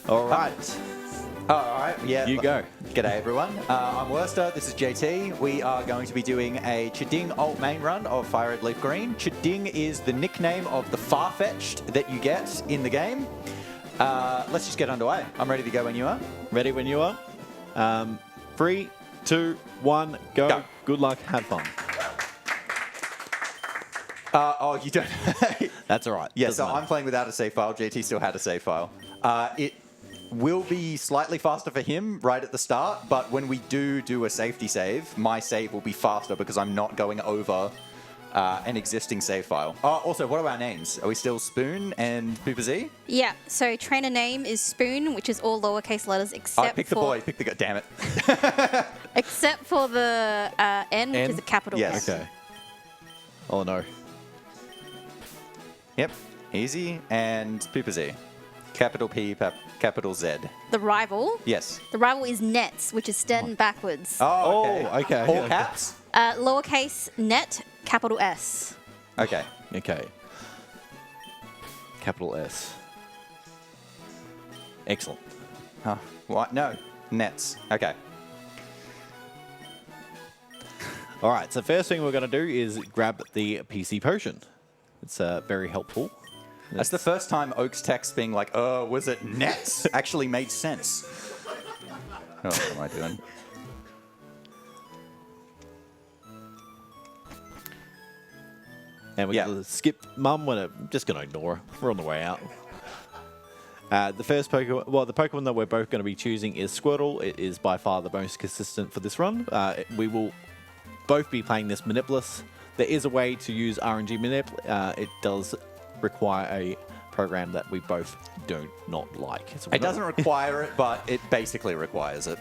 All right. All right, yeah. You go. G'day, everyone. I'm Werster. This is JT. We are going to be doing a Chiding alt main run of Fire Red Leaf Green. Chiding is the nickname of the Farfetch'd that you get in the game. Let's just get underway. I'm ready to go when you are. Ready when you are. 3, 2, 1, go. Good luck. Have fun. Oh, you don't. That's all right. Yeah, Doesn't so matter. I'm playing without a save file. JT still had a save file. It will be slightly faster for him right at the start, but when we do a safety save, my save will be faster because I'm not going over an existing save file. Oh, also, what are our names? Are we still Spoon and Pooper Z? Yeah, so trainer name is Spoon, which is all lowercase letters except Pick the for... boy, pick the guy. Damn it. Except for the N, which is a capital Yes. N. Okay. Oh, no. Yep, easy. And Pooper Z. Capital P, capital Z. The rival. Yes. The rival is Nets, which is Sten backwards. Oh, okay. Oh, okay. All caps? Lowercase net, capital S. Okay. Okay. Capital S. Excellent. Oh, what? No. Nets. Okay. All right, so first thing we're going to do is grab the PC potion. It's very helpful. That's the first time Oak's text being like, oh, was it Nets? Actually made sense. Oh, what am I doing? And we're going to skip Mum. We're just going to ignore her. We're on the way out. The first Pokemon, well, the Pokemon that we're both going to be choosing is Squirtle. It is by far the most consistent for this run. We will both be playing this Manipulus. There is a way to use RNG Manip. It does require a program that we both do not like. It doesn't require it, but it basically requires it.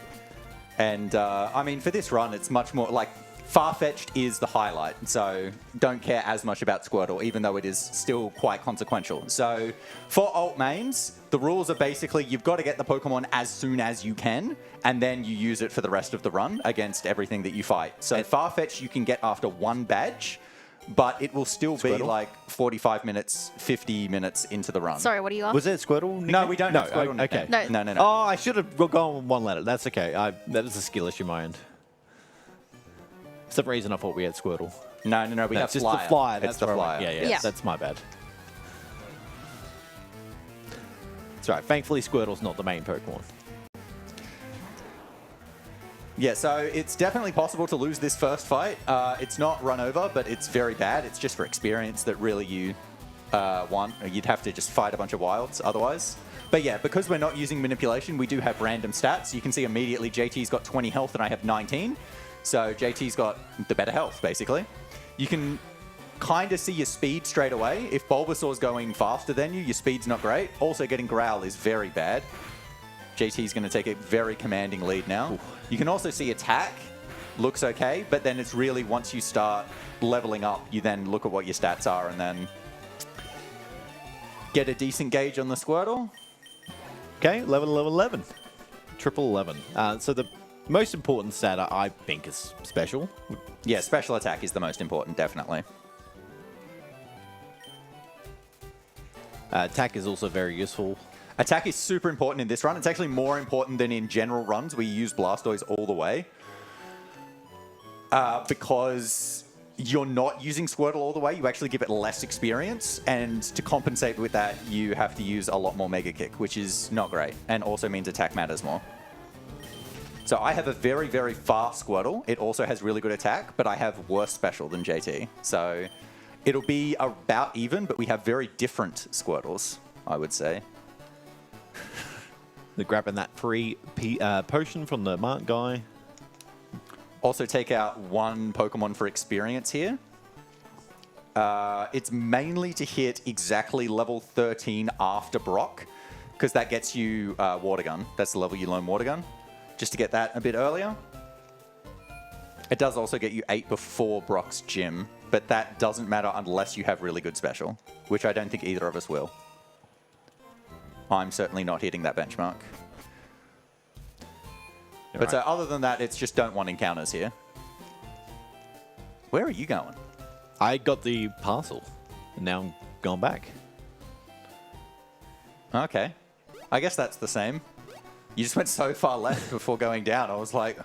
And, I mean, for this run, it's much more like Farfetch'd is the highlight, so don't care as much about Squirtle, even though it is still quite consequential. So for alt mains, the rules are basically you've got to get the Pokemon as soon as you can, and then you use it for the rest of the run against everything that you fight. So Farfetch'd you can get after one badge, but it will still be like 45 minutes, 50 minutes into the run. Sorry, what are you on? Was it Squirtle? No, we don't have Squirtle. Okay. No. No. Oh, I should have gone with one letter. That's okay. That is a skill issue my end. For some reason, I thought we had Squirtle. No. We have It's just Flyer. the Flyer. It's the Flyer. Yeah. That's my bad. That's right. Thankfully, Squirtle's not the main Pokemon. Yeah, so it's definitely possible to lose this first fight. It's not run over, but it's very bad. It's just for experience that really you want. You'd have to just fight a bunch of wilds otherwise. But yeah, because we're not using manipulation, we do have random stats. You can see immediately JT's got 20 health and I have 19. So JT's got the better health, basically. You can kind of see your speed straight away. If Bulbasaur's going faster than you, your speed's not great. Also, getting Growl is very bad. JT's going to take a very commanding lead now. Ooh. You can also see attack looks okay, but then it's really once you start leveling up, you then look at what your stats are and then get a decent gauge on the Squirtle. Okay, level 11. Triple 11. So the most important stat I think is special. Yeah, special attack is the most important, definitely. Attack is also very useful. Attack is super important in this run. It's actually more important than in general runs. We use Blastoise all the way. Because you're not using Squirtle all the way. You actually give it less experience. And to compensate with that, you have to use a lot more Mega Kick, which is not great. And also means attack matters more. So I have a very, very fast Squirtle. It also has really good attack, but I have worse special than JT. So it'll be about even, but we have very different Squirtles, I would say. They're grabbing that free potion from the Mark guy. Also take out one Pokemon for experience here. It's mainly to hit exactly level 13 after Brock, because that gets you Water Gun. That's the level you learn Water Gun. Just to get that a bit earlier. It does also get you 8 before Brock's gym, but that doesn't matter unless you have really good special, which I don't think either of us will. I'm certainly not hitting that benchmark. But so other than that, it's just don't want encounters here. Where are you going? I got the parcel, and now I'm going back. Okay. I guess that's the same. You just went so far left before going down. I was like, are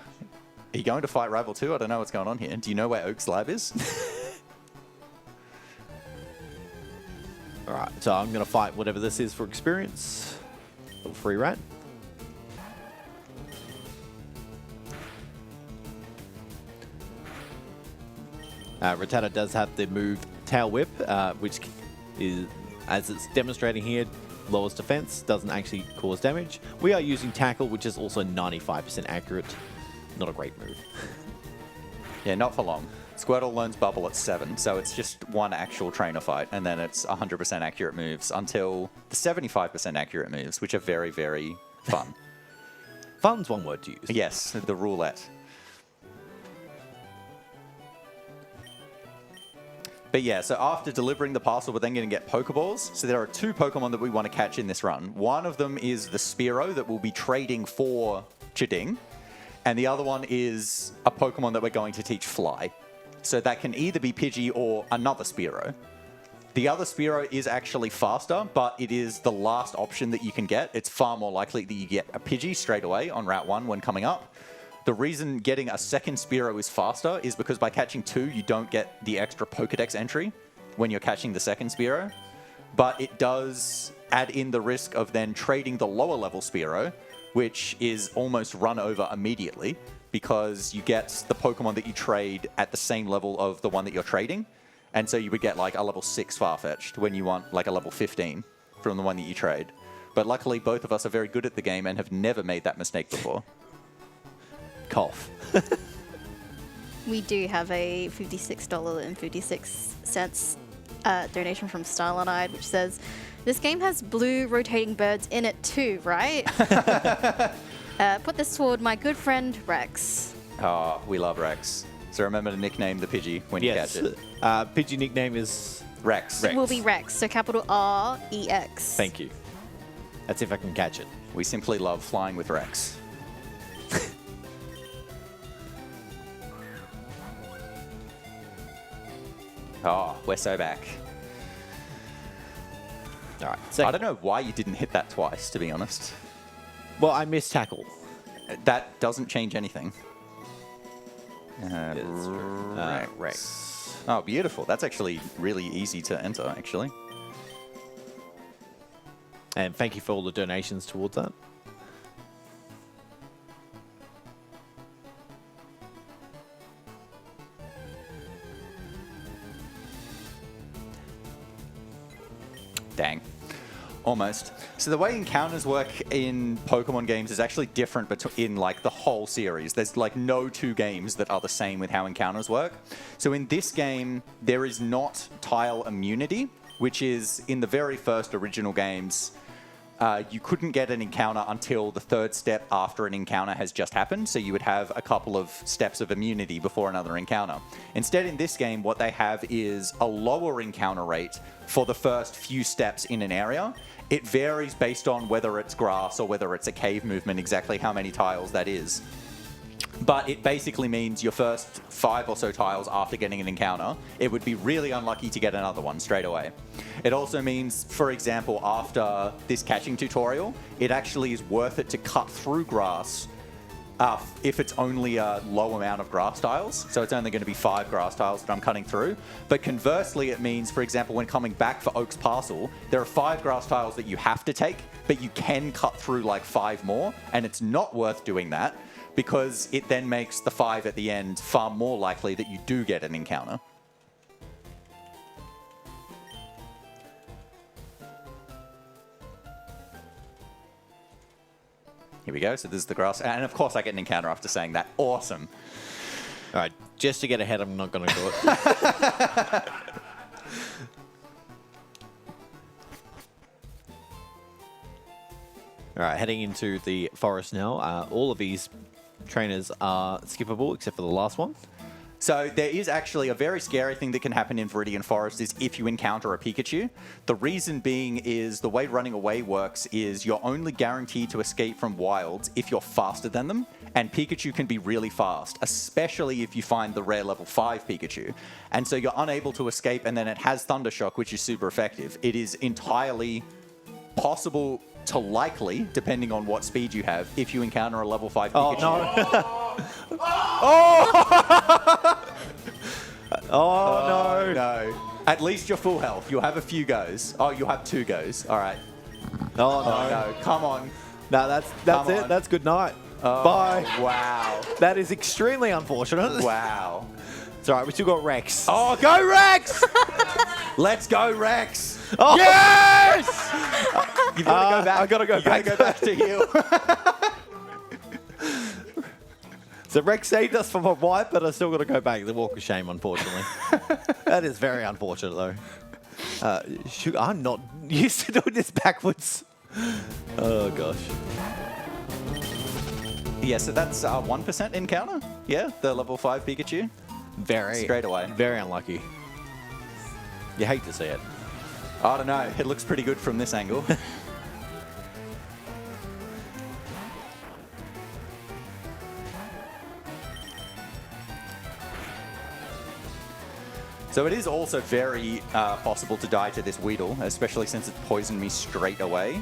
you going to fight Rival 2? I don't know what's going on here. Do you know where Oak's lab is? All right, so I'm going to fight whatever this is for experience. Little free rat. Rattata does have the move Tail Whip, which is, as it's demonstrating here, lowers defense, doesn't actually cause damage. We are using Tackle, which is also 95% accurate. Not a great move. Yeah, not for long. Squirtle learns Bubble at 7, so it's just one actual trainer fight, and then it's 100% accurate moves until the 75% accurate moves, which are very, very fun. Fun's one word to use. Yes, the roulette. But yeah, so after delivering the parcel, we're then going to get Pokeballs. So there are 2 Pokemon that we want to catch in this run. One of them is the Spearow that we'll be trading for Chiding. And the other one is a Pokemon that we're going to teach Fly. So that can either be Pidgey or another Spearow. The other Spearow is actually faster, but it is the last option that you can get. It's far more likely that you get a Pidgey straight away on Route 1 when coming up. The reason getting a second Spearow is faster is because by catching 2, you don't get the extra Pokedex entry when you're catching the second Spearow. But it does add in the risk of then trading the lower level Spearow, which is almost run over immediately because you get the Pokemon that you trade at the same level of the one that you're trading. And so you would get like a level 6 Farfetch'd when you want like a level 15 from the one that you trade. But luckily, both of us are very good at the game and have never made that mistake before. Cough. We do have a $56.56 donation from Starlight, which says, this game has blue rotating birds in it too, right? Put this toward my good friend Rex. Oh, we love Rex. So remember to nickname the Pidgey when you catch it. Pidgey nickname is Rex. It will be Rex, so capital R-E-X. Thank you. That's if I can catch it. We simply love flying with Rex. Oh, we're so back. All right. I don't know why you didn't hit that twice, to be honest. Well, I missed Tackle. That doesn't change anything. Rex. Oh, beautiful. That's actually really easy to enter, actually. And thank you for all the donations towards that. Dang. Almost. So the way encounters work in Pokemon games is actually different in like the whole series. There's like no 2 games that are the same with how encounters work. So in this game, there is not tile immunity, which is in the very first original games. You couldn't get an encounter until the 3rd step after an encounter has just happened, so you would have a couple of steps of immunity before another encounter. Instead, in this game, what they have is a lower encounter rate for the first few steps in an area. It varies based on whether it's grass or whether it's a cave movement, exactly how many tiles that is. But it basically means your first 5 or so tiles after getting an encounter, it would be really unlucky to get another one straight away. It also means, for example, after this catching tutorial, it actually is worth it to cut through grass if it's only a low amount of grass tiles. So it's only going to be 5 grass tiles that I'm cutting through. But conversely, it means, for example, when coming back for Oak's Parcel, there are 5 grass tiles that you have to take, but you can cut through like 5 more, and it's not worth doing that, because it then makes the 5 at the end far more likely that you do get an encounter. Here we go. So this is the grass. And of course I get an encounter after saying that. Awesome. All right, just to get ahead, I'm not going to do it. All right, heading into the forest now. All of these trainers are skippable except for the last one. So there is actually a very scary thing that can happen in Viridian Forest is if you encounter a Pikachu. The reason being is the way running away works is you're only guaranteed to escape from wilds if you're faster than them. And Pikachu can be really fast, especially if you find the rare level 5 Pikachu. And so you're unable to escape, and then it has Thunder Shock, which is super effective. It is entirely possible to likely, depending on what speed you have, if you encounter a level 5 Oh, Pikachu. no. Oh! Oh, no. No. At least you're full health. You'll have a few goes. Oh, you'll have 2 goes. All right. Oh, no. Oh, no. Come on. No, that's Come it. on. That's good night. Oh, Bye. Wow. That is extremely unfortunate. Wow. It's all right. We still got Rex. Oh, go Rex! Let's go Rex! Oh. Yes! You've got to go back. I gotta go You gotta go back to heal. So Rex saved us from a wipe, but I still got to go back. The walk of shame, unfortunately. That is very unfortunate, though. Shoot, I'm not used to doing this backwards. Oh, gosh. Yeah, so that's 1% encounter. Yeah, the level 5 Pikachu. Very. Straight away. Very unlucky. You hate to see it. I don't know. It looks pretty good from this angle. So it is also very possible to die to this Weedle, especially since it poisoned me straight away.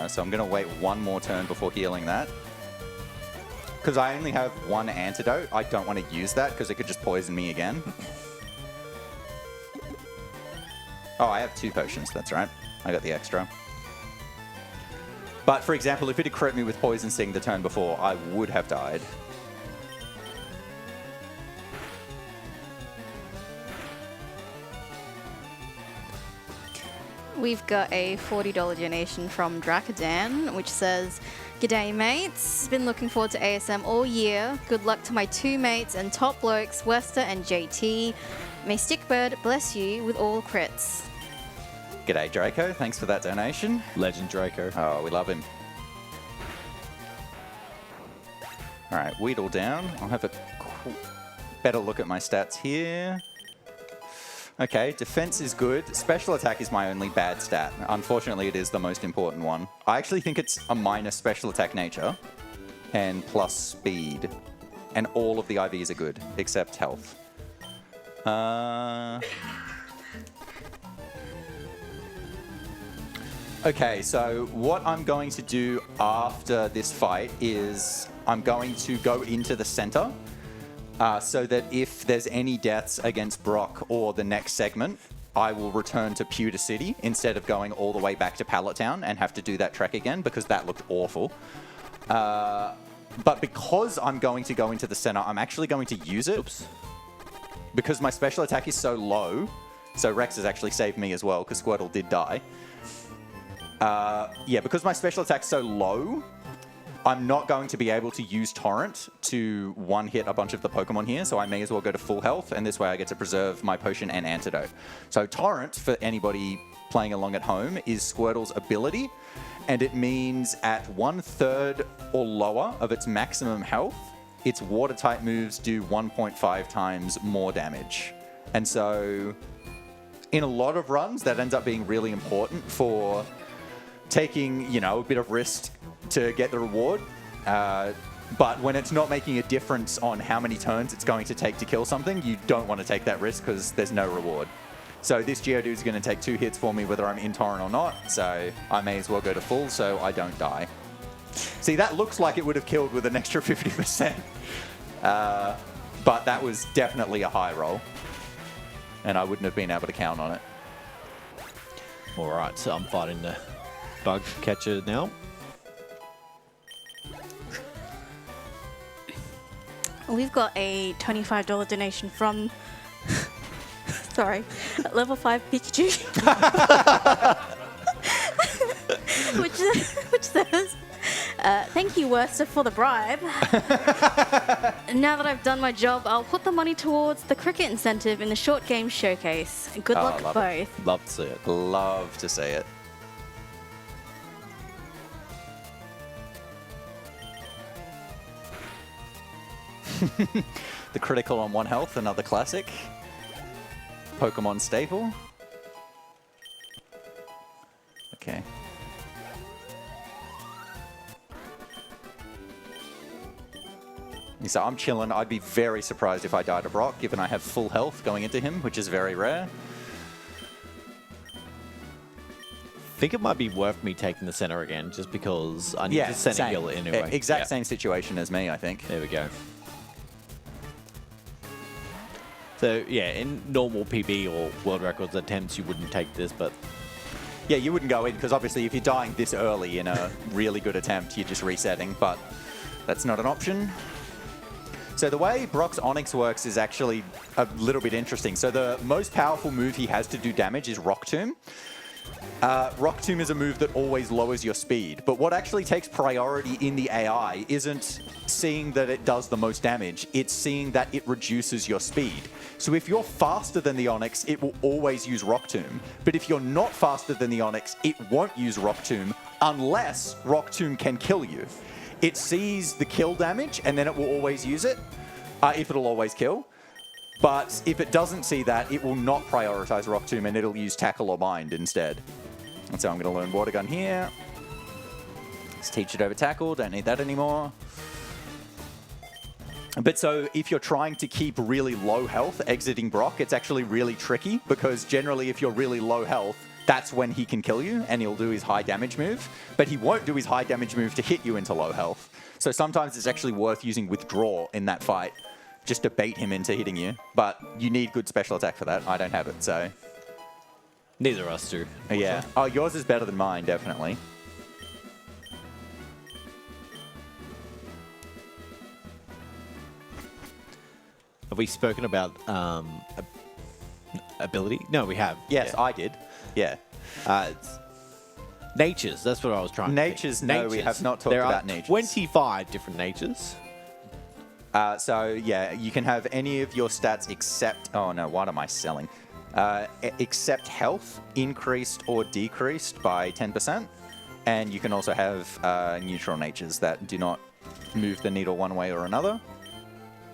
So I'm going to wait one more turn before healing that. Because I only have 1 antidote, I don't want to use that because it could just poison me again. Oh, I have 2 potions, that's right. I got the extra. But for example, if it had crit me with Poison Sting the turn before, I would have died. We've got a $40 donation from Drakadan, which says, "G'day mates, been looking forward to ASM all year. Good luck to my 2 mates and top blokes, Werster and JT. May Stickbird bless you with all crits." G'day Draco, thanks for that donation. Legend Draco. Oh, we love him. Alright, Weedle down. I'll have a better look at my stats here. Okay, defense is good. Special attack is my only bad stat. Unfortunately, it is the most important one. I actually think it's a minus special attack nature and plus speed. And all of the IVs are good, except health. Okay, so what I'm going to do after this fight is I'm going to go into the center so that if there's any deaths against Brock or the next segment, I will return to Pewter City instead of going all the way back to Pallet Town and have to do that trek again because that looked awful. But because I'm going to go into the center, I'm actually going to use it. Oops. Because my special attack is so low, so Rex has actually saved me as well because Squirtle did die. Yeah, because my special attack's so low, I'm not going to be able to use Torrent to one-hit a bunch of the Pokemon here, so I may as well go to full health, and this way I get to preserve my potion and antidote. So Torrent, for anybody playing along at home, is Squirtle's ability, and it means at 1/3 or lower of its maximum health, its water-type moves do 1.5 times more damage. And so in a lot of runs, that ends up being really important for taking, you know, a bit of risk to get the reward. But when it's not making a difference on how many turns it's going to take to kill something, you don't want to take that risk because there's no reward. So this Geodude is going to take 2 hits for me whether I'm in Torrent or not, so I may as well go to full so I don't die. See, that looks like it would have killed with an extra 50%. But that was definitely a high roll. And I wouldn't have been able to count on it. All right, so I'm fighting the bug catcher now. We've got a $25 donation from, sorry, level 5 Pikachu. which says, "Thank you, Werster, for the bribe. Now that I've done my job, I'll put the money towards the cricket incentive in the short game showcase. Good luck love both." Love to see it. Love to see it. The critical on 1 health, another classic. Pokemon staple. Okay. So I'm chilling. I'd be very surprised if I died to Brock, given I have full health going into him, which is very rare. think it might be worth me taking the center again, just because I need to center same. heal anyway. Exact same situation as me, I think. There we go. So yeah, in normal PB or world records attempts, you wouldn't take this, but Yeah, you wouldn't go in, because obviously if you're dying this early in a really good attempt, you're just resetting, but that's not an option. So the way Brock's Onyx works is actually a little bit interesting. So the most powerful move he has to do damage is Rock Tomb. Rock Tomb is a move that always lowers your speed, but what actually takes priority in the AI isn't seeing that it does the most damage, it's seeing that it reduces your speed. So if you're faster than the Onyx, it will always use Rock Tomb. But if you're not faster than the Onyx, it won't use Rock Tomb unless Rock Tomb can kill you. It sees the kill damage, and then it will always use it, if it'll always kill. But if it doesn't see that, it will not prioritize Rock Tomb, and it'll use Tackle or Bind instead. And so I'm going to learn Water Gun here. Let's teach it over Tackle, don't need that anymore. But so if you're trying to keep really low health exiting Brock, it's actually really tricky, because generally if you're really low health, that's when he can kill you, and he'll do his high damage move. But he won't do his high damage move to hit you into low health. So sometimes it's actually worth using Withdraw in that fight, just to bait him into hitting you. But you need good special attack for that. I don't have it, so... neither of us do. Yeah. Oh, yours is better than mine, definitely. Have we spoken about ability? No, we have. Yes, Yeah. I did. Yeah. It's natures, that's what I was trying to Natures, think. no, we have not talked There about are natures. 25 different natures. So, yeah, you can have any of your stats except... oh, no, what am I selling? Except health increased or decreased by 10%. And you can also have neutral natures that do not move the needle one way or another.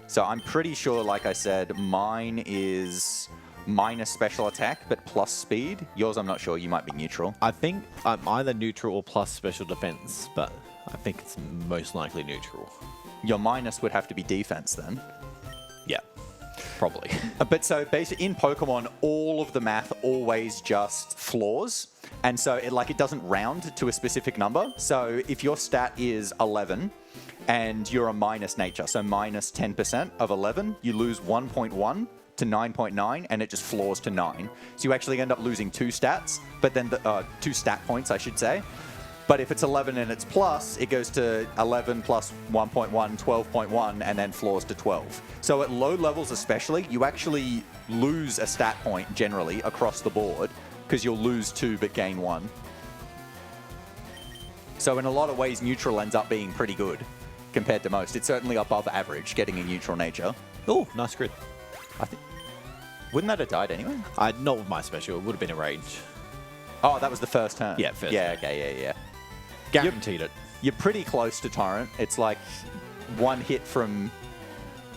So I'm pretty sure, like I said, mine is minus special attack, but plus speed. Yours, I'm not sure. You might be neutral. I think I'm either neutral or plus special defense, but I think it's most likely neutral. Your minus would have to be defense then. Yeah, probably. But so basically in Pokemon, all of the math always just floors. And so it doesn't round to a specific number. So if your stat is 11 and you're a minus nature, so minus 10% of 11, you lose 1.1 to 9.9, and it just floors to 9. So you actually end up losing 2 stats, but then 2 stat points, I should say. But if it's 11 and it's plus, it goes to 11 plus 1.1, 12.1, and then floors to 12. So at low levels especially, you actually lose a stat point generally across the board, because you'll lose 2 but gain 1. So in a lot of ways, neutral ends up being pretty good compared to most. It's certainly above average getting a neutral nature. Oh, nice crit. I think. Wouldn't that have died anyway? Not with my special. It would have been a range. Oh, that was the first turn. Yeah, first Yeah, turn. okay, yeah. Guaranteed it. You're pretty close to Torrent. It's like one hit from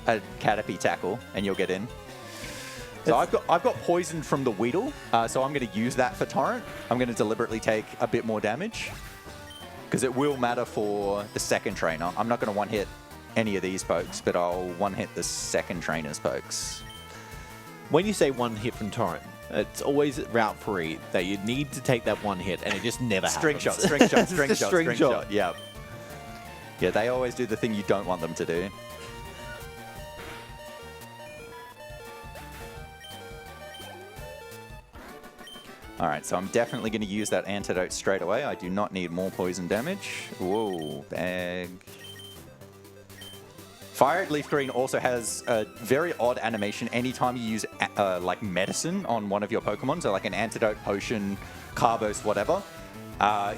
a Caterpie tackle, and you'll get in. So I've got poisoned from the Weedle, so I'm going to use that for Torrent. I'm going to deliberately take a bit more damage, because it will matter for the second trainer. I'm not going to one-hit any of these pokes, but I'll one-hit the second trainer's pokes. When you say one hit from Torrent, it's always route 3 that you need to take that one hit, and it just never String happens. shot, string shot, It's string just shot, string string shot. shot. Yeah. Yeah, they always do the thing you don't want them to do. All right, so I'm definitely going to use that antidote straight away. I do not need more poison damage. Whoa, bag. Fire Leaf Green also has a very odd animation anytime you use like medicine on one of your Pokemon, so like an antidote, potion, Carbos, whatever.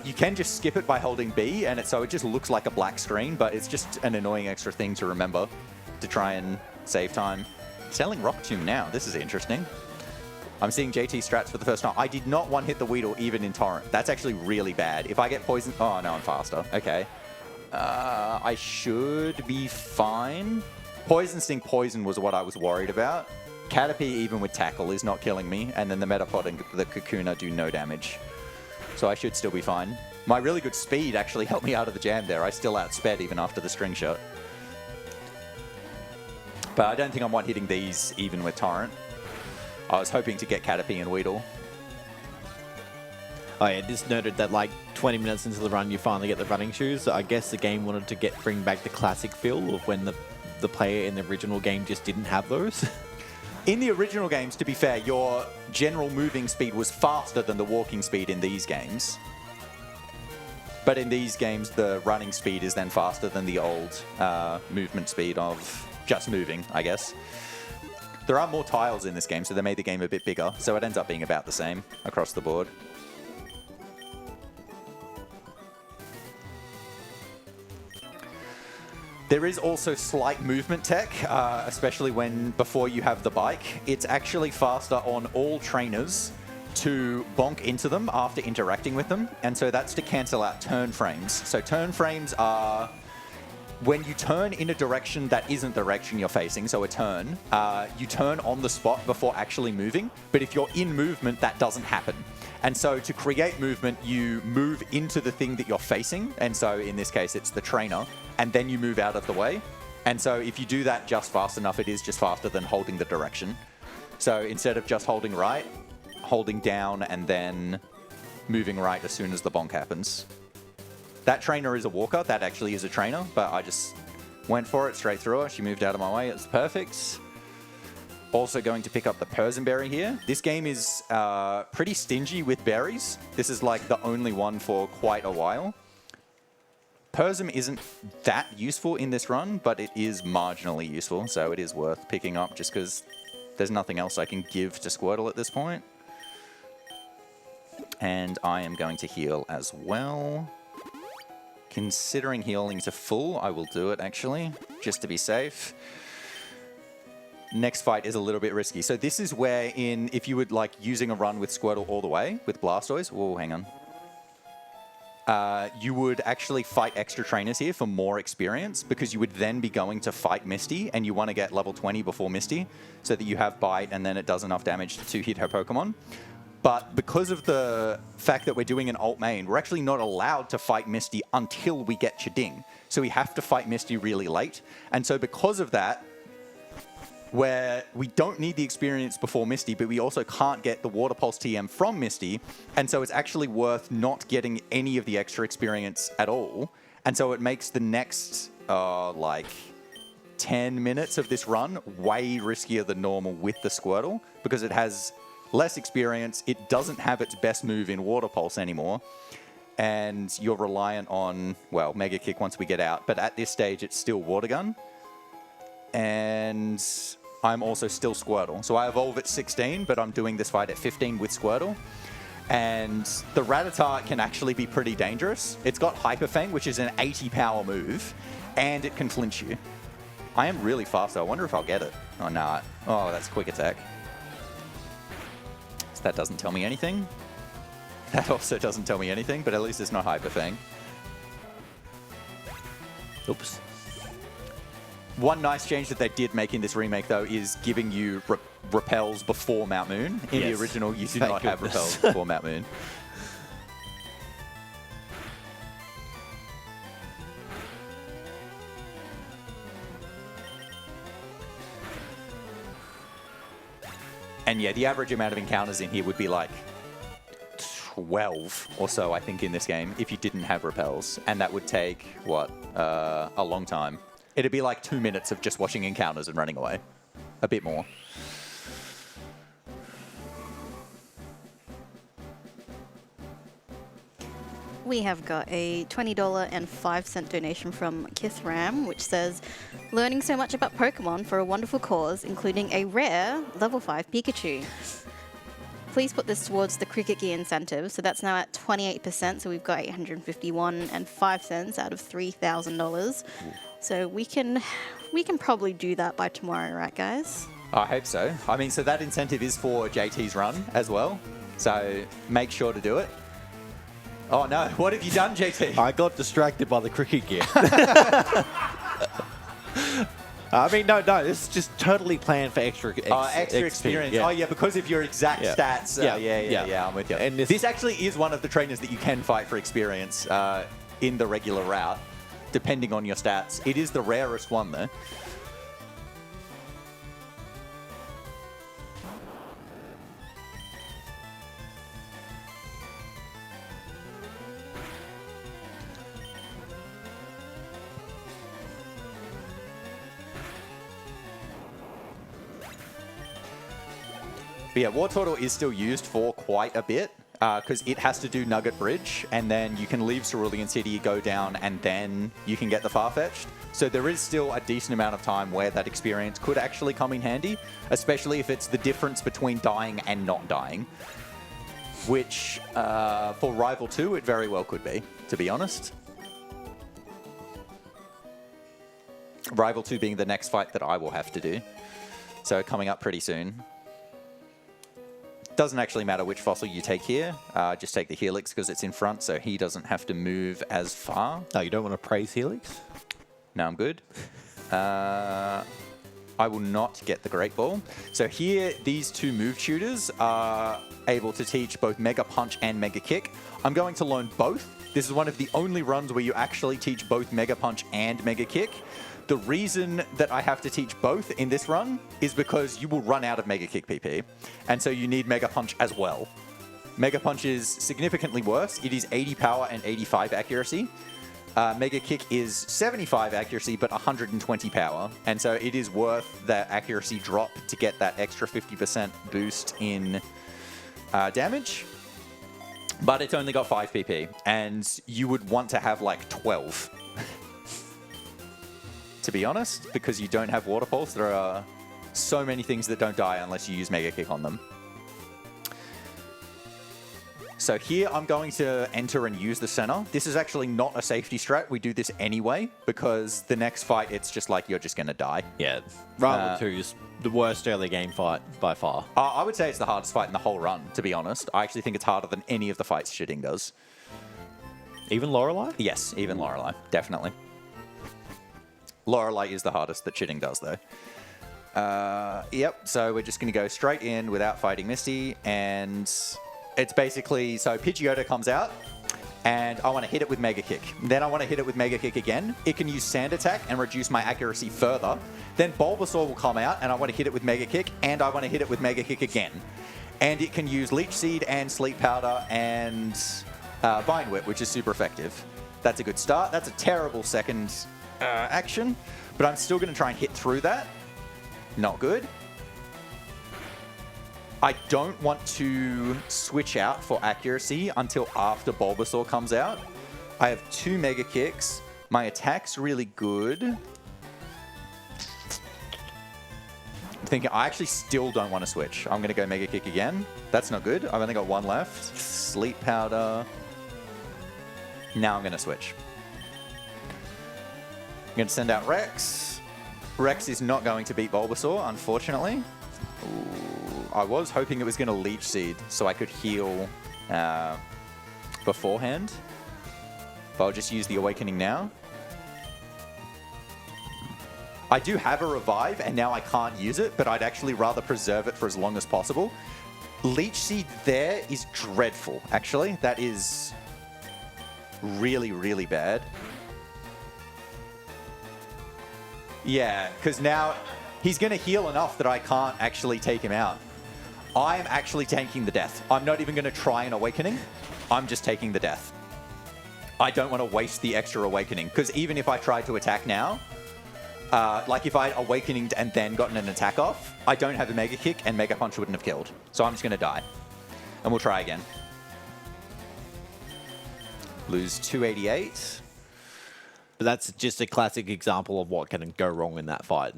You can just skip it by holding B, and so it just looks like a black screen, but it's just an annoying extra thing to remember to try and save time. Selling Rock Tomb now. This is interesting. I'm seeing JT strats for the first time. I did not one-hit the Weedle even in Torrent. That's actually really bad. If I get poisoned... oh, no, I'm faster. Okay. I should be fine. Poison Sting Poison was what I was worried about. Caterpie, even with Tackle, is not killing me. And then the Metapod and the Kakuna do no damage. So I should still be fine. My really good speed actually helped me out of the jam there. I still outsped even after the string shot. But I don't think I'm one-hitting these even with Torrent. I was hoping to get Caterpie and Weedle. Oh yeah, this noted that like 20 minutes into the run, you finally get the running shoes. I guess the game wanted to bring back the classic feel of when the player in the original game just didn't have those. In the original games, to be fair, your general moving speed was faster than the walking speed in these games. But in these games, the running speed is then faster than the old movement speed of just moving, I guess. There are more tiles in this game, so they made the game a bit bigger, so it ends up being about the same across the board. There is also slight movement tech, especially before you have the bike. It's actually faster on all trainers to bonk into them after interacting with them, and so that's to cancel out turn frames. So turn frames are when you turn in a direction that isn't the direction you're facing, so a turn, you turn on the spot before actually moving, but if you're in movement, that doesn't happen. And so to create movement, you move into the thing that you're facing, and so in this case, it's the trainer, and then you move out of the way. And so if you do that just fast enough, it is just faster than holding the direction. So instead of just holding right, holding down and then moving right as soon as the bonk happens. That trainer is a walker. That actually is a trainer, but I just went for it straight through her. She moved out of my way. It's perfect. Also going to pick up the Persian berry here. This game is pretty stingy with berries. This is like the only one for quite a while. Persian isn't that useful in this run, but it is marginally useful, so it is worth picking up just because there's nothing else I can give to Squirtle at this point. And I am going to heal as well. Considering healing to full, I will do it actually, just to be safe. Next fight is a little bit risky. So this is where if you would like using a run with Squirtle all the way, with Blastoise, whoa, hang on. You would actually fight extra trainers here for more experience because you would then be going to fight Misty and you want to get level 20 before Misty so that you have Bite and then it does enough damage to hit her Pokemon. But because of the fact that we're doing an alt main, we're actually not allowed to fight Misty until we get Chiding. So we have to fight Misty really late. And so because of that, where we don't need the experience before Misty, but we also can't get the Water Pulse TM from Misty. And so it's actually worth not getting any of the extra experience at all. And so it makes the next, like, 10 minutes of this run way riskier than normal with the Squirtle because it has less experience. It doesn't have its best move in Water Pulse anymore. And you're reliant on, well, Mega Kick once we get out. But at this stage, it's still Water Gun. And I'm also still Squirtle. So I evolve at 16, but I'm doing this fight at 15 with Squirtle. And the Rattata can actually be pretty dangerous. It's got Hyper Fang, which is an 80 power move, and it can flinch you. I am really fast, though. I wonder if I'll get it. Oh, no. Oh, that's Quick Attack. So that doesn't tell me anything. That also doesn't tell me anything, but at least it's not Hyper Fang. Oops. One nice change that they did make in this remake, though, is giving you repels before Mount Moon. In the original, you did not have repels before Mount Moon. And yeah, the average amount of encounters in here would be like 12 or so, I think, in this game, if you didn't have repels. And that would take, what, a long time. It'd be like 2 minutes of just watching encounters and running away. A bit more. We have got a $20.05 donation from Kithram, which says, learning so much about Pokemon for a wonderful cause, including a rare level 5 Pikachu. Please put this towards the Cricket Gear incentive. So that's now at 28%. So we've got $851.05 out of $3,000. So we can probably do that by tomorrow, right, guys? I hope so. I mean, so that incentive is for JT's run as well. So make sure to do it. Oh no, what have you done, JT? I got distracted by the cricket gear. I mean, no, this is just totally planned for extra experience. Yeah. Oh yeah, because of your exact stats. Yeah, I'm with you. And this actually is one of the trainers that you can fight for experience in the regular route, depending on your stats. It is the rarest one, though. But yeah, War Turtle is still used for quite a bit because it has to do Nugget Bridge, and then you can leave Cerulean City, go down, and then you can get the Farfetch'd. So there is still a decent amount of time where that experience could actually come in handy, especially if it's the difference between dying and not dying, which for Rival 2, it very well could be, to be honest. Rival 2 being the next fight that I will have to do. So coming up pretty soon. Doesn't actually matter which fossil you take here. Just take the Helix because it's in front, so he doesn't have to move as far. No, you don't want to praise Helix? No, I'm good. I will not get the Great Ball. So here, these two move shooters are able to teach both Mega Punch and Mega Kick. I'm going to learn both. This is one of the only runs where you actually teach both Mega Punch and Mega Kick. The reason that I have to teach both in this run is because you will run out of Mega Kick PP, and so you need Mega Punch as well. Mega Punch is significantly worse. It is 80 power and 85 accuracy. Mega Kick is 75 accuracy, but 120 power, and so it is worth that accuracy drop to get that extra 50% boost in damage. But it's only got 5 PP, and you would want to have like 12. To be honest, because you don't have Water Pulse, there are so many things that don't die unless you use Mega Kick on them. So here I'm going to enter and use the center. This is actually not a safety strat. We do this anyway, because the next fight, it's just like you're just going to die. Yeah, Rival 2 is the worst early game fight by far. I would say it's the hardest fight in the whole run, to be honest. I actually think it's harder than any of the fights Shitting does. Even Lorelei? Yes, even Lorelei, definitely. Lorelei is the hardest that Shitting does, though. Yep, so we're just going to go straight in without fighting Misty, and it's basically, so Pidgeotto comes out, and I want to hit it with Mega Kick. Then I want to hit it with Mega Kick again. It can use Sand Attack and reduce my accuracy further. Then Bulbasaur will come out, and I want to hit it with Mega Kick, and I want to hit it with Mega Kick again. And it can use Leech Seed and Sleep Powder and Vine Whip, which is super effective. That's a good start. That's a terrible second action, but I'm still going to try and hit through that. Not good. I don't want to switch out for accuracy until after Bulbasaur comes out. I have 2 Mega Kicks. My attack's really good. I'm thinking I actually still don't want to switch. I'm going to go Mega Kick again. That's not good. I've only got 1 left. Sleep Powder. Now I'm going to switch. I'm going to send out Rex. Rex is not going to beat Bulbasaur, unfortunately. Ooh, I was hoping it was going to Leech Seed so I could heal beforehand. But I'll just use the Awakening now. I do have a Revive, and now I can't use it, but I'd actually rather preserve it for as long as possible. Leech Seed there is dreadful, actually. That is really, really bad. Yeah, because now he's going to heal enough that I can't actually take him out. I'm actually tanking the death. I'm not even going to try an Awakening. I'm just taking the death. I don't want to waste the extra Awakening, because even if I tried to attack now, like if I had Awakeninged and then gotten an attack off, I don't have a Mega Kick and Mega Punch wouldn't have killed. So I'm just going to die. And we'll try again. Lose 288. But that's just a classic example of what can go wrong in that fight.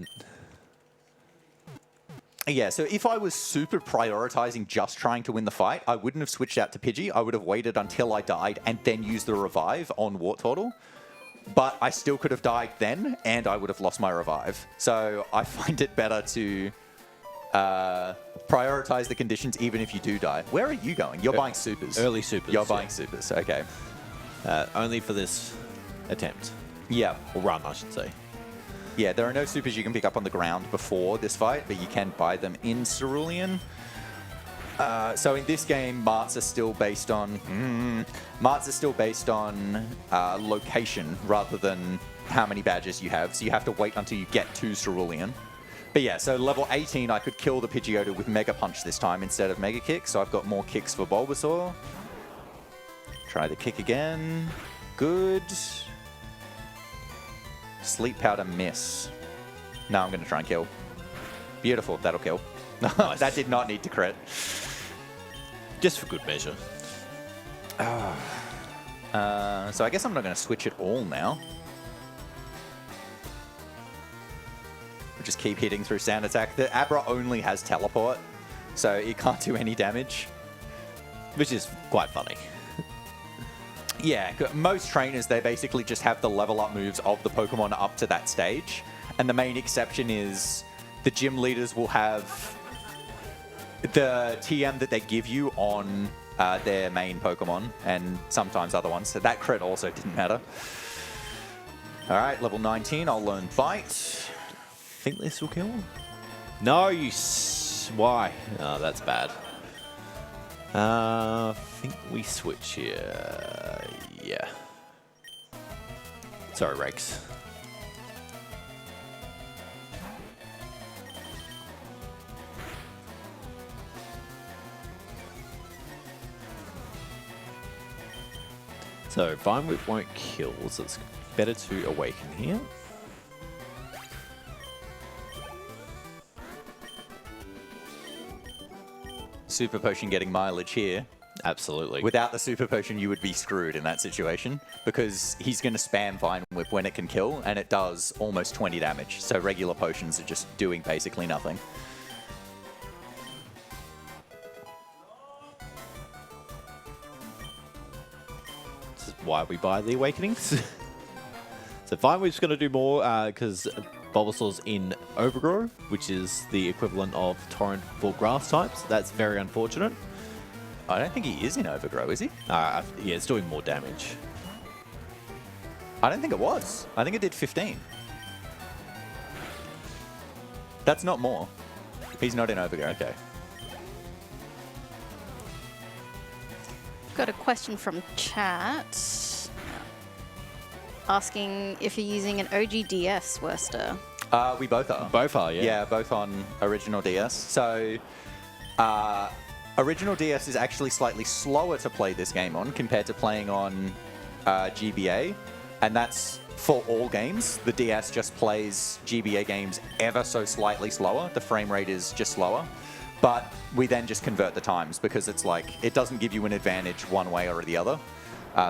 Yeah, so if I was super prioritizing just trying to win the fight, I wouldn't have switched out to Pidgey. I would have waited until I died and then used the Revive on Wartortle. But I still could have died then, and I would have lost my Revive. So I find it better to prioritize the conditions even if you do die. Where are you going? You're buying supers. Early supers. You're buying supers, okay. Only for this attempt. Yeah. Or run, I should say. Yeah, there are no supers you can pick up on the ground before this fight, but you can buy them in Cerulean. So in this game, marts are still based on location rather than how many badges you have. So you have to wait until you get to Cerulean. But yeah, so level 18, I could kill the Pidgeotto with Mega Punch this time instead of Mega Kick. So I've got more kicks for Bulbasaur. Try the kick again. Good. Sleep Powder miss. Now I'm going to try and kill. Beautiful, that'll kill. Nice. That did not need to crit. Just for good measure. So I guess I'm not going to switch it all now. We'll just keep hitting through sound attack. The Abra only has teleport, so it can't do any damage. Which is quite funny. Yeah, most trainers, they basically just have the level up moves of the Pokemon up to that stage. And the main exception is the gym leaders will have the TM that they give you on their main Pokemon and sometimes other ones. So that crit also didn't matter. All right, level 19, I'll learn Bite. Think this will kill? No, why? Oh, that's bad. I think we switch here. Yeah. Sorry, Rex. So Vine Whip won't kill, so it's better to awaken here. Super Potion getting mileage here. Absolutely. Without the Super Potion, you would be screwed in that situation because he's going to spam Vine Whip when it can kill, and it does almost 20 damage. So regular potions are just doing basically nothing. This is why we buy the Awakenings. So Vine Whip's going to do more because Bulbasaur's in Overgrow, which is the equivalent of Torrent for grass types. That's very unfortunate. I don't think he is in Overgrow, is he? Yeah, it's doing more damage. I don't think it was. I think it did 15. That's not more. He's not in Overgrow. Okay. Got a question from chat asking if you're using an OG DS, Werster. We both are. Both are, yeah. Yeah, both on original DS. So, original DS is actually slightly slower to play this game on compared to playing on GBA, and that's for all games. The DS just plays GBA games ever so slightly slower. The frame rate is just slower, but we then just convert the times because it's like it doesn't give you an advantage one way or the other.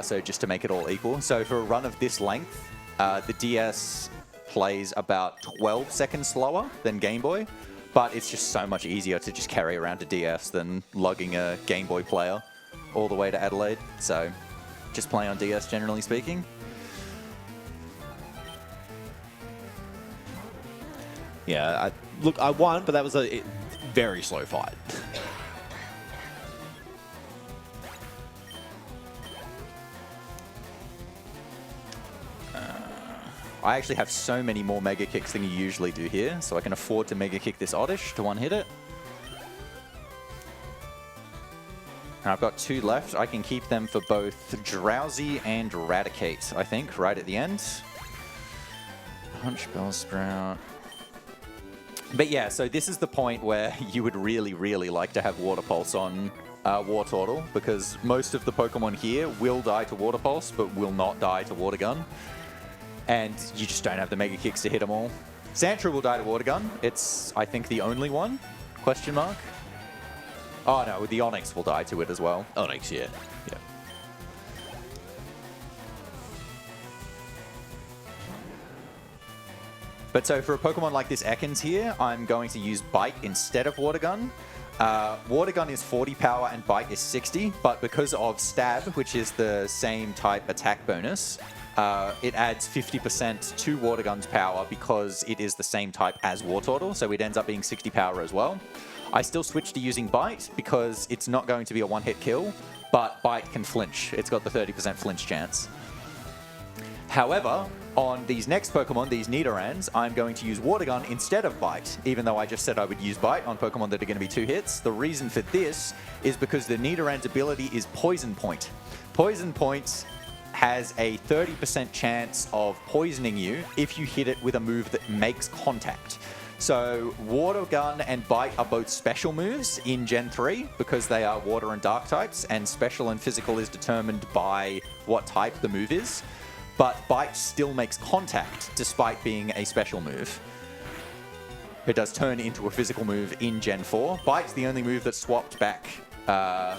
So just to make it all equal. So for a run of this length, the DS plays about 12 seconds slower than Game Boy, but it's just so much easier to just carry around a DS than lugging a Game Boy player all the way to Adelaide. So just play on DS generally speaking. Yeah, look, I won, but that was a very slow fight. I actually have so many more Mega Kicks than you usually do here, so I can afford to Mega Kick this Oddish to one-hit it. And I've got 2 left. I can keep them for both Drowsy and Eradicate, I think, right at the end. Punch Bellsprout. But yeah, so this is the point where you would really, really like to have Water Pulse on Wartortle, because most of the Pokemon here will die to Water Pulse, but will not die to Water Gun. And you just don't have the Mega Kicks to hit them all. Sandshrew will die to Water Gun. It's, I think, the only one? Question mark? Oh, no, the Onix will die to it as well. Onix, yeah. Yeah. But so for a Pokemon like this Ekans here, I'm going to use Bite instead of Water Gun. Water Gun is 40 power and Bite is 60, but because of Stab, which is the same type attack bonus, it adds 50% to Water Gun's power because it is the same type as Wartortle, so it ends up being 60 power as well. I still switch to using Bite because it's not going to be a one-hit kill, but Bite can flinch. It's got the 30% flinch chance. However, on these next Pokemon, these Nidorans, I'm going to use Water Gun instead of Bite, even though I just said I would use Bite on Pokemon that are going to be 2 hits. The reason for this is because the Nidoran's ability is Poison Point. Poison Point has a 30% chance of poisoning you if you hit it with a move that makes contact. So Water Gun and Bite are both special moves in Gen 3 because they are Water and Dark types, and Special and Physical is determined by what type the move is. But Bite still makes contact despite being a special move. It does turn into a physical move in Gen 4. Bite's the only move that swapped back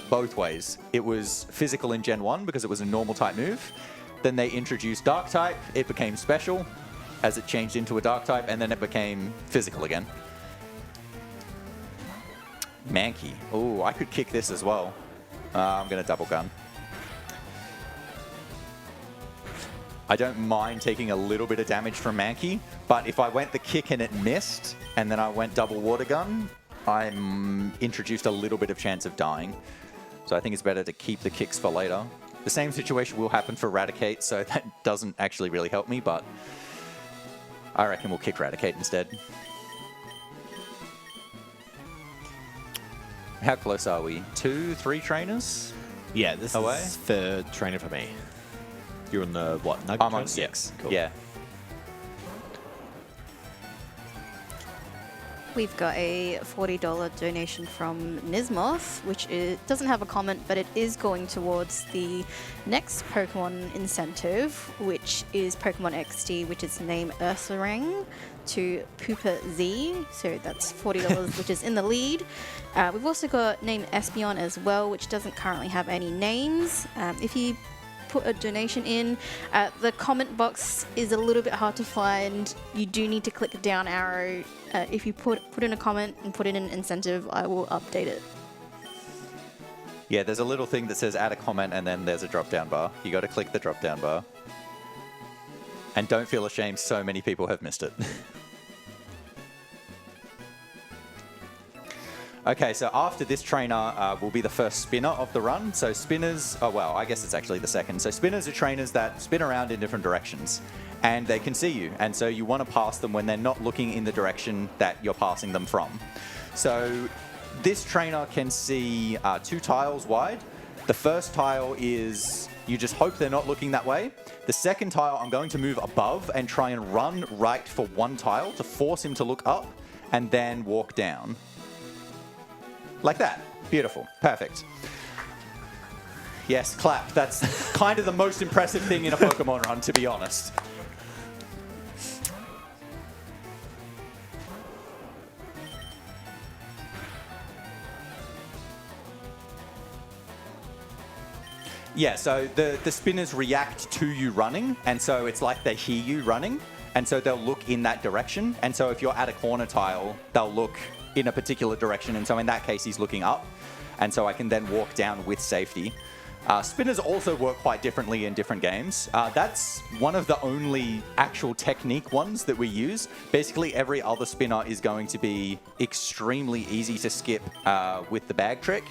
both ways. It was physical in Gen 1 because it was a normal type move. Then they introduced Dark type. It became special as it changed into a Dark type, and then it became physical again. Mankey. Oh, I could kick this as well. I'm going to double gun. I don't mind taking a little bit of damage from Mankey, but if I went the kick and it missed, and then I went double water gun, I'm introduced a little bit of chance of dying. So I think it's better to keep the kicks for later. The same situation will happen for Raticate, so that doesn't actually really help me, but I reckon we'll kick Raticate instead. How close are we? 2, 3 trainers? Yeah, this away? is third trainer for me. You're on the, what, Nugget I'm on trainer? 6. Yeah, cool. Yeah. We've got a $40 donation from Nismoth, which doesn't have a comment, but it is going towards the next Pokemon incentive, which is Pokemon XD, which is named Ursaring to Poopa Z. So that's $40, which is in the lead. We've also got name Espeon as well, which doesn't currently have any names. If you put a donation in, the comment box is a little bit hard to find. You do need to click the down arrow. If you put in a comment and put in an incentive, I will update it. Yeah, there's a little thing that says add a comment, and then there's a drop-down bar. You got to click the drop-down bar. And don't feel ashamed, so many people have missed it. Okay, so after this trainer will be the first spinner of the run. So spinners, oh well, I guess it's actually the second. So spinners are trainers that spin around in different directions, and they can see you. And so you want to pass them when they're not looking in the direction that you're passing them from. So this trainer can see 2 tiles wide. The first tile is, you just hope they're not looking that way. The second tile, I'm going to move above and try and run right for 1 tile to force him to look up and then walk down. Like that. Beautiful. Perfect. Yes, clap. That's kind of the most impressive thing in a Pokemon run, to be honest. Yeah, so the spinners react to you running, and so it's like they hear you running, and so they'll look in that direction. And so if you're at a corner tile, they'll look in a particular direction, and so in that case he's looking up, and so I can then walk down with safety. Spinners also work quite differently in different games. That's one of the only actual technique ones that we use. Basically every other spinner is going to be extremely easy to skip with the bag trick.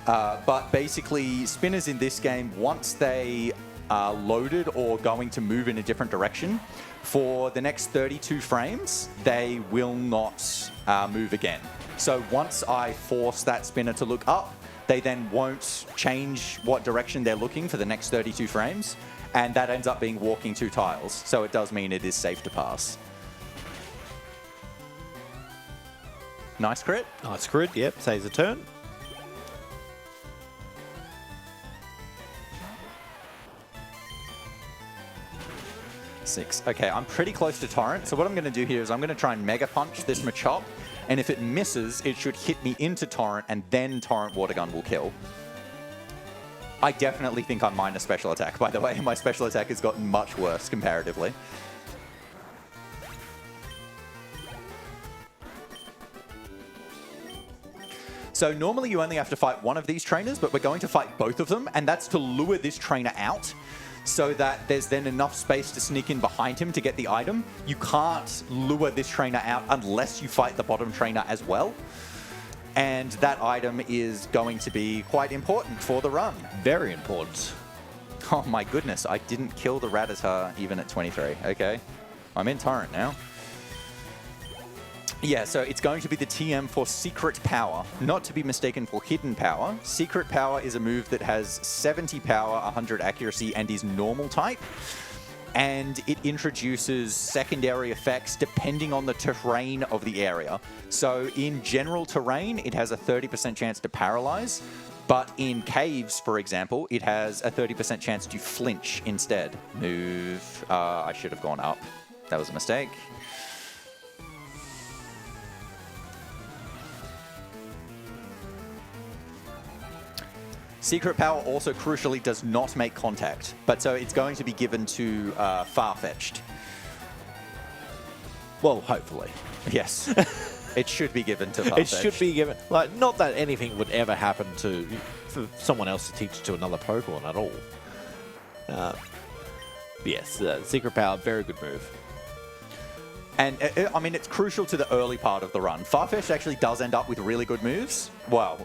But basically spinners in this game, once they are loaded or going to move in a different direction, for the next 32 frames, they will not move again. So once I force that spinner to look up, they then won't change what direction they're looking for the next 32 frames, and that ends up being walking 2 tiles. So it does mean it is safe to pass. Nice crit. Nice crit, yep, saves a turn. Six. Okay, I'm pretty close to Torrent, so what I'm going to do here is I'm going to try and Mega Punch this Machop, and if it misses, it should hit me into Torrent, and then Torrent Water Gun will kill. I definitely think I'm minus special attack, by the way. My special attack has gotten much worse comparatively. So normally you only have to fight one of these trainers, but we're going to fight both of them, and that's to lure this trainer out, so that there's then enough space to sneak in behind him to get the item. You can't lure this trainer out unless you fight the bottom trainer as well. And that item is going to be quite important for the run. Very important. Oh my goodness, I didn't kill the Rattata even at 23. Okay, I'm in Torrent now. Yeah, so it's going to be the TM for Secret Power, not to be mistaken for Hidden Power. Secret Power is a move that has 70 power, 100 accuracy, and is normal type. And it introduces secondary effects depending on the terrain of the area. So in general terrain, it has a 30% chance to paralyze. But in caves, for example, it has a 30% chance to flinch instead. Move. I should have gone up. That was a mistake. Secret Power also crucially does not make contact, but so it's going to be given to Farfetch'd. Well, hopefully. Yes. It should be given to Farfetch'd. It should be given. Like, not that anything would ever happen for someone else to teach it to another Pokemon at all. Yes, Secret Power, very good move. And, I mean, it's crucial to the early part of the run. Farfetch'd actually does end up with really good moves. Well,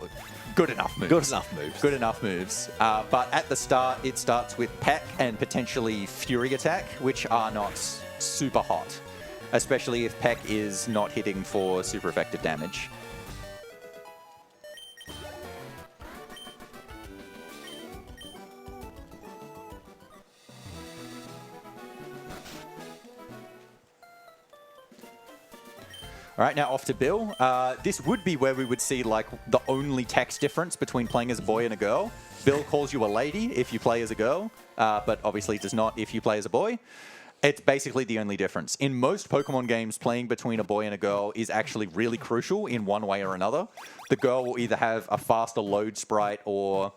good enough moves. Good enough moves. Good enough moves. But at the start, it starts with Peck and potentially Fury Attack, which are not super hot, especially if Peck is not hitting for super effective damage. All right, now off to Bill. This would be where we would see like the only text difference between playing as a boy and a girl. Bill calls you a lady if you play as a girl, but obviously does not if you play as a boy. It's basically the only difference. In most Pokemon games, playing between a boy and a girl is actually really crucial in one way or another. The girl will either have a faster load sprite or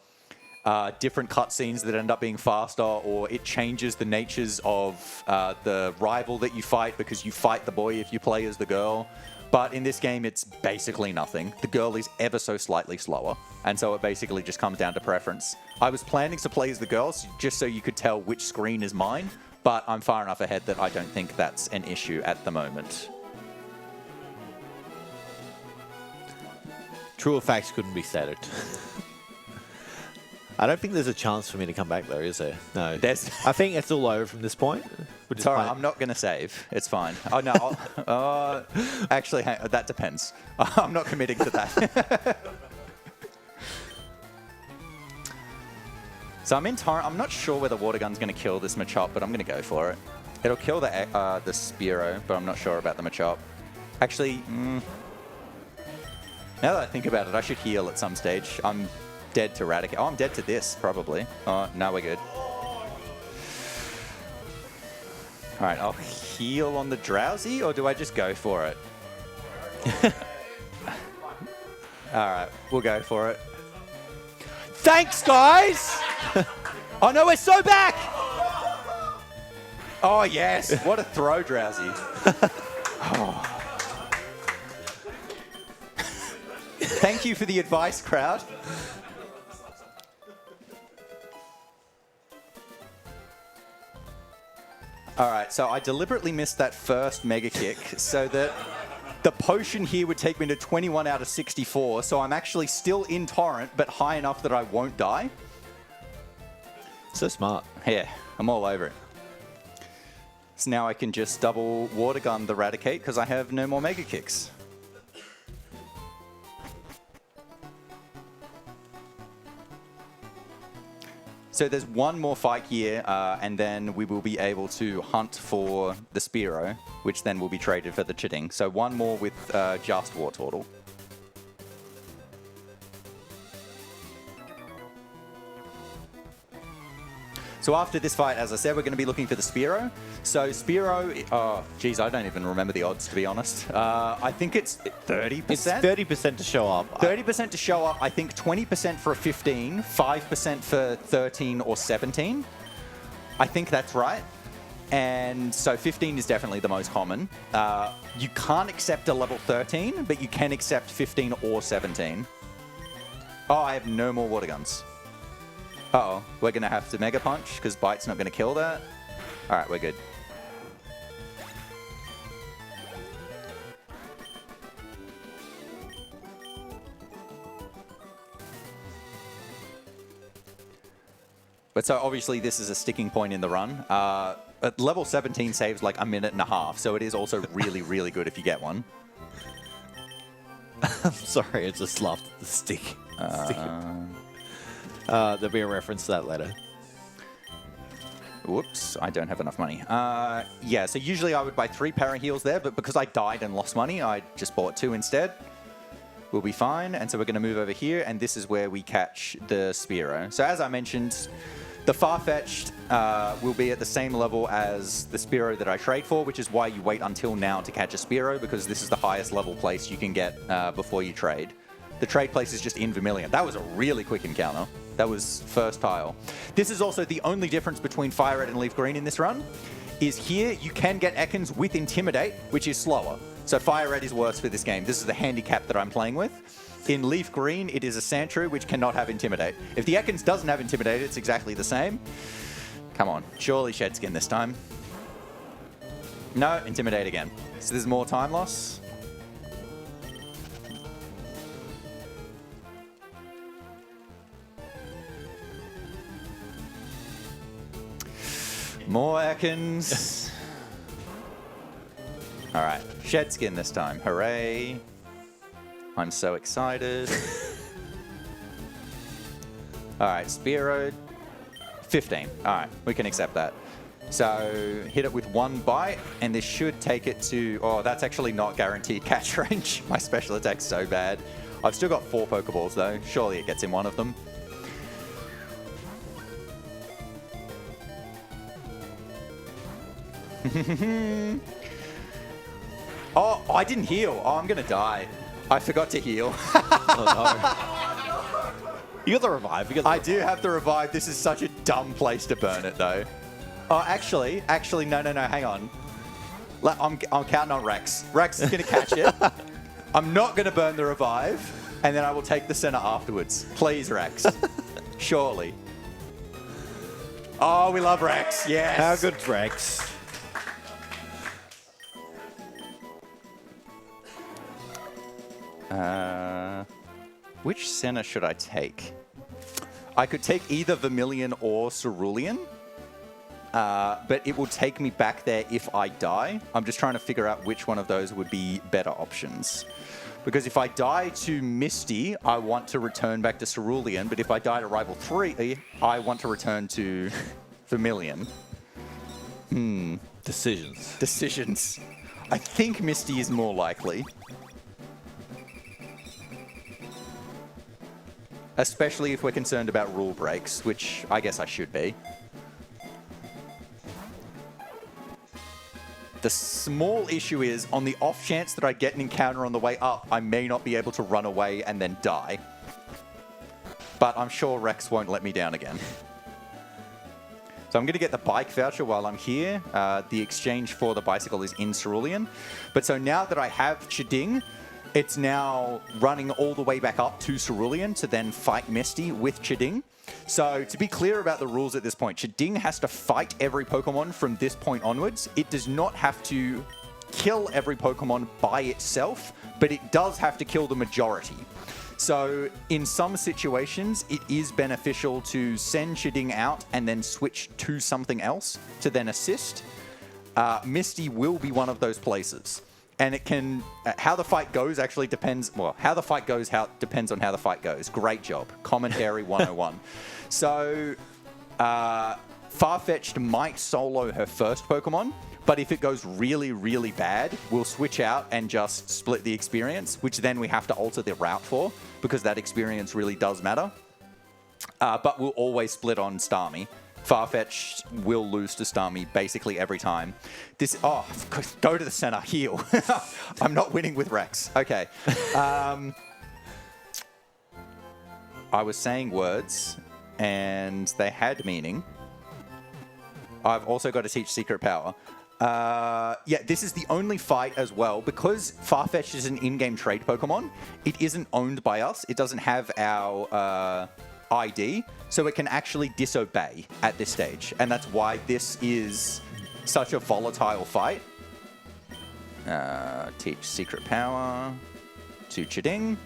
different cutscenes that end up being faster, or it changes the natures of the rival that you fight because you fight the boy if you play as the girl. But in this game, it's basically nothing. The girl is ever so slightly slower, and so it basically just comes down to preference. I was planning to play as the girl just so you could tell which screen is mine, but I'm far enough ahead that I don't think that's an issue at the moment. Truer facts couldn't be stated. I don't think there's a chance for me to come back though, is there? No. I think it's all over from this point. It's all right. I'm not going to save. It's fine. Oh, no. Actually, that depends. I'm not committing to that. So I'm in Torrent. I'm not sure whether Water Gun's going to kill this Machop, but I'm going to go for it. It'll kill the Spearow, but I'm not sure about the Machop. Actually, now that I think about it, I should heal at some stage. I'm dead to Raticate. Oh, I'm dead to this, probably. Oh, no, we're good. All right, I'll heal on the Drowsy, or do I just go for it? All right, we'll go for it. Thanks, guys! Oh, no, we're so back! Oh, yes. What a throw, Drowsy. Oh. Thank you for the advice, crowd. All right, so I deliberately missed that first Mega Kick so that the potion here would take me to 21 out of 64, so I'm actually still in Torrent, but high enough that I won't die. So smart. Yeah, I'm all over it. So now I can just double Water Gun the Raticate because I have no more Mega Kicks. So there's one more fight here, and then we will be able to hunt for the Spearow, which then will be traded for the Chiting. So one more with just Wartortle. So after this fight, as I said, we're going to be looking for the Spearow. So Spearow, oh, geez, I don't even remember the odds, to be honest. I think it's 30%? It's 30% to show up. 30% to show up, I think 20% for a 15, 5% for 13 or 17. I think that's right. And so 15 is definitely the most common. You can't accept a level 13, but you can accept 15 or 17. Oh, I have no more Water Guns. Uh-oh, we're going to have to Mega Punch because Bite's not going to kill that. All right, we're good. But so obviously this is a sticking point in the run. At level 17 saves like a minute and a half, so it is also really, really good if you get one. I'm sorry, I just laughed at the stick. There'll be a reference to that later. Whoops, I don't have enough money. Yeah, so usually I would buy 3 Paraheals there, but because I died and lost money, I just bought 2 instead. We'll be fine, and so we're going to move over here, and this is where we catch the Spearow. So as I mentioned, the Farfetch'd will be at the same level as the Spearow that I trade for, which is why you wait until now to catch a Spearow, because this is the highest level place you can get before you trade. The trade place is just in Vermilion. That was a really quick encounter. That was first tile. This is also the only difference between Fire Red and Leaf Green in this run, is here you can get Ekans with Intimidate, which is slower. So Fire Red is worse for this game. This is the handicap that I'm playing with. In Leaf Green, it is a Sandshrew, which cannot have Intimidate. If the Ekans doesn't have Intimidate, it's exactly the same. Come on, surely Shedskin this time. No, Intimidate again. So there's more time loss. More Ekans. All right, Shedskin this time. Hooray. I'm so excited. All right, Spear 15. All right, we can accept that. So hit it with 1 bite, and this should take it to... Oh, that's actually not guaranteed catch range. My special attack's so bad. I've still got 4 Pokeballs, though. Surely it gets in one of them. Oh, I didn't heal. Oh, I'm going to die. I forgot to heal. Oh, no. You got the revive. I do have the revive. This is such a dumb place to burn it, though. Oh, actually, no, hang on. I'm counting on Rex. Rex is going to catch it. I'm not going to burn the revive, and then I will take the center afterwards. Please, Rex. Surely. Oh, we love Rex. Yes. How good's Rex? Which center should I take? I could take either Vermilion or Cerulean, but it will take me back there if I die. I'm just trying to figure out which one of those would be better options. Because if I die to Misty, I want to return back to Cerulean, but if I die to Rival 3, I want to return to Vermilion. Decisions. I think Misty is more likely. Especially if we're concerned about rule breaks, which I guess I should be. The small issue is, on the off chance that I get an encounter on the way up, I may not be able to run away and then die. But I'm sure Rex won't let me down again. So I'm going to get the bike voucher while I'm here. The exchange for the bicycle is in Cerulean. But so now that I have Chiding, it's now running all the way back up to Cerulean to then fight Misty with Chiding. So to be clear about the rules at this point, Chiding has to fight every Pokemon from this point onwards. It does not have to kill every Pokemon by itself, but it does have to kill the majority. So in some situations, it is beneficial to send Chiding out and then switch to something else to then assist. Misty will be one of those places. And it can... how the fight goes actually depends... Well, how the fight goes depends on how the fight goes. Great job. Commentary 101. So, Farfetch'd might solo her first Pokemon, but if it goes really, really bad, we'll switch out and just split the experience, which then we have to alter the route for, because that experience really does matter. But we'll always split on Starmie. Farfetch'd will lose to Starmie basically every time. This... Oh, go to the center. Heal. I'm not winning with Rex. Okay. I was saying words, and they had meaning. I've also got to teach Secret Power. Yeah, this is the only fight as well. Because Farfetch'd is an in-game trade Pokemon, it isn't owned by us. It doesn't have our... ID, so it can actually disobey at this stage. And that's why this is such a volatile fight. Teach Secret Power to Chiding.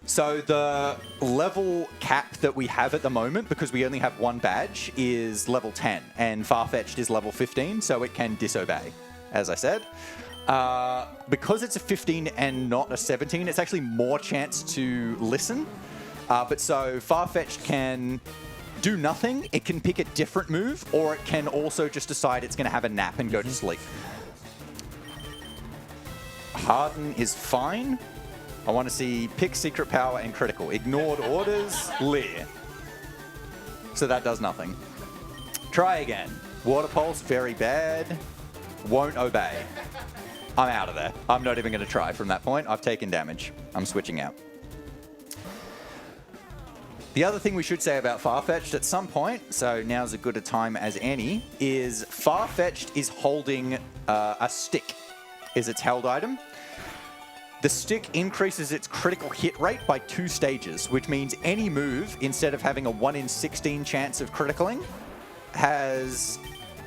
So the level cap that we have at the moment, because we only have one badge, is level 10, and Farfetch'd is level 15, so it can disobey, as I said. Because it's a 15 and not a 17, it's actually more chance to listen. But so Farfetch'd can do nothing, it can pick a different move, or it can also just decide it's going to have a nap and go to sleep. Harden is fine. I want to see pick Secret Power and Critical. Ignored orders, Leer. So that does nothing. Try again. Water Pulse, very bad. Won't obey. I'm out of there. I'm not even going to try from that point. I've taken damage. I'm switching out. The other thing we should say about Farfetch'd at some point, so now's as good a time as any, is Farfetch'd is holding a stick, is its held item. The stick increases its critical hit rate by 2 stages, which means any move, instead of having a 1 in 16 chance of criticaling, has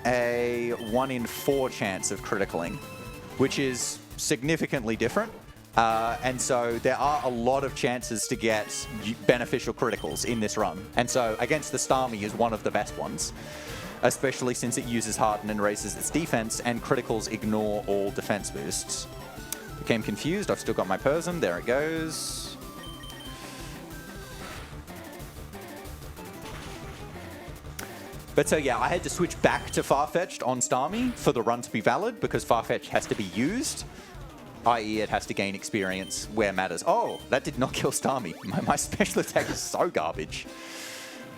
a 1 in 4 chance of criticaling, which is significantly different. And so there are a lot of chances to get beneficial criticals in this run. And so against the Starmie is one of the best ones, especially since it uses Harden and raises its defense, and criticals ignore all defense boosts. Became confused. I've still got my Persian. There it goes. But so yeah, I had to switch back to Farfetch'd on Starmie for the run to be valid, because Farfetch'd has to be used, i.e. it has to gain experience where matters. Oh, that did not kill Starmie. My special attack is so garbage.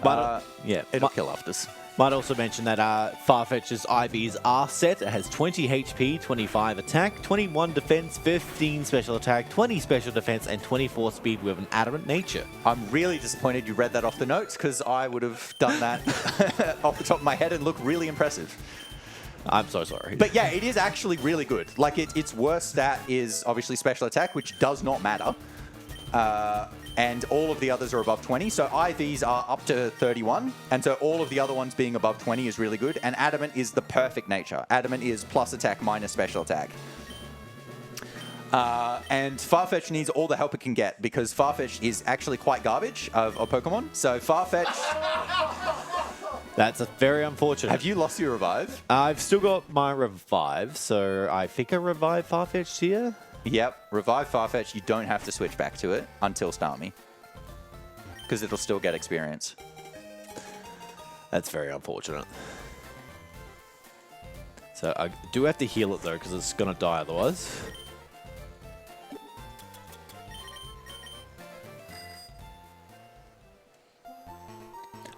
But yeah, it'll kill Afters. Might also mention that Farfetch's IVs are set. It has 20 HP, 25 attack, 21 defense, 15 special attack, 20 special defense, and 24 speed with an adamant nature. I'm really disappointed you read that off the notes, because I would have done that off the top of my head and look really impressive. I'm so sorry. But yeah, it is actually really good. Like, its worst stat is obviously special attack, which does not matter. And all of the others are above 20. So IVs are up to 31. And so all of the other ones being above 20 is really good. And Adamant is the perfect nature. Adamant is plus attack minus special attack. And Farfetch needs all the help it can get, because Farfetch is actually quite garbage of Pokemon. So Farfetch... That's very unfortunate. Have you lost your revive? I've still got my revive, so I think I revive Farfetch here. Yep, revive Farfetch. You don't have to switch back to it until Starmie, because it'll still get experience. That's very unfortunate. So I do have to heal it, though, because it's going to die otherwise.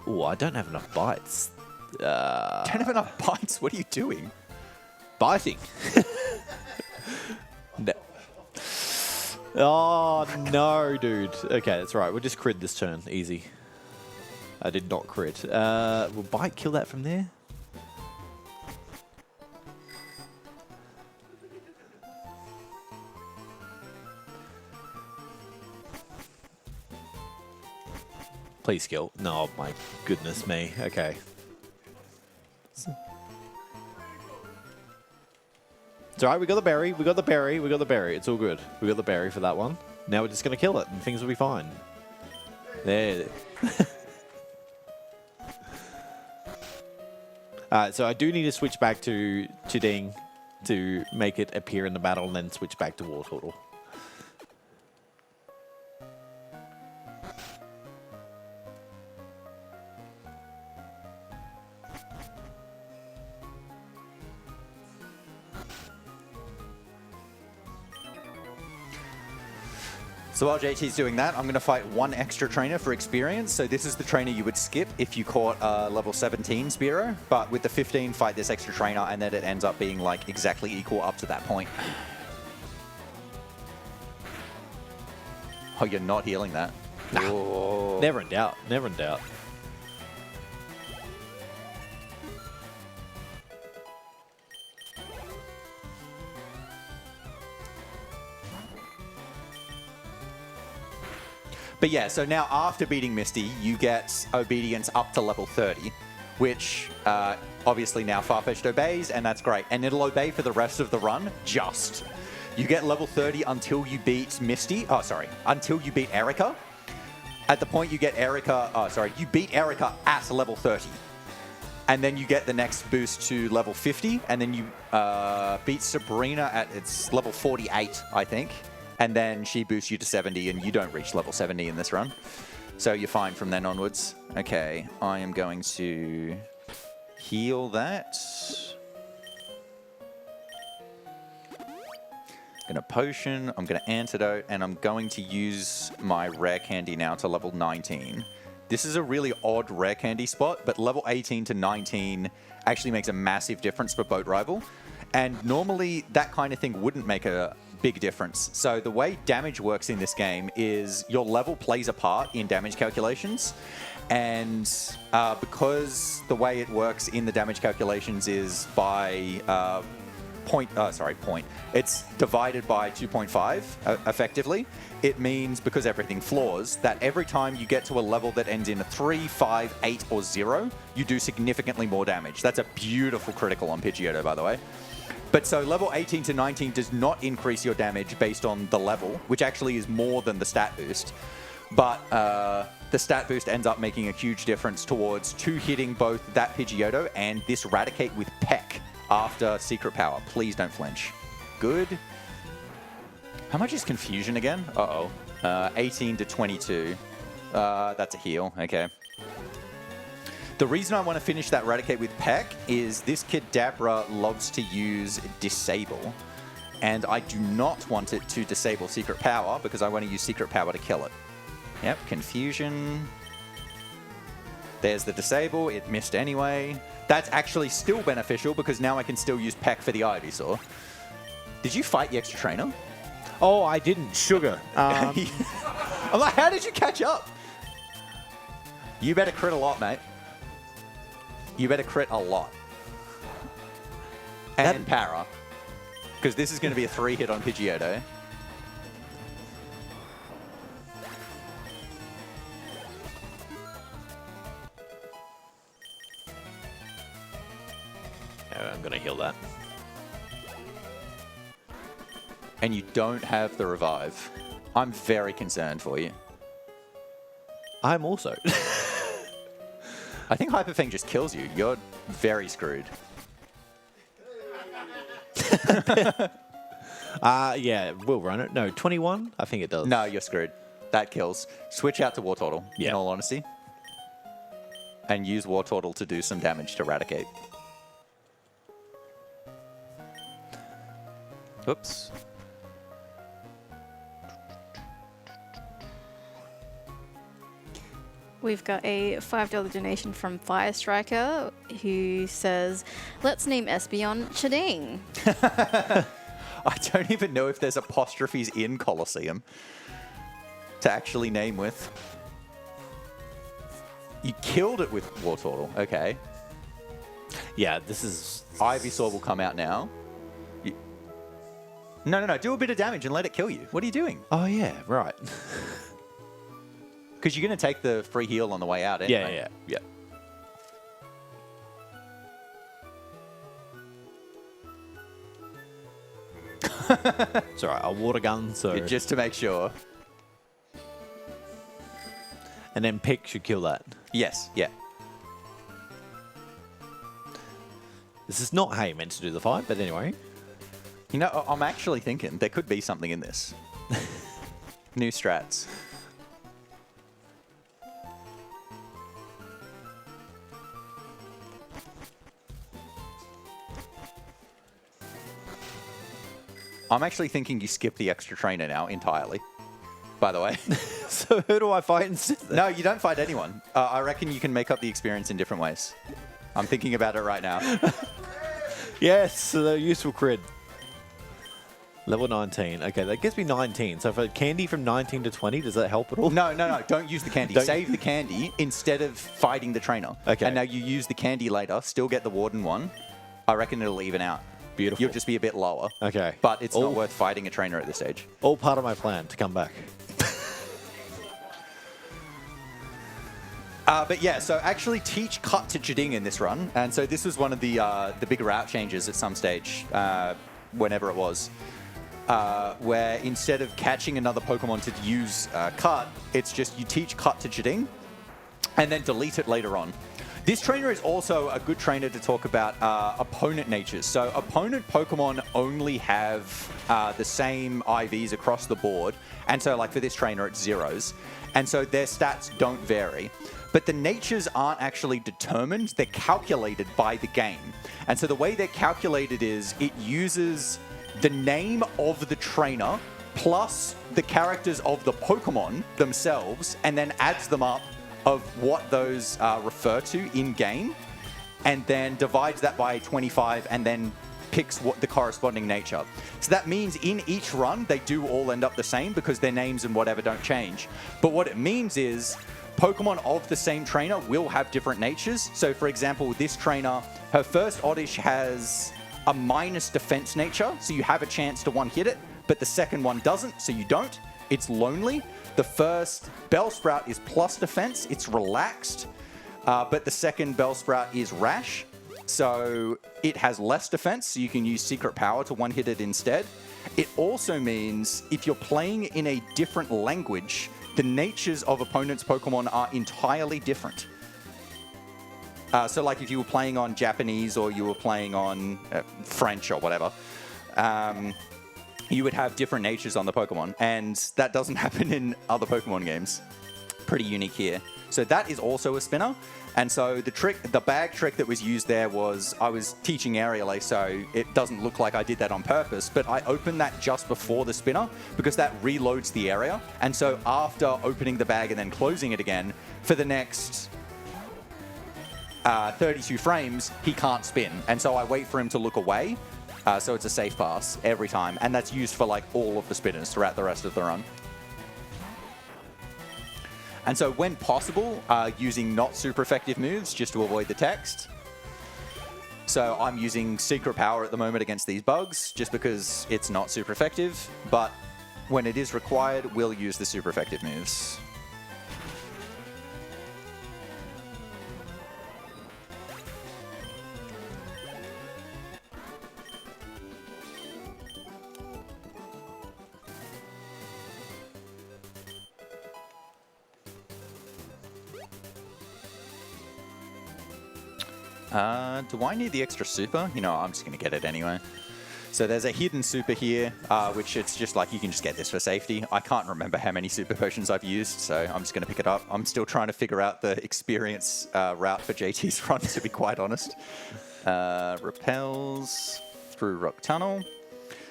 Oh, I don't have enough bites. Don't have enough bites? What are you doing? Biting. No. Oh, no, dude. Okay, that's right. We'll just crit this turn. Easy. I did not crit. Will bite kill that from there? Please kill. No, my goodness me. Okay. It's alright, we got the berry, we got the berry, we got the berry. It's all good. We got the berry for that one. Now we're just going to kill it and things will be fine. There. Alright, so I do need to switch back to Ding to make it appear in the battle and then switch back to Wartortle. So while JT's doing that, I'm going to fight one extra trainer for experience. So this is the trainer you would skip if you caught a level 17 Spearow. But with the 15, fight this extra trainer, and then it ends up being like exactly equal up to that point. Oh, you're not healing that. Nah. Never in doubt. Never in doubt. But yeah, so now after beating Misty, you get Obedience up to level 30, which obviously now Farfetch'd obeys, and that's great. And it'll obey for the rest of the run, just. You get level 30 until you beat Misty. Oh, sorry. Until you beat Erica. At the point you get Erica... Oh, sorry. You beat Erica at level 30. And then you get the next boost to level 50, and then you beat Sabrina at its level 48, I think. And then she boosts you to 70, and you don't reach level 70 in this run. So you're fine from then onwards. Okay, I am going to heal that. I'm going to potion, I'm going to antidote, and I'm going to use my rare candy now to level 19. This is a really odd rare candy spot, but level 18 to 19 actually makes a massive difference for Boat Rival. And normally that kind of thing wouldn't make a big difference. So the way damage works in this game is your level plays a part in damage calculations. And because the way it works in the damage calculations is by point. It's divided by 2.5 effectively. It means, because everything floors, that every time you get to a level that ends in a 3, 5, 8, or 0, you do significantly more damage. That's a beautiful critical on Pidgeotto, by the way. But so level 18 to 19 does not increase your damage based on the level, which actually is more than the stat boost. But the stat boost ends up making a huge difference towards hitting both that Pidgeotto and this Raticate with Peck after Secret Power. Please don't flinch. Good. How much is Confusion again? Uh-oh. 18 to 22. That's a heal. Okay. The reason I want to finish that Raticate with Peck is this kid Dabra loves to use Disable. And I do not want it to disable Secret Power because I want to use Secret Power to kill it. Yep, Confusion. There's the Disable. It missed anyway. That's actually still beneficial because now I can still use Peck for the Ivysaur. Did you fight the extra trainer? Oh, I didn't. Sugar. I'm like, how did you catch up? You better crit a lot, mate. You better crit a lot. And Para. Because this is going to be a 3-hit on Pidgeotto. I'm going to heal that. And you don't have the revive. I'm very concerned for you. I'm also. I think Hyper Fang just kills you. You're very screwed. Yeah, we'll run it. No, 21? I think it does. No, you're screwed. That kills. Switch out to War Turtle, in all honesty. And use War Turtle to do some damage to Raticate. Oops. We've got a $5 donation from Fire Striker who says, let's name Espeon Chading. I don't even know if there's apostrophes in Colosseum to actually name with. You killed it with War Turtle. Okay. Yeah, this is... Ivysaur will come out now. No. Do a bit of damage and let it kill you. What are you doing? Oh, yeah, right. Because you're going to take the free heal on the way out anyway. Yeah. It's all right. I'll water gun, so... Just to make sure. And then Pick should kill that. Yes, yeah. This is not how you meant to do the fight, but anyway. You know, I'm actually thinking there could be something in this. New strats. I'm actually thinking you skip the extra trainer now entirely, by the way. So who do I fight instead? No, you don't fight anyone. I reckon you can make up the experience in different ways. I'm thinking about it right now. Yes, so they're useful crit. Level 19. Okay, that gives me 19. So if I candy from 19 to 20, does that help at all? No. Don't use the candy. Save the candy instead of fighting the trainer. Okay. And now you use the candy later, still get the Warden one. I reckon it'll even out. Beautiful. You'll just be a bit lower. Okay. But it's not worth fighting a trainer at this stage. All part of my plan to come back. But yeah, so actually teach Cut to Chading in this run. And so this was one of the big route changes at some stage, whenever it was, where instead of catching another Pokemon to use Cut, it's just you teach Cut to Chading and then delete it later on. This trainer is also a good trainer to talk about opponent natures. So opponent Pokemon only have the same IVs across the board. And so like for this trainer, it's zeros. And so their stats don't vary. But the natures aren't actually determined. They're calculated by the game. And so the way they're calculated is it uses the name of the trainer plus the characters of the Pokemon themselves and then adds them up of what those refer to in-game, and then divides that by 25 and then picks what the corresponding nature. So that means in each run, they do all end up the same because their names and whatever don't change. But what it means is Pokemon of the same trainer will have different natures. So for example, this trainer, her first Oddish has a minus defense nature, so you have a chance to one-hit it, but the second one doesn't, so you don't. It's lonely. The first Bellsprout is plus defense, it's relaxed, but the second Bellsprout is rash. So it has less defense, so you can use Secret Power to one-hit it instead. It also means if you're playing in a different language, the natures of opponents' Pokemon are entirely different. So like if you were playing on Japanese or you were playing on French or whatever, you would have different natures on the Pokemon. And that doesn't happen in other Pokemon games. Pretty unique here. So that is also a spinner. And so the bag trick that was used there was, I was teaching Aerial Ace, so it doesn't look like I did that on purpose, but I opened that just before the spinner because that reloads the area. And so after opening the bag and then closing it again, for the next 32 frames, he can't spin. And so I wait for him to look away, so it's a safe pass every time. And that's used for like all of the spinners throughout the rest of the run. And so when possible, using not super effective moves just to avoid the text. So I'm using Secret Power at the moment against these bugs just because it's not super effective. But when it is required, we'll use the super effective moves. Do I need the extra super? You know, I'm just going to get it anyway. So there's a hidden super here, which it's just like you can just get this for safety. I can't remember how many super potions I've used, so I'm just going to pick it up. I'm still trying to figure out the experience route for JT's run, to be quite honest. Repels through Rock Tunnel.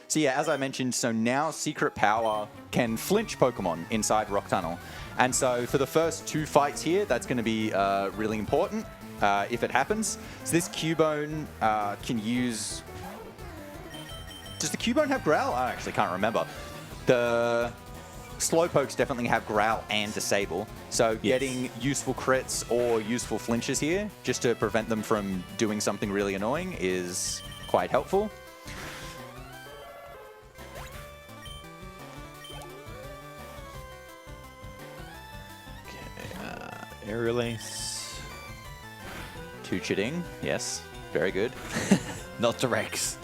So yeah, as I mentioned, so now Secret Power can flinch Pokemon inside Rock Tunnel. And so for the first 2 fights here, that's going to be really important. If it happens. So this Cubone can use... Does the Cubone have Growl? I actually can't remember. The Slowpokes definitely have Growl and Disable. So getting useful crits or useful flinches here, just to prevent them from doing something really annoying, is quite helpful. Okay, Aerial Ace. Two Chitting, yes, very good. Not to Rex.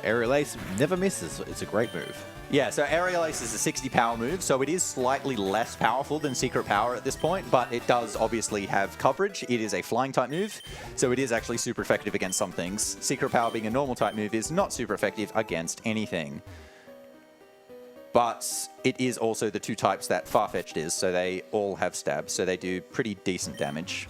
Aerial Ace never misses. It's a great move. Yeah, so Aerial Ace is a 60 power move, so it is slightly less powerful than Secret Power at this point, but it does obviously have coverage. It is a flying type move, so it is actually super effective against some things. Secret Power being a normal type move is not super effective against anything. But it is also the 2 types that Farfetch'd is, so they all have stab, so they do pretty decent damage.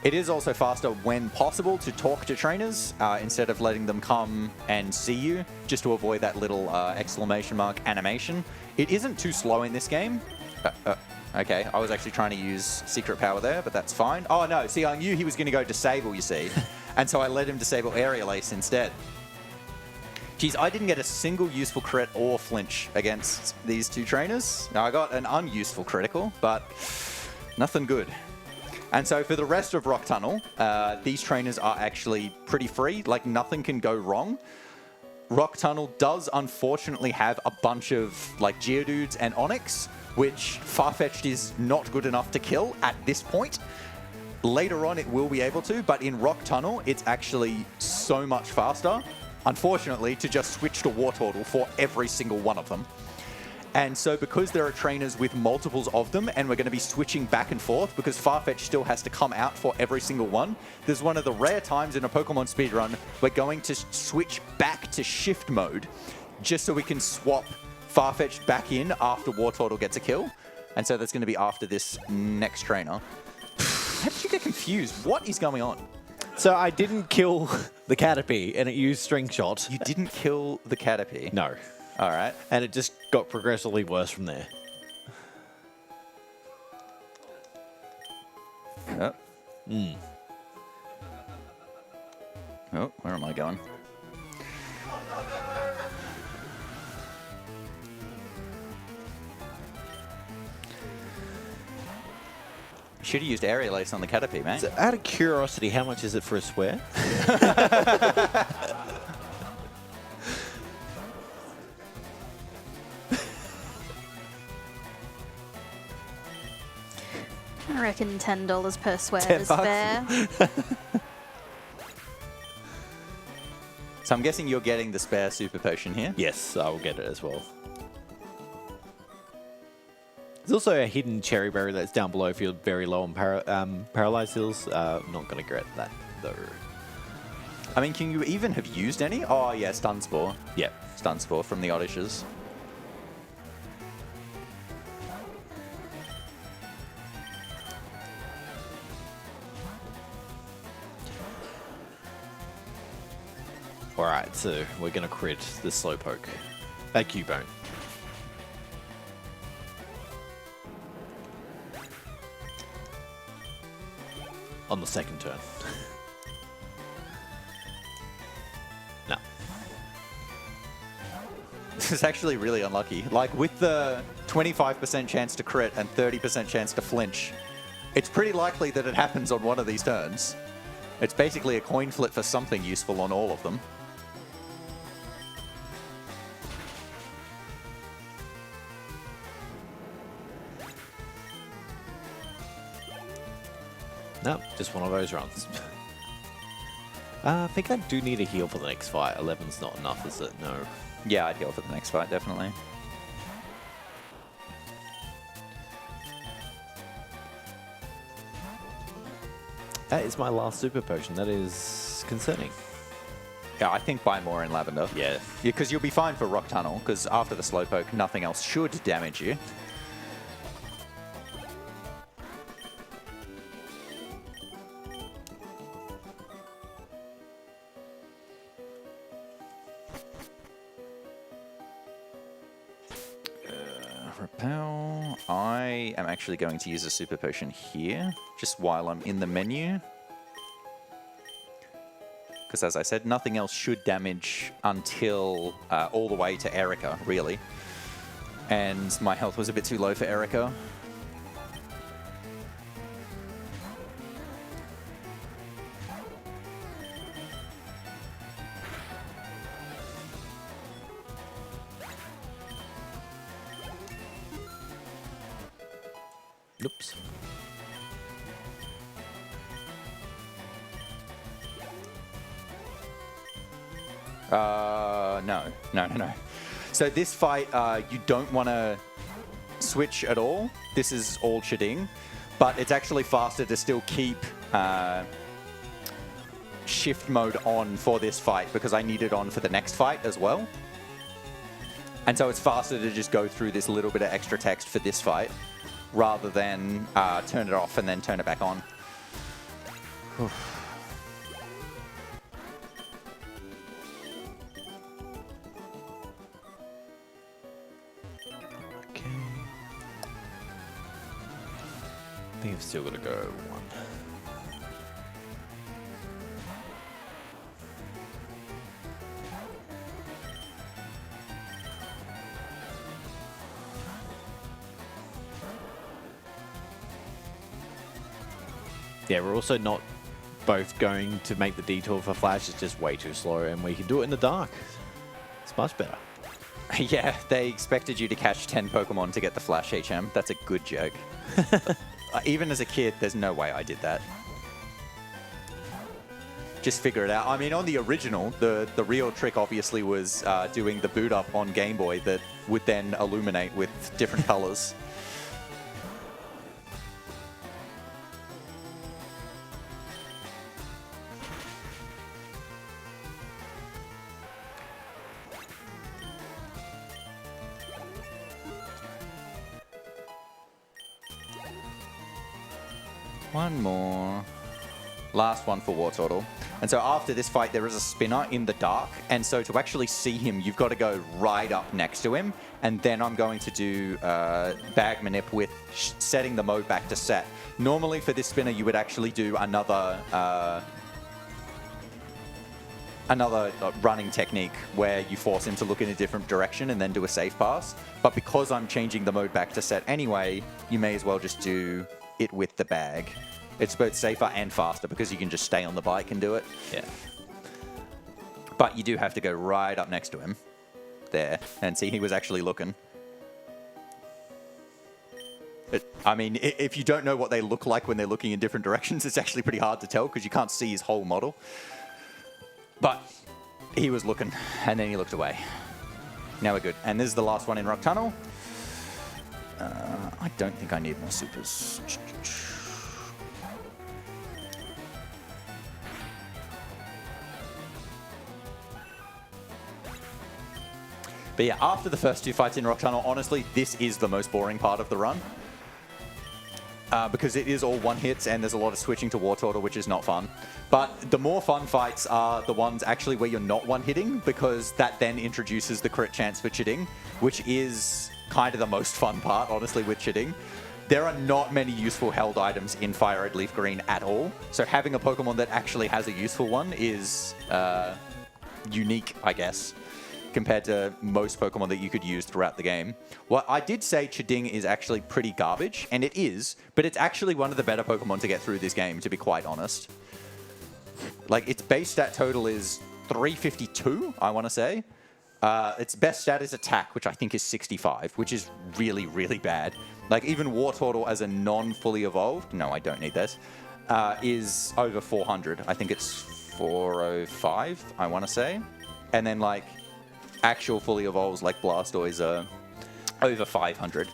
It is also faster when possible to talk to trainers instead of letting them come and see you, just to avoid that little exclamation mark animation. It isn't too slow in this game. Okay, I was actually trying to use Secret Power there, but that's fine. Oh no, see, I knew he was going to go Disable, you see, and so I let him disable Aerial Ace instead. Geez, I didn't get a single useful crit or flinch against these 2 trainers. Now, I got an unuseful critical, but nothing good. And so for the rest of Rock Tunnel, these trainers are actually pretty free. Like, nothing can go wrong. Rock Tunnel does unfortunately have a bunch of like Geodudes and Onix, which Farfetch'd is not good enough to kill at this point. Later on, it will be able to, but in Rock Tunnel, it's actually so much faster, unfortunately, to just switch to Wartortle for every single one of them. And so because there are trainers with multiples of them, and we're going to be switching back and forth because Farfetch'd still has to come out for every single one, there's one of the rare times in a Pokemon speedrun we're going to switch back to shift mode just so we can swap Farfetch'd back in after Wartortle gets a kill. And so that's going to be after this next trainer. How did you get confused? What is going on? So I didn't kill the Caterpie, and it used String Shot. You didn't kill the Caterpie? No. All right. And it just got progressively worse from there. Yep. Oh, where am I going? Should have used aerial ace on the Caterpie, man. So out of curiosity, how much is it for a swear? I reckon $10 per swear 10 is bucks? fair. So I'm guessing you're getting the spare super potion here. Yes, I will get it as well. There's also a hidden cherry berry that's down below if you're very low on paralyzed heals. I'm not going to get that, though. I mean, can you even have used any? Oh, yeah, Stun Spore. Yeah. Stun Spore from the Oddishes. Alright, so we're going to crit the Slowpoke. Cubone. On the second turn. No. This is actually really unlucky. Like, with the 25% chance to crit and 30% chance to flinch, it's pretty likely that it happens on one of these turns. It's basically a coin flip for something useful on all of them. No, just one of those runs. I think I do need a heal for the next fight. 11's not enough, is it? No. Yeah, I'd heal for the next fight, definitely. That is my last super potion. That is concerning. Yeah, I think buy more in Lavender. Yeah. Because you'll be fine for Rock Tunnel, because after the Slowpoke, nothing else should damage you. Repel. I am actually going to use a super potion here, just while I'm in the menu. Because as I said, nothing else should damage until all the way to Erica, really. And my health was a bit too low for Erica. Oops. No. So this fight, you don't want to switch at all. This is all Shading, but it's actually faster to still keep shift mode on for this fight because I need it on for the next fight as well. And so it's faster to just go through this little bit of extra text for this fight rather than turn it off and then turn it back on. I think I've still got to go one. Yeah, we're also not both going to make the detour for Flash. It's just way too slow, and we can do it in the dark. It's much better. Yeah, they expected you to catch 10 Pokemon to get the Flash HM. That's a good joke. Even as a kid, there's no way I did that. Just figure it out. I mean, on the original, the real trick obviously was doing the boot up on Game Boy that would then illuminate with different colors. One more. Last one for Wartortle. And so after this fight, there is a spinner in the dark. And so to actually see him, you've got to go right up next to him. And then I'm going to do Bag Manip with setting the mode back to set. Normally for this spinner, you would actually do another another running technique where you force him to look in a different direction and then do a safe pass. But because I'm changing the mode back to set anyway, you may as well just do it with the bag. It's both safer and faster because you can just stay on the bike and do it. Yeah. But you do have to go right up next to him there and see he was actually looking. I mean, if you don't know what they look like when they're looking in different directions, it's actually pretty hard to tell because you can't see his whole model. But he was looking, and then he looked away. Now we're good. And this is the last one in Rock Tunnel. I don't think I need more supers. But yeah, after the first 2 fights in Rock Tunnel, honestly, this is the most boring part of the run. Because it is all one-hits and there's a lot of switching to War Turtle, which is not fun. But the more fun fights are the ones actually where you're not one-hitting, because that then introduces the crit chance for Chiding, which is kind of the most fun part, honestly, with Chiding. There are not many useful held items in Fire Red Leaf Green at all, so having a Pokemon that actually has a useful one is unique, I guess, compared to most Pokemon that you could use throughout the game. Well, I did say Chiding is actually pretty garbage, and it is, but it's actually one of the better Pokemon to get through this game, to be quite honest. Like, its base stat total is 352, I want to say. Its best stat is attack, which I think is 65, which is really, really bad. Like, even War Turtle as a non-fully evolved, no, I don't need this, is over 400. I think it's 405, I want to say. And then, like, actual fully evolves like Blastoise are over 500.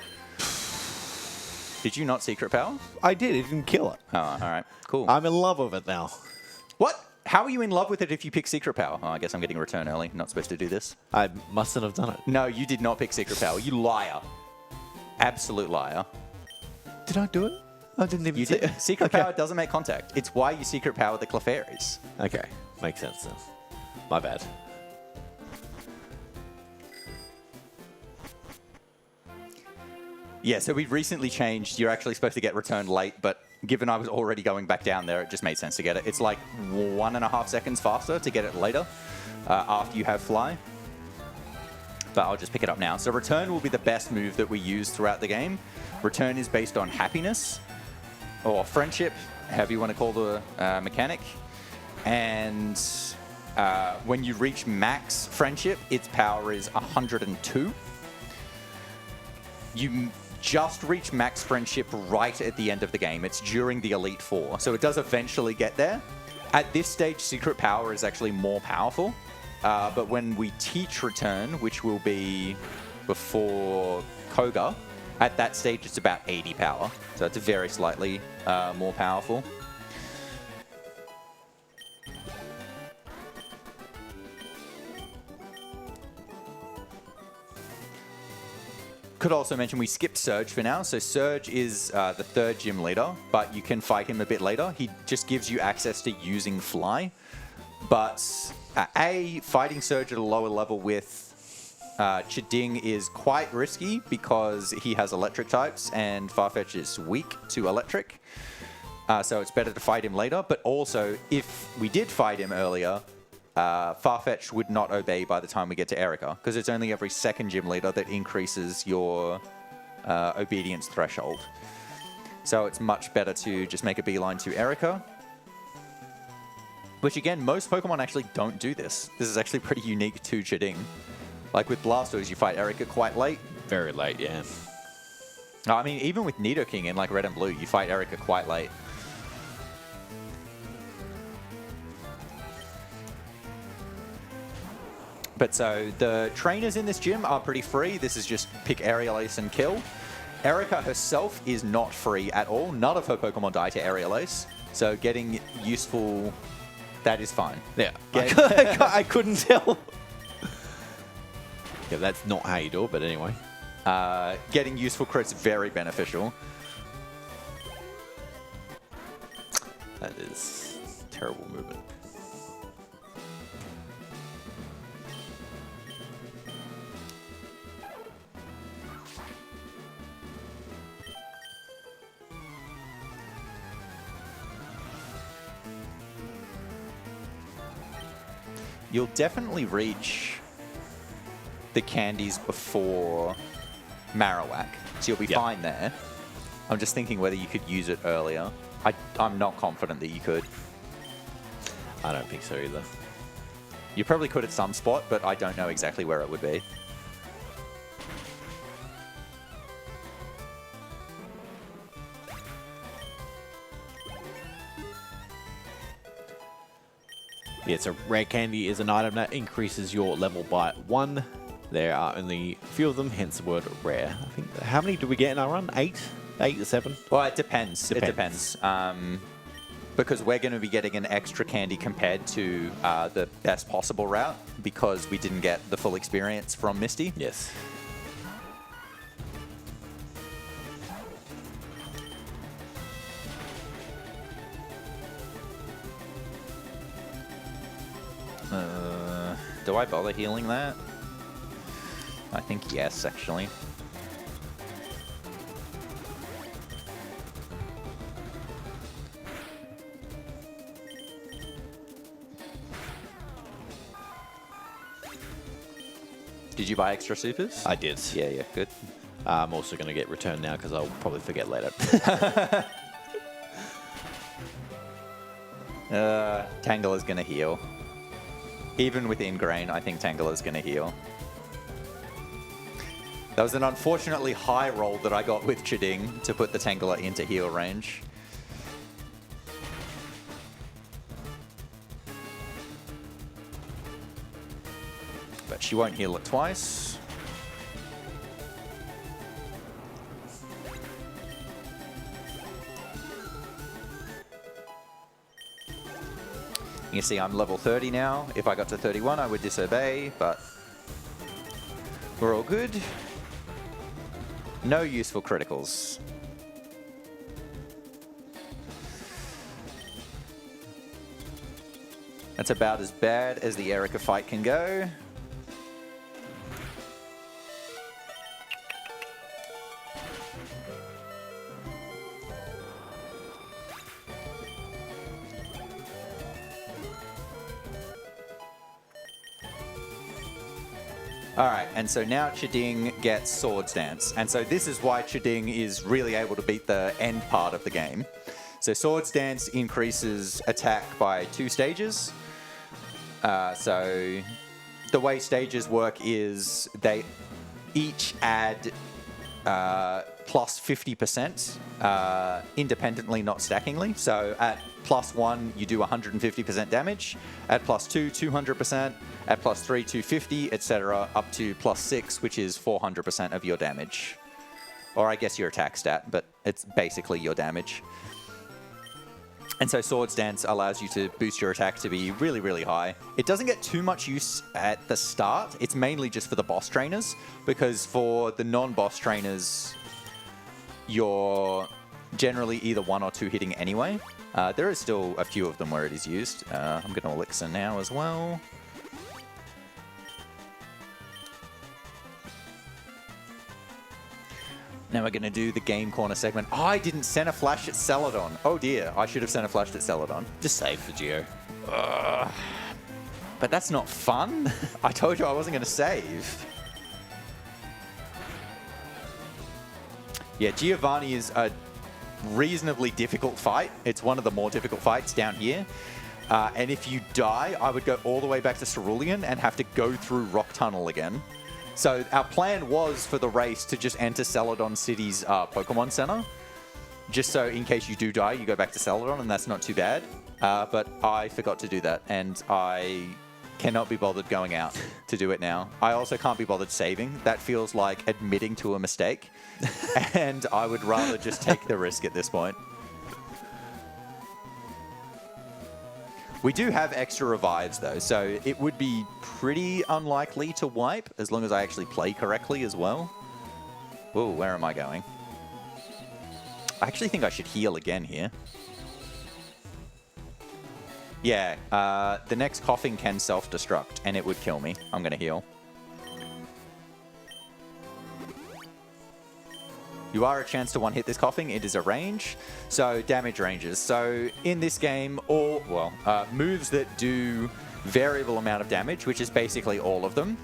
Did you not Secret Power? I did. It didn't kill it. Oh, all right. Cool. I'm in love with it now. What? How are you in love with it if you pick Secret Power? Oh, I guess I'm getting a return early. Not supposed to do this. I mustn't have done it. No, you did not pick Secret Power. You liar. Absolute liar. Did I do it? I didn't even You see did. it. Secret Okay. Power doesn't make contact. It's why you Secret Power the Clefairies. Okay. Makes sense then. My bad. Yeah, so we've recently changed. You're actually supposed to get returned late, but given I was already going back down there, it just made sense to get it. It's like 1.5 seconds faster to get it later after you have Fly. But I'll just pick it up now. So Return will be the best move that we use throughout the game. Return is based on happiness or friendship, however you want to call the mechanic. And when you reach max friendship, its power is 102. You just reach max friendship right at the end of the game. It's during the Elite Four, so it does eventually get there. At this stage, Secret Power is actually more powerful, but when we teach Return, which will be before Koga, at that stage it's about 80 power, so it's very slightly more powerful. Could also mention we skipped Surge for now. So Surge is the 3rd gym leader, but you can fight him a bit later. He just gives you access to using Fly. But fighting Surge at a lower level with Chiding is quite risky because he has electric types and Farfetch is weak to electric. So it's better to fight him later. But also, if we did fight him earlier, Farfetch would not obey by the time we get to Erica, because it's only every 2nd gym leader that increases your obedience threshold. So it's much better to just make a beeline to Erica. Which again, most Pokemon actually don't do this. This is actually pretty unique to Chiding. Like with Blastoise, you fight Erica quite late. Very late, yeah. I mean, even with Nidoking in like Red and Blue, you fight Erica quite late. But so the trainers in this gym are pretty free. This is just pick Aerial Ace and kill. Erica herself is not free at all. None of her Pokemon die to Aerial Ace. So getting useful, that is fine. Yeah. I couldn't tell. Yeah, that's not how you do it, but anyway. Getting useful crits very beneficial. That is terrible movement. you'll definitely reach the candies before Marowak, so you'll be fine there. I'm just thinking whether you could use it earlier. I'm not confident that you could. I don't think so either. You probably could at some spot, but I don't know exactly where it would be. Yeah, so rare candy is an item that increases your level by 1. There are only a few of them, hence the word rare. I think, how many do we get in our run? 8? 8 or 7? Well, it depends. It depends. Because we're going to be getting an extra candy compared to the best possible route because we didn't get the full experience from Misty. Yes. Do I bother healing that? I think yes, actually. Did you buy extra supers? I did. Yeah, good. I'm also going to get returned now because I'll probably forget later. Tangela's going to heal. Even with Ingrain, I think Tangela's going to heal. That was an unfortunately high roll that I got with Chiding to put the Tangela into heal range. But she won't heal it twice. You see I'm level 30 now. If I got to 31, I would disobey, but we're all good. No useful criticals. That's about as bad as the Erica fight can go. All right, and so now Chiding gets Swords Dance. And so this is why Chiding is really able to beat the end part of the game. So Swords Dance increases attack by 2 stages. So the way stages work is they each add plus 50% independently, not stackingly. So at +1, you do 150% damage. At +2, 200%. At +3, 250, etc. Up to +6, which is 400% of your damage. Or I guess your attack stat, but it's basically your damage. And so Swords Dance allows you to boost your attack to be really, really high. It doesn't get too much use at the start. It's mainly just for the boss trainers, because for the non-boss trainers, you're generally either 1 or 2 hitting anyway. There is still a few of them where it is used. I'm going to Elixir now as well. Now we're going to do the Game Corner segment. Oh, I didn't send a flash at Celadon. Oh dear, I should have sent a flash at Celadon. Just save for Geo. But that's not fun. I told you I wasn't going to save. Yeah, Giovanni is a reasonably difficult fight. It's one of the more difficult fights down here. And if you die, I would go all the way back to Cerulean and have to go through Rock Tunnel again. So our plan was for the race to just enter Celadon City's Pokemon Center. Just so in case you do die, you go back to Celadon, and that's not too bad. But I forgot to do that, and I cannot be bothered going out to do it now. I also can't be bothered saving. That feels like admitting to a mistake. And I would rather just take the risk at this point. We do have extra revives, though, so it would be pretty unlikely to wipe as long as I actually play correctly as well. Ooh, where am I going? I actually think I should heal again here. Yeah, the next coughing can self-destruct, and it would kill me. I'm going to heal. You are a chance to one-hit this coughing. It is a range. So damage ranges. So in this game, all moves that do variable amount of damage, which is basically all of them,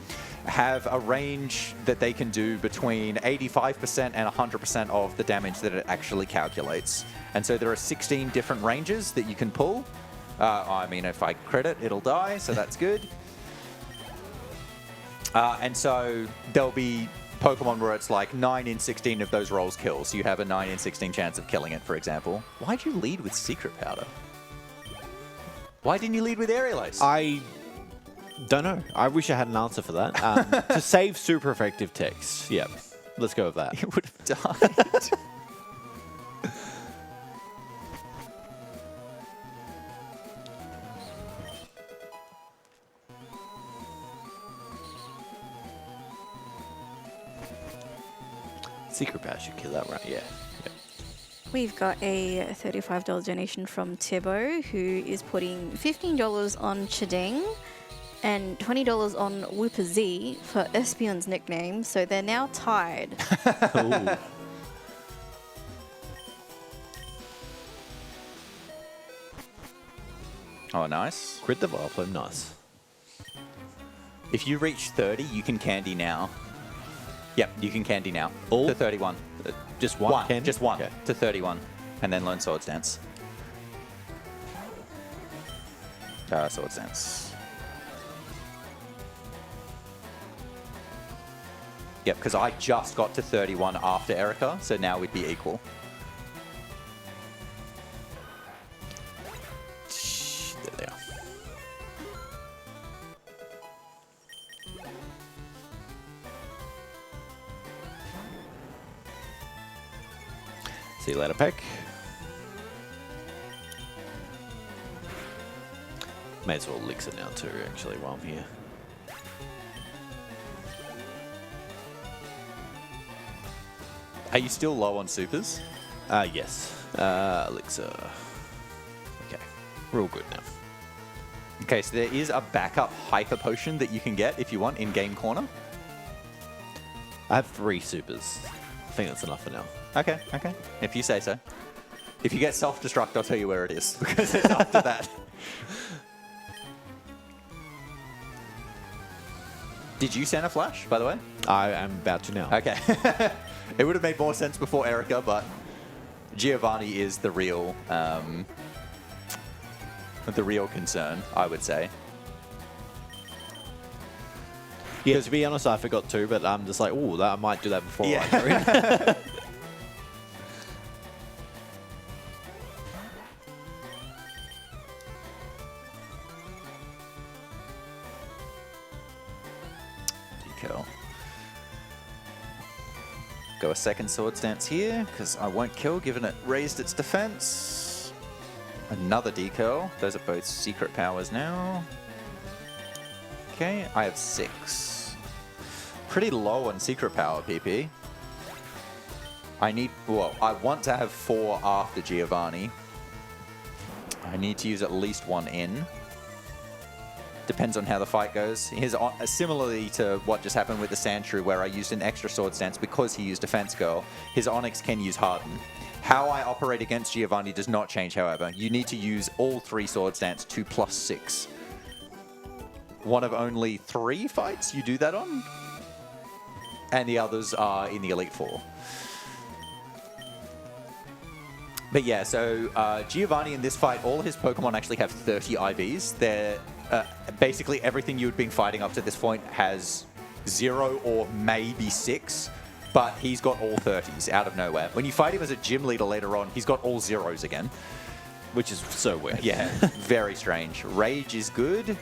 have a range that they can do between 85% and 100% of the damage that it actually calculates. And so there are 16 different ranges that you can pull. I mean, if I crit it, it'll die, so that's good. And so there'll be Pokemon where it's like 9 in 16 of those rolls kill. So you have a 9 in 16 chance of killing it, for example. Why'd you lead with Secret Powder? Why didn't you lead with Aerial Ace? I don't know. I wish I had an answer for that. To save super effective text. Yeah, let's go with that. It would have died. Secret Power should kill that, right? Yeah. We've got a $35 donation from Tibbo, who is putting $15 on Chideng and $20 on Whooper Z for Espion's nickname, so they're now tied. Ooh. Oh, nice. Crit the Vileplume, nice. If you reach 30, you can candy now. Yep, you can candy now. All? To 31. Just one? Candy? Just one. Okay. To 31. And then learn Swords Dance. Swords Dance. Yep, because I just got to 31 after Erica, so now we'd be equal. There they are. See you later, Peck. May as well elixir now too, actually, while I'm here. Are you still low on supers? Yes. Elixir. Okay. We're all good now. Okay, so there is a backup hyper potion that you can get if you want in Game Corner. I have 3 supers. I think that's enough for now. Okay, okay. If you say so. If you get self-destruct, I'll tell you where it is, because it's after that. Did you send a flash, by the way? I am about to now. Okay. It would have made more sense before Erica, but Giovanni is the real concern, I would say. Yeah, to be honest, I forgot to, but I'm just like, oh, I might do that before Yeah. I go in. Decal. Go a second Swords Dance here, because I won't kill given it raised its defense. Another decal. Those are both secret powers now. Okay, I have 6. Pretty low on secret power, PP. I want to have 4 after Giovanni. I need to use at least 1 in. Depends on how the fight goes. Similarly to what just happened with the Sandshrew, where I used an extra Swords Dance because he used Defense Girl, his Onyx can use Harden. How I operate against Giovanni does not change, however. You need to use all 3 Swords Dance to +6. One of only 3 fights you do that on, and the others are in the Elite Four. But yeah, so Giovanni in this fight, all his Pokemon actually have 30 IVs. They're basically everything you've been fighting up to this point has 0 or maybe 6, but he's got all 30s out of nowhere. When you fight him as a gym leader later on, he's got all 0s again. Which is so weird. Yeah, very strange. Rage is good.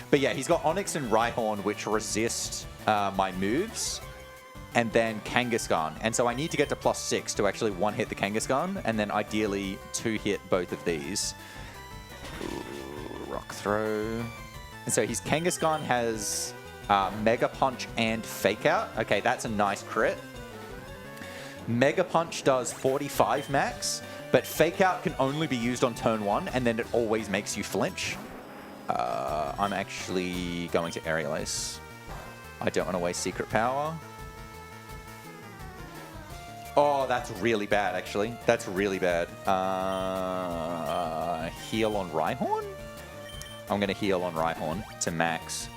But yeah, he's got Onyx and Rhyhorn, which resist my moves, and then Kangaskhan. And so I need to get to +6 to actually one-hit the Kangaskhan, and then ideally 2-hit both of these. Ooh, Rock Throw. And so his Kangaskhan has Mega Punch and Fake Out. Okay, that's a nice crit. Mega Punch does 45 max, but Fake Out can only be used on turn 1, and then it always makes you flinch. I'm actually going to Aerial Ace. I don't want to waste Secret Power. Oh, that's really bad, actually. That's really bad. Heal on Rhyhorn? I'm going to heal on Rhyhorn to max.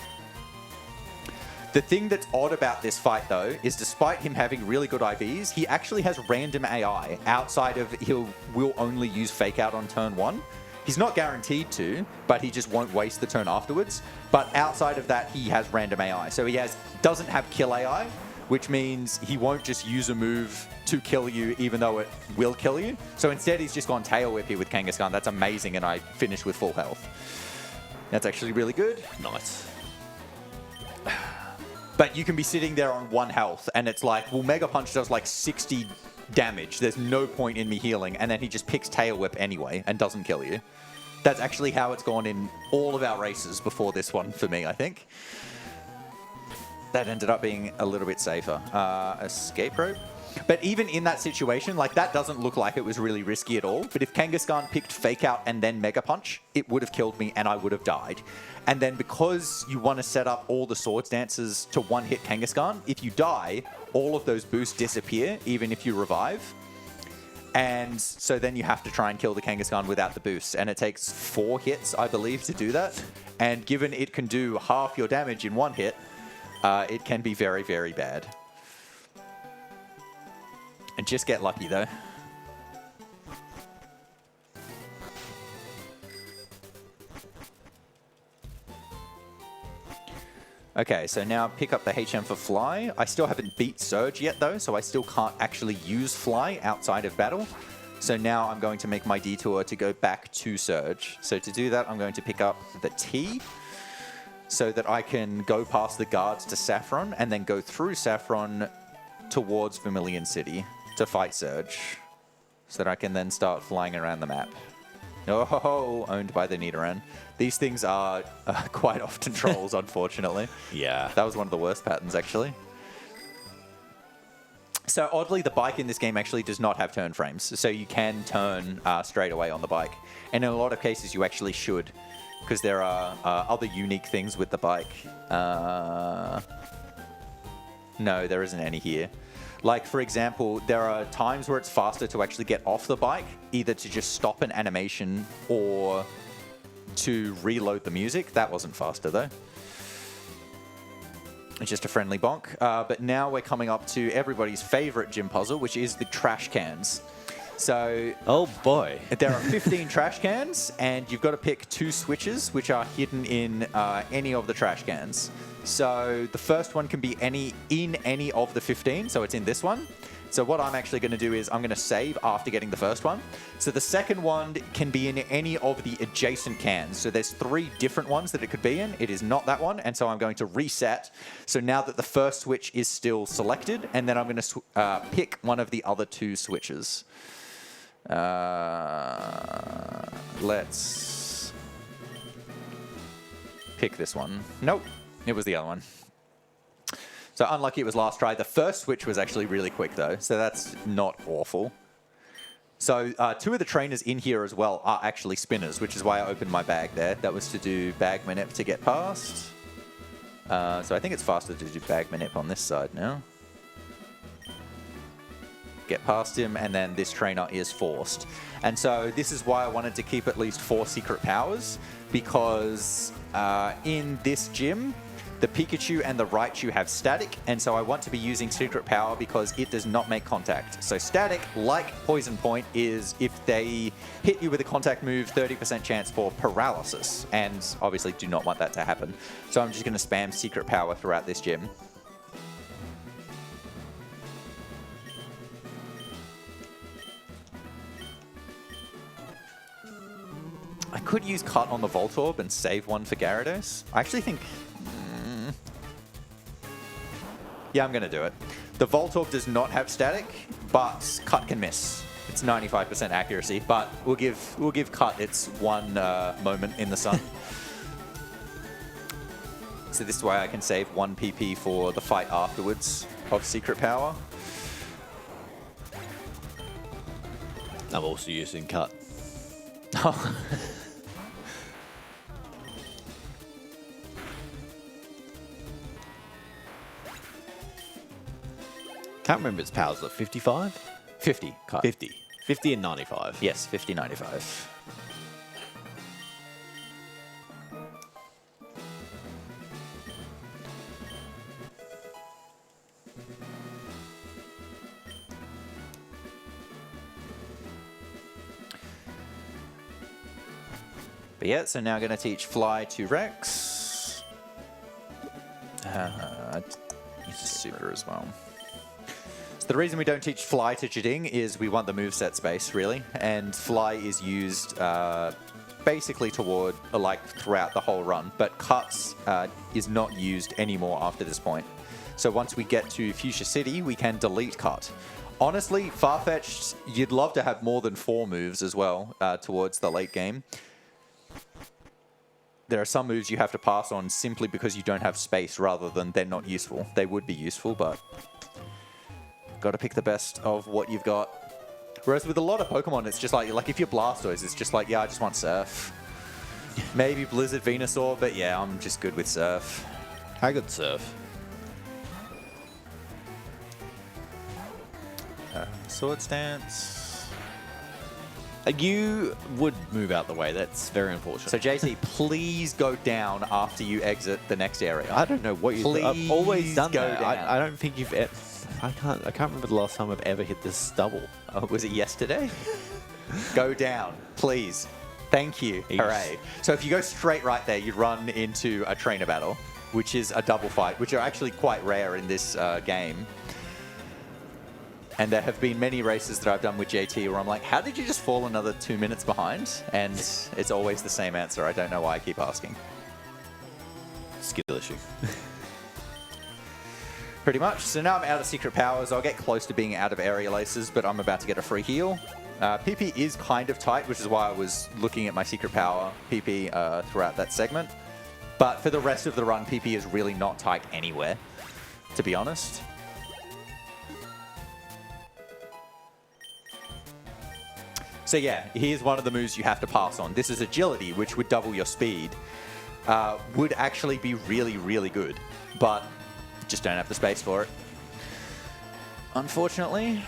The thing that's odd about this fight, though, is despite him having really good IVs, he actually has random AI outside of will only use Fake Out on turn 1. He's not guaranteed to, but he just won't waste the turn afterwards. But outside of that, he has random AI. So he doesn't have kill AI, which means he won't just use a move to kill you, even though it will kill you. So instead, he's just gone Tail Whip here with Kangaskhan. That's amazing, and I finished with full health. That's actually really good. Nice. But you can be sitting there on 1 health, and it's like, well, Mega Punch does like 60 damage. There's no point in me healing, and then he just picks Tail Whip anyway and doesn't kill you. That's actually how it's gone in all of our races before this one for me, I think. That ended up being a little bit safer. Escape Rope. But even in that situation, like, that doesn't look like it was really risky at all. But if Kangaskhan picked Fake Out and then Mega Punch, it would have killed me and I would have died. And then because you want to set up all the Swords Dances to one-hit Kangaskhan, if you die, all of those boosts disappear, even if you revive. And so then you have to try and kill the Kangaskhan without the boosts. And it takes 4 hits, I believe, to do that. And given it can do half your damage in 1 hit, it can be very, very bad. And just get lucky, though. Okay, so now pick up the HM for Fly. I still haven't beat Surge yet, though, so I still can't actually use Fly outside of battle. So now I'm going to make my detour to go back to Surge. So to do that, I'm going to pick up the T so that I can go past the guards to Saffron and then go through Saffron towards Vermilion City to fight Surge, so that I can then start flying around the map. Oh, owned by the Nidoran. These things are quite often trolls, unfortunately. Yeah. That was one of the worst patterns, actually. So oddly, the bike in this game actually does not have turn frames, so you can turn straight away on the bike. And in a lot of cases, you actually should, because there are other unique things with the bike. No, there isn't any here. Like, for example, there are times where it's faster to actually get off the bike, either to just stop an animation or to reload the music. That wasn't faster, though. It's just a friendly bonk. But now we're coming up to everybody's favorite gym puzzle, which is the trash cans. So, oh boy. There are 15 trash cans, and you've got to pick 2 switches, which are hidden in any of the trash cans. So the first one can be in any of the 15, so it's in this one. So what I'm actually going to do is I'm going to save after getting the first one. So the second one can be in any of the adjacent cans. So there's 3 different ones that it could be in. It is not that one, and so I'm going to reset. So now that the first switch is still selected, and then I'm going to pick one of the other 2 switches. Let's pick this one. Nope. It was the other one. So unlucky it was last try. The first switch was actually really quick, though, so that's not awful. So 2 of the trainers in here as well are actually spinners, which is why I opened my bag there. That was to do Bag Manip to get past. So I think it's faster to do Bag Manip on this side now. Get past him, and then this trainer is forced. And so this is why I wanted to keep at least 4 secret powers, because in this gym, the Pikachu and the Raichu have static, and so I want to be using secret power because it does not make contact. So static, like Poison Point, is if they hit you with a contact move, 30% chance for paralysis, and obviously do not want that to happen. So I'm just going to spam secret power throughout this gym. I could use Cut on the Voltorb and save one for Gyarados. I actually think... yeah, I'm going to do it. The Voltorb does not have static, but Cut can miss. It's 95% accuracy, but we'll give Cut its one moment in the sun. So this is why I can save 1 PP for the fight afterwards of Secret Power. I'm also using Cut. Can't remember its powers, though. 55? 50, Cut. 50. 50 and 95. Yes, 50, 95. But yeah, so now going to teach Fly to Rex. Super as well. So the reason we don't teach Fly to Jading is we want the moveset space, really. And Fly is used basically toward, like, throughout the whole run. But Cuts is not used anymore after this point. So once we get to Fuchsia City, we can delete Cut. Honestly, Farfetch'd, you'd love to have more than 4 moves as well towards the late game. There are some moves you have to pass on simply because you don't have space rather than they're not useful. They would be useful, but got to pick the best of what you've got. Whereas with a lot of Pokemon, it's just like if you're Blastoise, it's just like, yeah, I just want Surf. Maybe Blizzard Venusaur, but yeah, I'm just good with Surf. I got Surf. Swords Dance. You would move out the way. That's very unfortunate. So JT, please go down after you exit the next area. I don't know what you've I've always done go that. down. I don't think you've. I can't remember the last time I've ever hit this double. Oh, was it yesterday? Go down, please. Thank you. Eesh. Hooray. So if you go straight right there, you run into a trainer battle, which is a double fight, which are actually quite rare in this game. And there have been many races that I've done with JT where I'm like, how did you just fall another 2 minutes behind? And it's always the same answer. I don't know why I keep asking. Skill issue. Pretty much. So now I'm out of Secret Powers. I'll get close to being out of Area Laces, but I'm about to get a free heal. PP is kind of tight, which is why I was looking at my Secret Power PP throughout that segment. But for the rest of the run, PP is really not tight anywhere, to be honest. So yeah, here's one of the moves you have to pass on. This is Agility, which would double your speed. Would actually be really, really good, but just don't have the space for it. Unfortunately.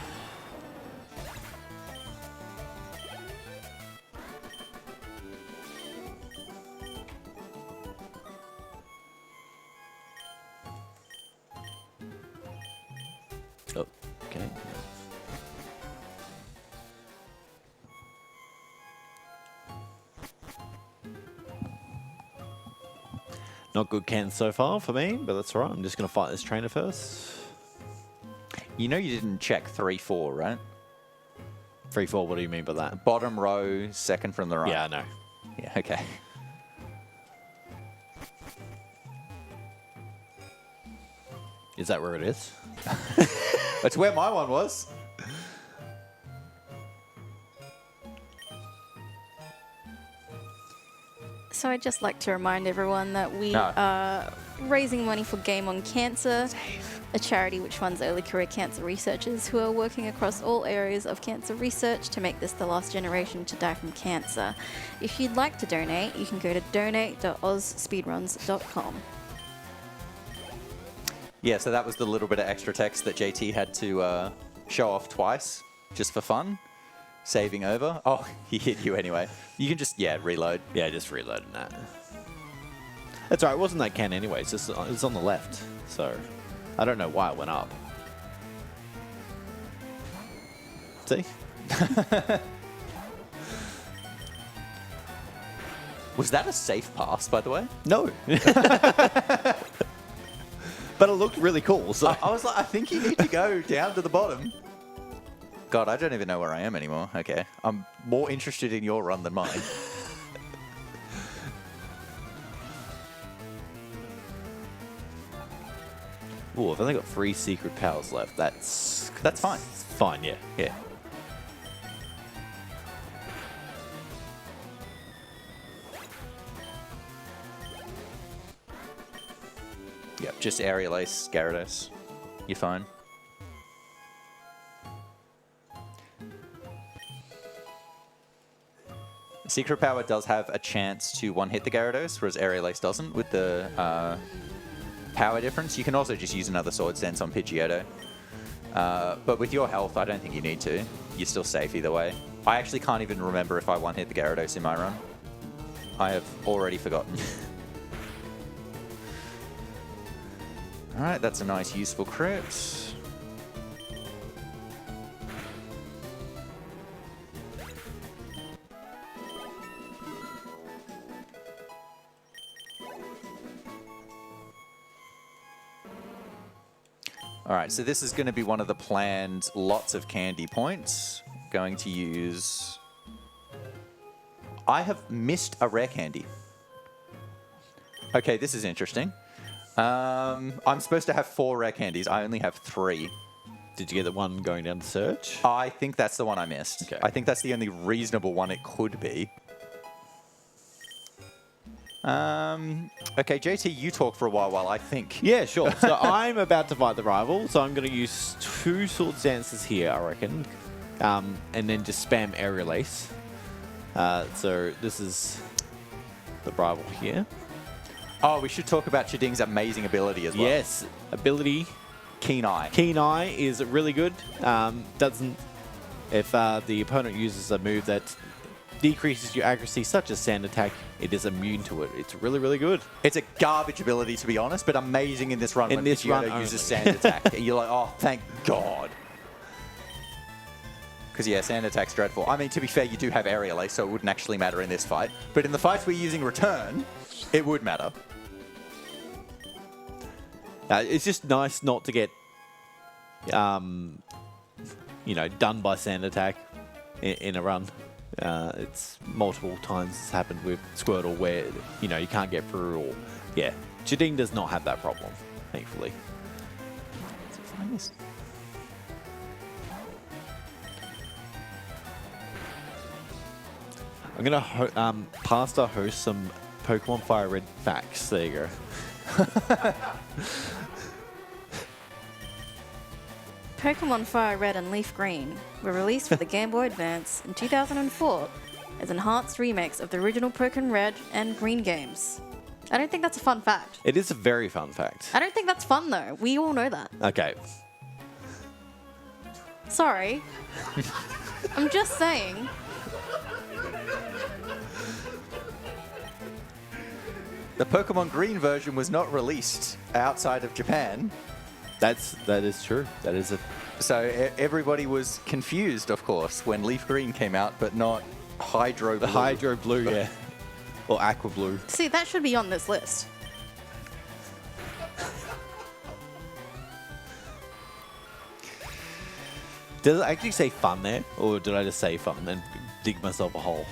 Oh, okay. Not good cans so far for me, but that's all right. I'm just going to fight this trainer first. You know you didn't check 3-4, right? 3-4, what do you mean by that? Bottom row, second from the right. Yeah, I know. Yeah, okay. Is that where it is? That's where my one was. So I'd just like to remind everyone that we are raising money for Game on Cancer, a charity which funds early career cancer researchers who are working across all areas of cancer research to make this the last generation to die from cancer. If you'd like to donate, you can go to donate.ausspeedruns.com. Yeah, so that was the little bit of extra text that JT had to show off twice, just for fun. Saving over. Oh, he hit you anyway. You can just, yeah, reload. Yeah, just reloading that. That's all right. It wasn't that can anyway. It's on the left. So I don't know why it went up. See? Was that a safe pass, by the way? No. But it looked really cool. So I was like, I think you need to go down to the bottom. God, I don't even know where I am anymore. Okay. I'm more interested in your run than mine. Ooh, I've only got 3 secret powers left. That's fine. Fine, yeah. Yeah. Yep, just Aerial Ace, Gyarados. You're fine. Secret Power does have a chance to one-hit the Gyarados, whereas Aerial Ace doesn't with the power difference. You can also just use another Sword Stance on Pidgeotto. But with your health, I don't think you need to. You're still safe either way. I actually can't even remember if I one-hit the Gyarados in my run. I have already forgotten. Alright, that's a nice, useful crit. All right, so this is going to be one of the planned lots of candy points. Going to use... I have missed a rare candy. Okay, this is interesting. I'm supposed to have 4 rare candies. I only have 3. Did you get the one going down to search? I think that's the one I missed. Okay. I think that's the only reasonable one it could be. Okay, JT, you talk for a while I think. Yeah, sure. So I'm about to fight the rival, so I'm going to use 2 sword dances here, I reckon. And then just spam aerial ace. So this is the rival here. Oh, we should talk about Chiding's amazing ability as well. Yes, ability. Keen Eye. Keen Eye is really good. If the opponent uses a move that decreases your accuracy, such as sand attack, it is immune to it. It's really, really good. It's a garbage ability, to be honest, but amazing in this run when this run Pidgeotto uses only. sand attack. You're like, oh, thank God. Because, yeah, sand attack's dreadful. I mean, to be fair, you do have aerial ace, so it wouldn't actually matter in this fight. But in the fights we're using return, it would matter. It's just nice not to get, done by sand attack in a run. It's multiple times it's happened with Squirtle where, you can't get through or, yeah. Chiding does not have that problem, thankfully. Let's find this. I'm going to pasta host some Pokemon Fire Red facts. There you go. Pokemon Fire Red and Leaf Green were released for the Game Boy Advance in 2004 as enhanced remix of the original Pokemon Red and Green games. I don't think that's a fun fact. It is a very fun fact. I don't think that's fun though. We all know that. Okay. Sorry. I'm just saying. The Pokemon Green version was not released outside of Japan. That is true. That is a... So everybody was confused, of course, when Leaf Green came out, but not Hydro Blue. The Hydro Blue, yeah. Or Aqua Blue. See, that should be on this list. Does it actually say fun there? Or did I just say fun and dig myself a hole?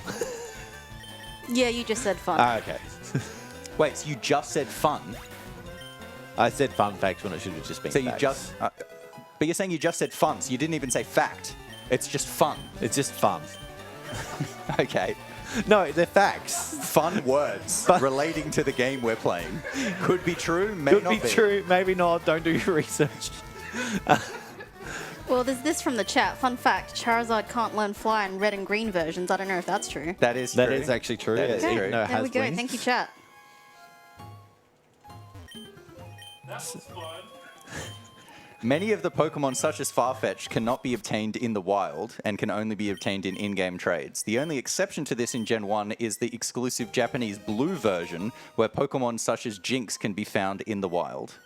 Yeah, you just said fun. Okay. Wait, so you just said fun? I said fun fact when it should have just been So you facts. just... but you're saying you just said fun, so you didn't even say fact. It's just fun. It's just fun. Okay. No, they're facts. Fun words relating to the game we're playing. Could be true, may Could not be true, maybe not. Don't do your research. Well, there's this from the chat. Fun fact, Charizard can't learn fly in red and green versions. I don't know if that's true. That is true. That is actually true. That is yeah, true. even though it There has we go. wings. Thank you, chat. That was fun. Many of the Pokemon, such as Farfetch'd, cannot be obtained in the wild and can only be obtained in in-game trades. The only exception to this in Gen 1 is the exclusive Japanese blue version, where Pokemon such as Jinx can be found in the wild,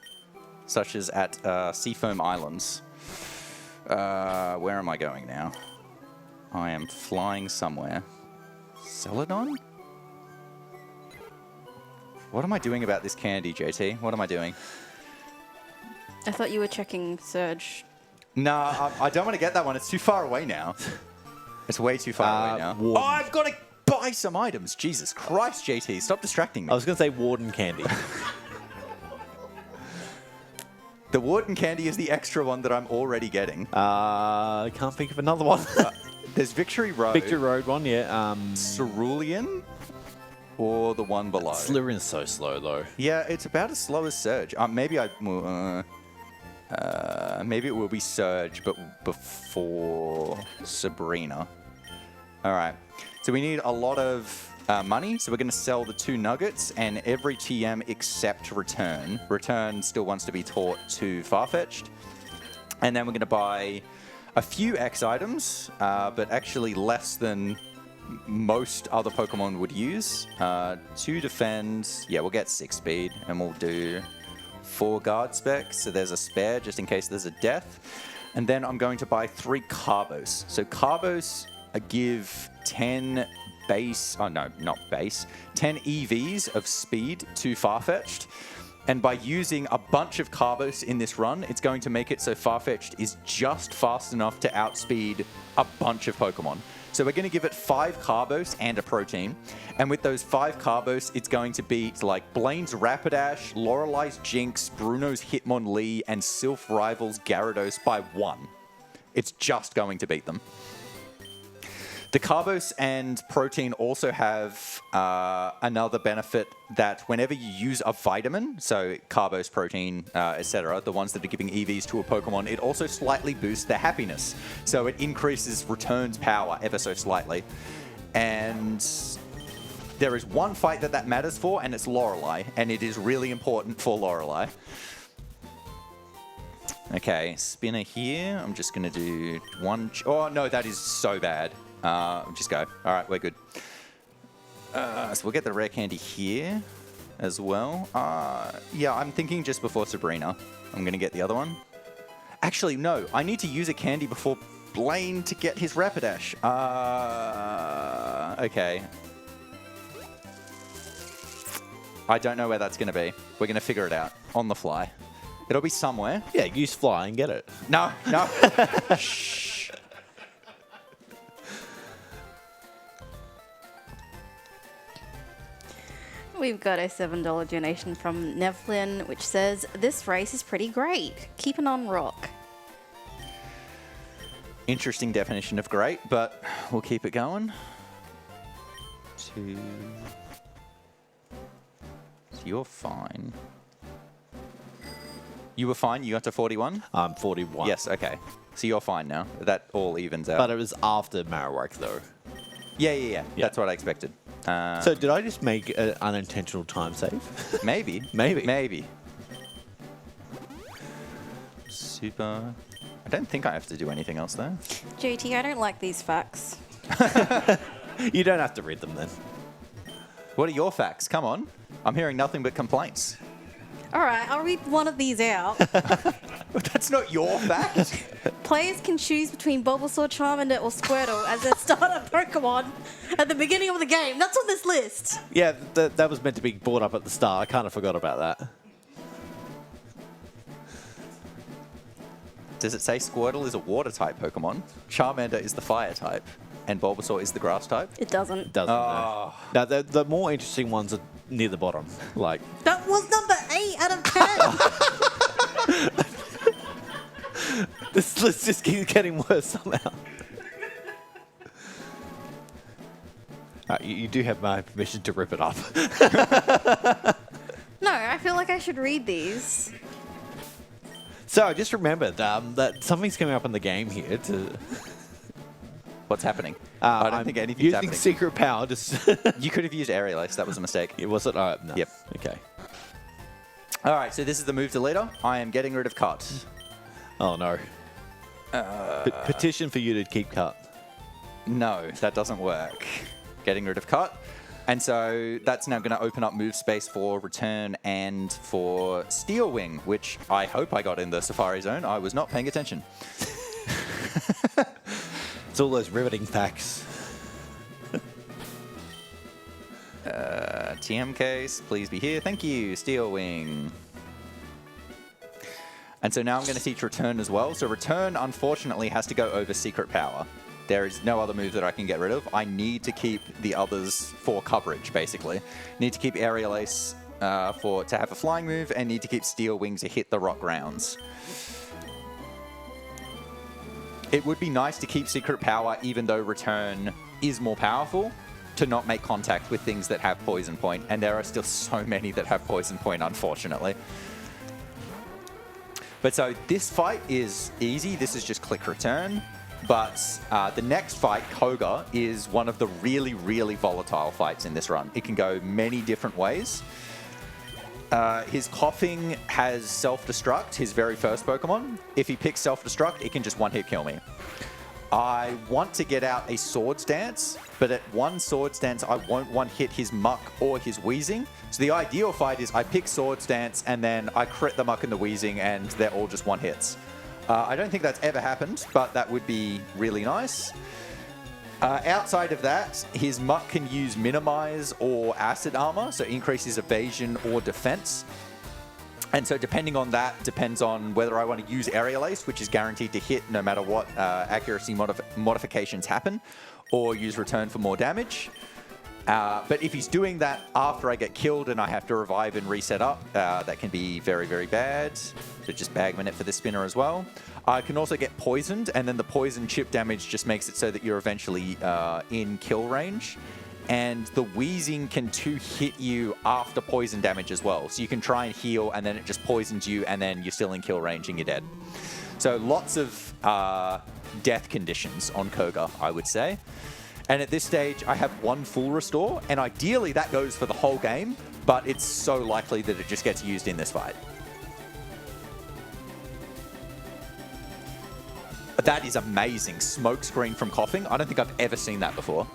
such as at Seafoam Islands. Where am I going now? I am flying somewhere. Celadon? What am I doing about this candy, JT? What am I doing? I thought you were checking Surge. No, I don't want to get that one. It's too far away now. It's way too far away now. Warden. Oh, I've got to buy some items. Jesus Christ, JT. Stop distracting me. I was going to say Warden Candy. The Warden Candy is the extra one that I'm already getting. I can't think of another one. There's Victory Road. Victory Road one, yeah. Cerulean? Or the one below? Slytherin's so slow, though. Yeah, it's about as slow as Surge. Maybe maybe it will be Surge, but before Sabrina. All right. So we need a lot of money. So we're going to sell the 2 nuggets and every TM except Return. Return still wants to be taught to Farfetch'd. And then we're going to buy a few X items, but actually less than most other Pokemon would use. 2 defend. Yeah, we'll get 6 speed and we'll do 4 guard specs. So there's a spare just in case there's a death. And then I'm going to buy 3 Carbos. So Carbos give 10 base, oh no, not base, 10 EVs of speed to Farfetch'd. And by using a bunch of Carbos in this run, it's going to make it so Farfetch'd is just fast enough to outspeed a bunch of Pokemon. So we're going to give it 5 Carbos and a Protein. And with those 5 Carbos, it's going to beat like Blaine's Rapidash, Lorelei's Jinx, Bruno's Hitmonlee, and Sylph Rival's Gyarados by 1. It's just going to beat them. The Carbos and Protein also have another benefit that whenever you use a vitamin, so Carbos, Protein, etc., the ones that are giving EVs to a Pokemon, it also slightly boosts their happiness. So it increases Return's power ever so slightly. And there is one fight that matters for, and it's Lorelei, and it is really important for Lorelei. Okay, spinner here. I'm just going to do one... Oh, no, that is so bad. Just go. All right, we're good. So we'll get the rare candy here as well. Yeah, I'm thinking just before Sabrina, I'm going to get the other one. Actually, no. I need to use a candy before Blaine to get his Rapidash. Okay. I don't know where that's going to be. We're going to figure it out on the fly. It'll be somewhere. Yeah, use fly and get it. No, no. Shh. We've got a $7 donation from Nevlin, which says, this race is pretty great. Keep it on rock. Interesting definition of great, but we'll keep it going. 2. So you're fine. You were fine? You got to 41? I'm 41. Yes, okay. So you're fine now. That all evens out. But it was after Marowak, though. Yeah. That's what I expected. So did I just make an unintentional time save? Maybe. Maybe. Super. I don't think I have to do anything else, though. JT, I don't like these facts. You don't have to read them then. What are your facts? Come on. I'm hearing nothing but complaints. All right, I'll read one of these out. That's not your fact. Players can choose between Bulbasaur, Charmander, or Squirtle as their starter Pokemon at the beginning of the game. That's on this list. Yeah, that was meant to be brought up at the start. I kind of forgot about that. Does it say Squirtle is a water-type Pokemon? Charmander is the fire-type, and Bulbasaur is the grass-type? It doesn't. Doesn't know. Now, the more interesting ones are near the bottom. Like That was number 8 out of 10. this list just keeps getting worse somehow. You do have my permission to rip it up. No, I feel like I should read these. So I just remembered that something's coming up in the game here. What's happening? I don't think anything's using happening. secret power. Just You could have used Aerial Ace. That was a mistake. it was it. No. Yep. Okay. All right, so this is the move deleter. I am getting rid of Cut. Oh no. Petition for you to keep cut. No, that doesn't work. Getting rid of Cut. And so that's now going to open up move space for Return and for Steel Wing, which I hope I got in the Safari Zone. I was not paying attention. It's all those riveting facts. TM case, please be here. Thank you, Steel Wing. And so now I'm going to teach Return as well. So Return, unfortunately, has to go over Secret Power. There is no other move that I can get rid of. I need to keep the others for coverage, basically. Need to keep Aerial Ace to have a flying move, and need to keep Steel Wing to hit the rock rounds. It would be nice to keep Secret Power, even though Return is more powerful, to not make contact with things that have Poison Point. And there are still so many that have Poison Point, unfortunately. But so this fight is easy. This is just click Return. But the next fight, Koga, is one of the really, really volatile fights in this run. It can go many different ways. His Coughing has Self-Destruct, his very first Pokemon. If he picks Self-Destruct, it can just one-hit kill me. I want to get out a Swords Dance, but at one Swords Dance, I won't one-hit his Muck or his Weezing. So the ideal fight is I pick Swords Dance, and then I crit the Muck and the Weezing, and they're all just one-hits. I don't think that's ever happened, but that would be really nice. Outside of that, his Muck can use Minimize or Acid Armor, so increase his evasion or defense. And so depending on that, depends on whether I want to use Aerial Ace, which is guaranteed to hit no matter what accuracy modifications happen, or use Return for more damage. But if he's doing that after I get killed and I have to revive and reset up, that can be very, very bad. So just Bagman it for the spinner as well. I can also get poisoned, and then the poison chip damage just makes it so that you're eventually in kill range. And the wheezing can hit you after poison damage as well. So you can try and heal, and then it just poisons you, and then you're still in kill range and you're dead. So lots of death conditions on Koga, I would say. And at this stage, I have 1 full restore, and ideally that goes for the whole game, but it's so likely that it just gets used in this fight. That is amazing. Smoke screen from coughing. I don't think I've ever seen that before.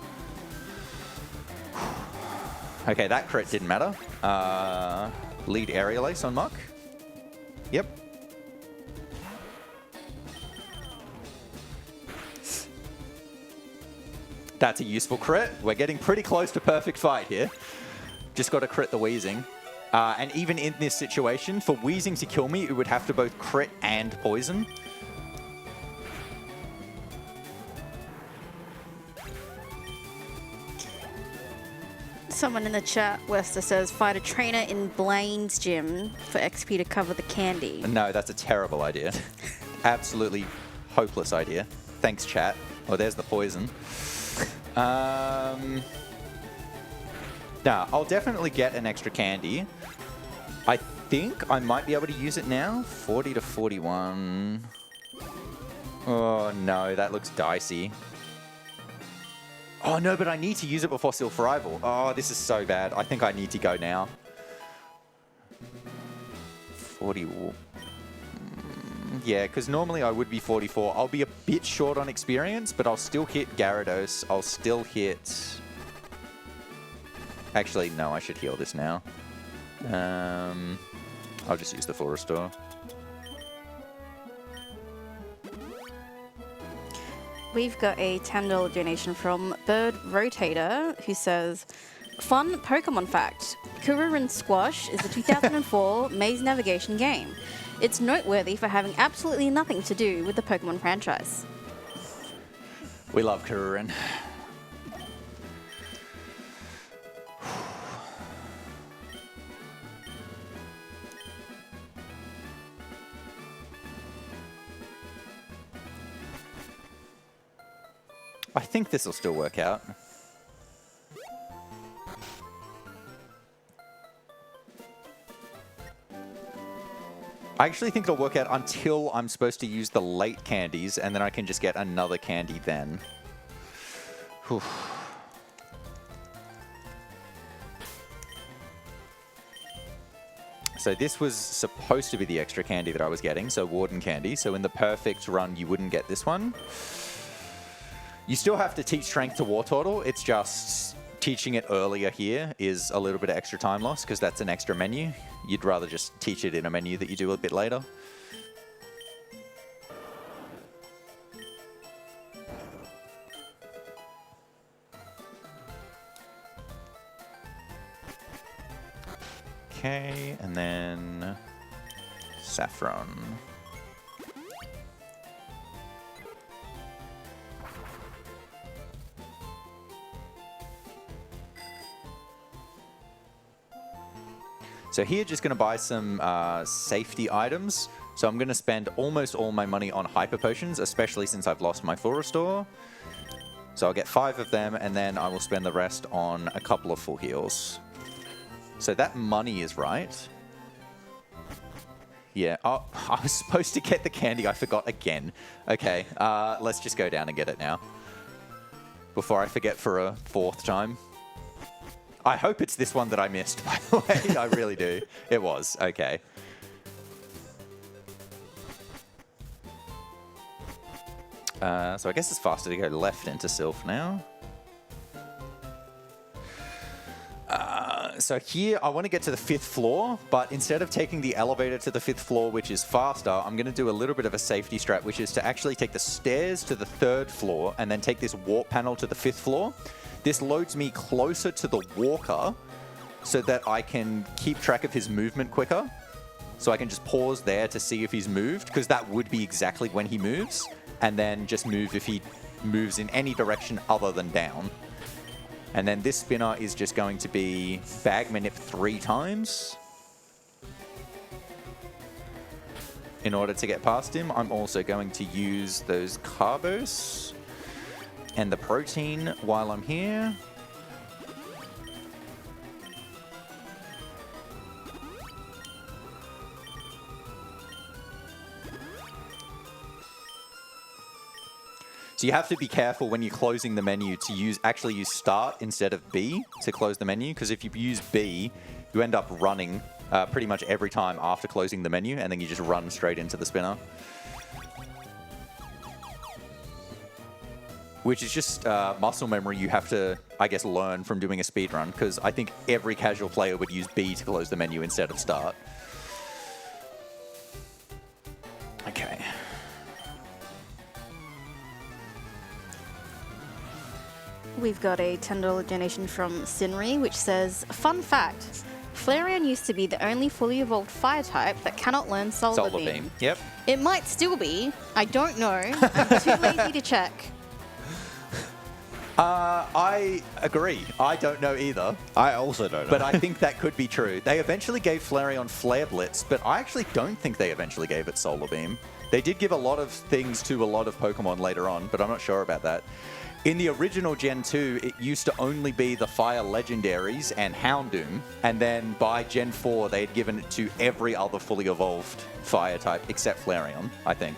Okay, that crit didn't matter. Lead Aerial Ace on Muck. Yep. That's a useful crit. We're getting pretty close to perfect fight here. Just got to crit the wheezing. And even in this situation, for wheezing to kill me, it would have to both crit and poison. Someone in the chat, Werster says, find a trainer in Blaine's gym for XP to cover the candy. No, that's a terrible idea. Absolutely hopeless idea. Thanks, chat. Oh, there's the poison. Now, I'll definitely get an extra candy. I think I might be able to use it now. 40 to 41. Oh, no, that looks dicey. Oh, no, but I need to use it before Sylph Arrival. Oh, this is so bad. I think I need to go now. 40... Yeah, because normally I would be 44. I'll be a bit short on experience, but I'll still hit Gyarados. I'll still hit... Actually, no, I should heal this now. I'll just use the full restore. We've got a $10 donation from Bird Rotator, who says, fun Pokemon fact. Kururin Squash is a 2004 maze navigation game. It's noteworthy for having absolutely nothing to do with the Pokemon franchise. We love Kururin. I think this will still work out. I actually think it'll work out until I'm supposed to use the late candies, and then I can just get another candy then. Whew. So this was supposed to be the extra candy that I was getting, so Warden candy. So in the perfect run, you wouldn't get this one. You still have to teach Strength to Wartortle. It's just teaching it earlier here is a little bit of extra time loss because that's an extra menu. You'd rather just teach it in a menu that you do a bit later. Okay, and then Saffron. So here, just going to buy some safety items. So I'm going to spend almost all my money on Hyper Potions, especially since I've lost my full restore. So I'll get 5 of them, and then I will spend the rest on a couple of full heals. So that money is right. Yeah, oh, I was supposed to get the candy. I forgot again. Okay, let's just go down and get it now. Before I forget for a 4th time. I hope it's this one that I missed, by the way. I really do. It was. Okay. So I guess it's faster to go left into Sylph now. So here, I want to get to the 5th floor, but instead of taking the elevator to the 5th floor, which is faster, I'm going to do a little bit of a safety strat, which is to actually take the stairs to the 3rd floor and then take this warp panel to the 5th floor. This loads me closer to the walker so that I can keep track of his movement quicker. So I can just pause there to see if he's moved, because that would be exactly when he moves, and then just move if he moves in any direction other than down. And then this spinner is just going to be bag manip 3 times. In order to get past him, I'm also going to use those carbos and the protein while I'm here. So you have to be careful when you're closing the menu to actually use start instead of B to close the menu, because if you use B, you end up running pretty much every time after closing the menu, and then you just run straight into the spinner. Which is just muscle memory you have to, I guess, learn from doing a speedrun, because I think every casual player would use B to close the menu instead of start. Okay. We've got a $10 donation from Sinri, which says, fun fact, Flareon used to be the only fully evolved fire type that cannot learn Solar Beam. Yep. It might still be. I don't know. I'm too lazy to check. I agree. I don't know either. I also don't know. But I think that could be true. They eventually gave Flareon Flare Blitz, but I actually don't think they eventually gave it Solar Beam. They did give a lot of things to a lot of Pokemon later on, but I'm not sure about that. In the original Gen 2, it used to only be the Fire Legendaries and Houndoom, and then by Gen 4, they had given it to every other fully evolved Fire type except Flareon, I think.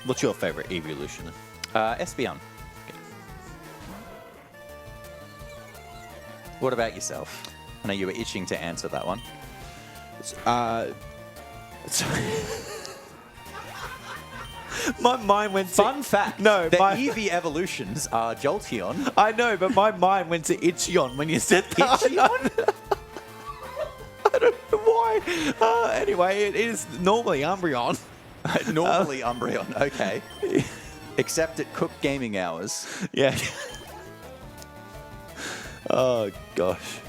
What's your favorite evolution? Espeon. What about yourself? I know you were itching to answer that one. My mind went to... Fun fact, No, the my... Eevee evolutions are Jolteon. I know, but my mind went to Ichion when you said that. Ichion? I don't know why. Anyway, it is normally Umbreon. Normally Umbreon, okay. Except at Cook Gaming Hours. Yeah. Oh, gosh.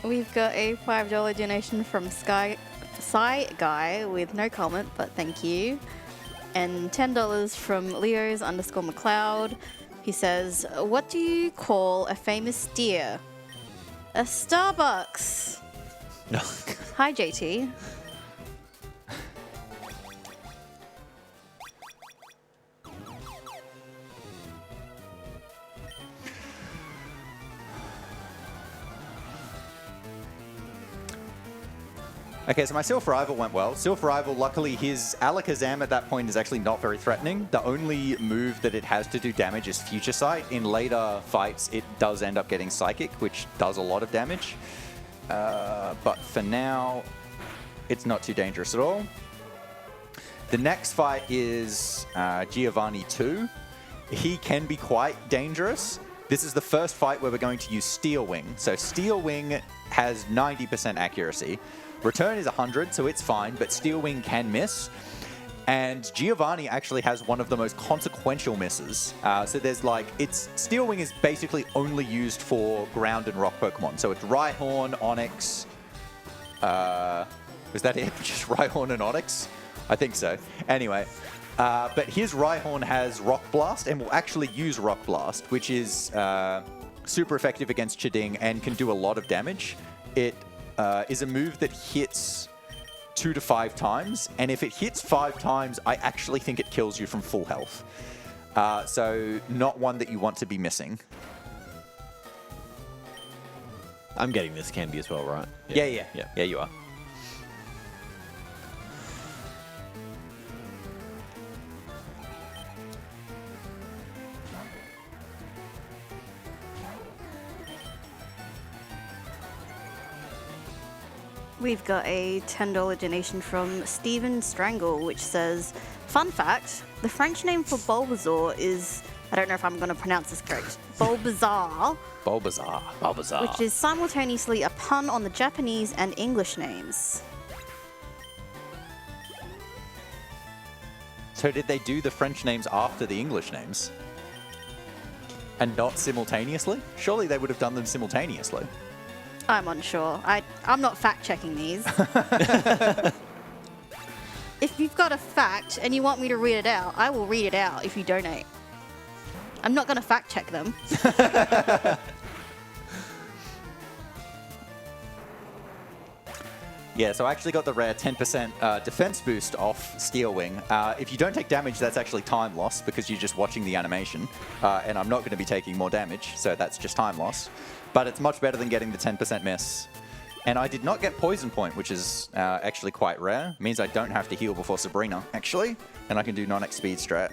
We've got a $5 donation from Psy Guy with no comment, but thank you. And $10 from Leos_McLeod. He says, what do you call a famous deer? A Starbucks. No. Hi, JT. Okay, so my Silph Rival went well. Silph Rival, luckily, his Alakazam at that point is actually not very threatening. The only move that it has to do damage is Future Sight. In later fights, it does end up getting Psychic, which does a lot of damage. But for now, it's not too dangerous at all. The next fight is Giovanni 2. He can be quite dangerous. This is the first fight where we're going to use Steel Wing. So Steel Wing has 90% accuracy. Return is 100, so it's fine, but Steel Wing can miss. And Giovanni actually has one of the most consequential misses. So there's Steel Wing is basically only used for ground and rock Pokemon. So it's Rhyhorn, Onix. Was that it? Just Rhyhorn and Onix? I think so. Anyway, but his Rhyhorn has Rock Blast and will actually use Rock Blast, which is super effective against Chiding and can do a lot of damage. It is a move that hits 2 to 5 times, and if it hits 5 times, I actually think it kills you from full health. So not one that you want to be missing. I'm getting this candy as well, right? Yeah, you are. We've got a $10 donation from Stephen Strangle, which says, fun fact, the French name for Bulbasaur is, I don't know if I'm going to pronounce this correct, Bulbasaur. Bulbasaur. Which is simultaneously a pun on the Japanese and English names. So did they do the French names after the English names? And not simultaneously? Surely they would have done them simultaneously. I'm unsure. I'm not fact-checking these. If you've got a fact and you want me to read it out, I will read it out if you donate. I'm not going to fact-check them. Yeah, so I actually got the rare 10% defense boost off Steel Wing. If you don't take damage, that's actually time loss because you're just watching the animation. And I'm not going to be taking more damage, so that's just time loss. But it's much better than getting the 10% miss. And I did not get Poison Point, which is actually quite rare. It means I don't have to heal before Sabrina, actually. And I can do non-X speed strat.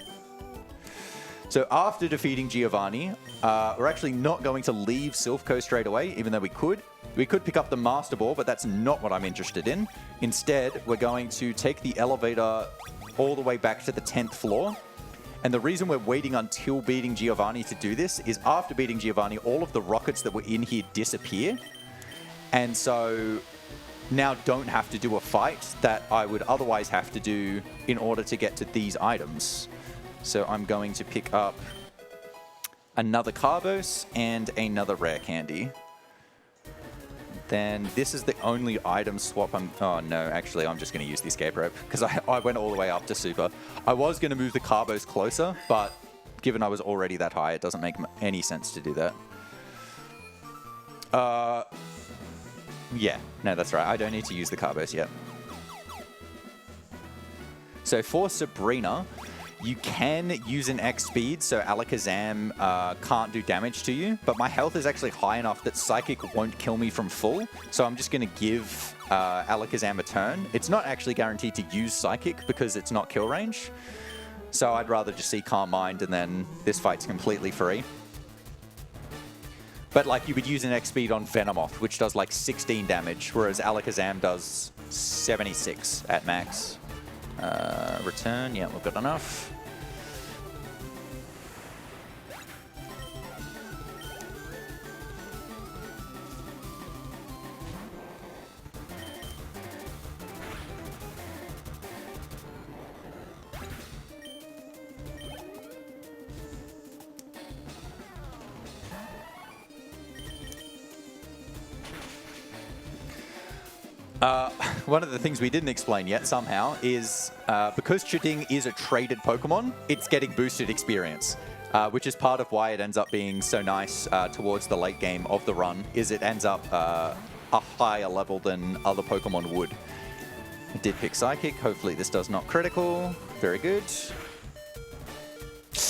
So after defeating Giovanni, we're actually not going to leave Silphco straight away, even though we could. We could pick up the Master Ball, but that's not what I'm interested in. Instead, we're going to take the elevator all the way back to the 10th floor. And the reason we're waiting until beating Giovanni to do this is after beating Giovanni, all of the rockets that were in here disappear. And so now don't have to do a fight that I would otherwise have to do in order to get to these items. So I'm going to pick up another Carbos and another Rare Candy. Then this is the only item swap oh no, actually I'm just going to use the escape rope because I went all the way up to super. I was going to move the Carbos closer, but given I was already that high, it doesn't make any sense to do that. Yeah, no, that's right. I don't need to use the Carbos yet. So for Sabrina, you can use an X speed, so Alakazam can't do damage to you, but my health is actually high enough that Psychic won't kill me from full, so I'm just going to give Alakazam a turn. It's not actually guaranteed to use Psychic because it's not kill range, so I'd rather just see Calm Mind and then this fight's completely free. But like you would use an X speed on Venomoth, which does like 16 damage, whereas Alakazam does 76 at max. Return, yeah, we've got enough. One of the things we didn't explain yet somehow is because Chiding is a traded Pokemon, it's getting boosted experience, which is part of why it ends up being so nice towards the late game of the run, is it ends up a higher level than other Pokemon would. I did pick Psychic. Hopefully this does not critical. Very good.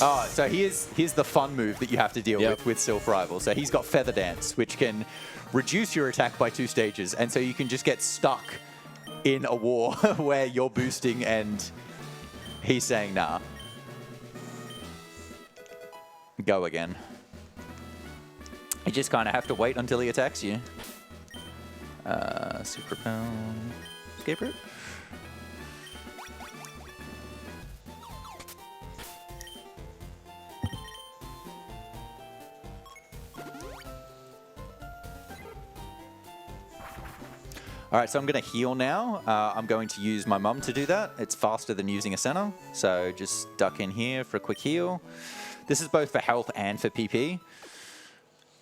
Oh, so here's the fun move that you have to deal with Sylph Rival. So he's got Feather Dance, which can reduce your attack by 2 stages, and so you can just get stuck in a war where you're boosting and he's saying, nah. Go again. You just kind of have to wait until he attacks you. Super Pound. Escape route. All right, so I'm going to heal now. I'm going to use my mum to do that. It's faster than using a center. So just duck in here for a quick heal. This is both for health and for PP.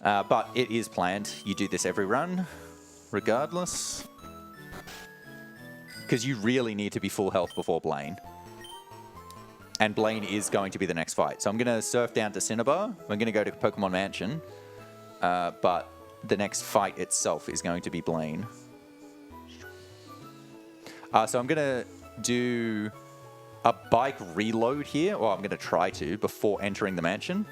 But it is planned. You do this every run, regardless. Because you really need to be full health before Blaine. And Blaine is going to be the next fight. So I'm going to surf down to Cinnabar. I'm going to go to Pokemon Mansion. But the next fight itself is going to be Blaine. So I'm going to do a bike reload here, or I'm going to try to, before entering the mansion.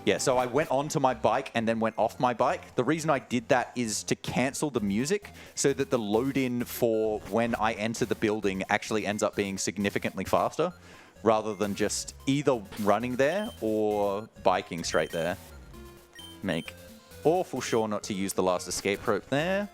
Yeah, so I went onto my bike and then went off my bike. The reason I did that is to cancel the music so that the load-in for when I enter the building actually ends up being significantly faster, rather than just either running there or biking straight there. Make awful sure not to use the last escape rope there.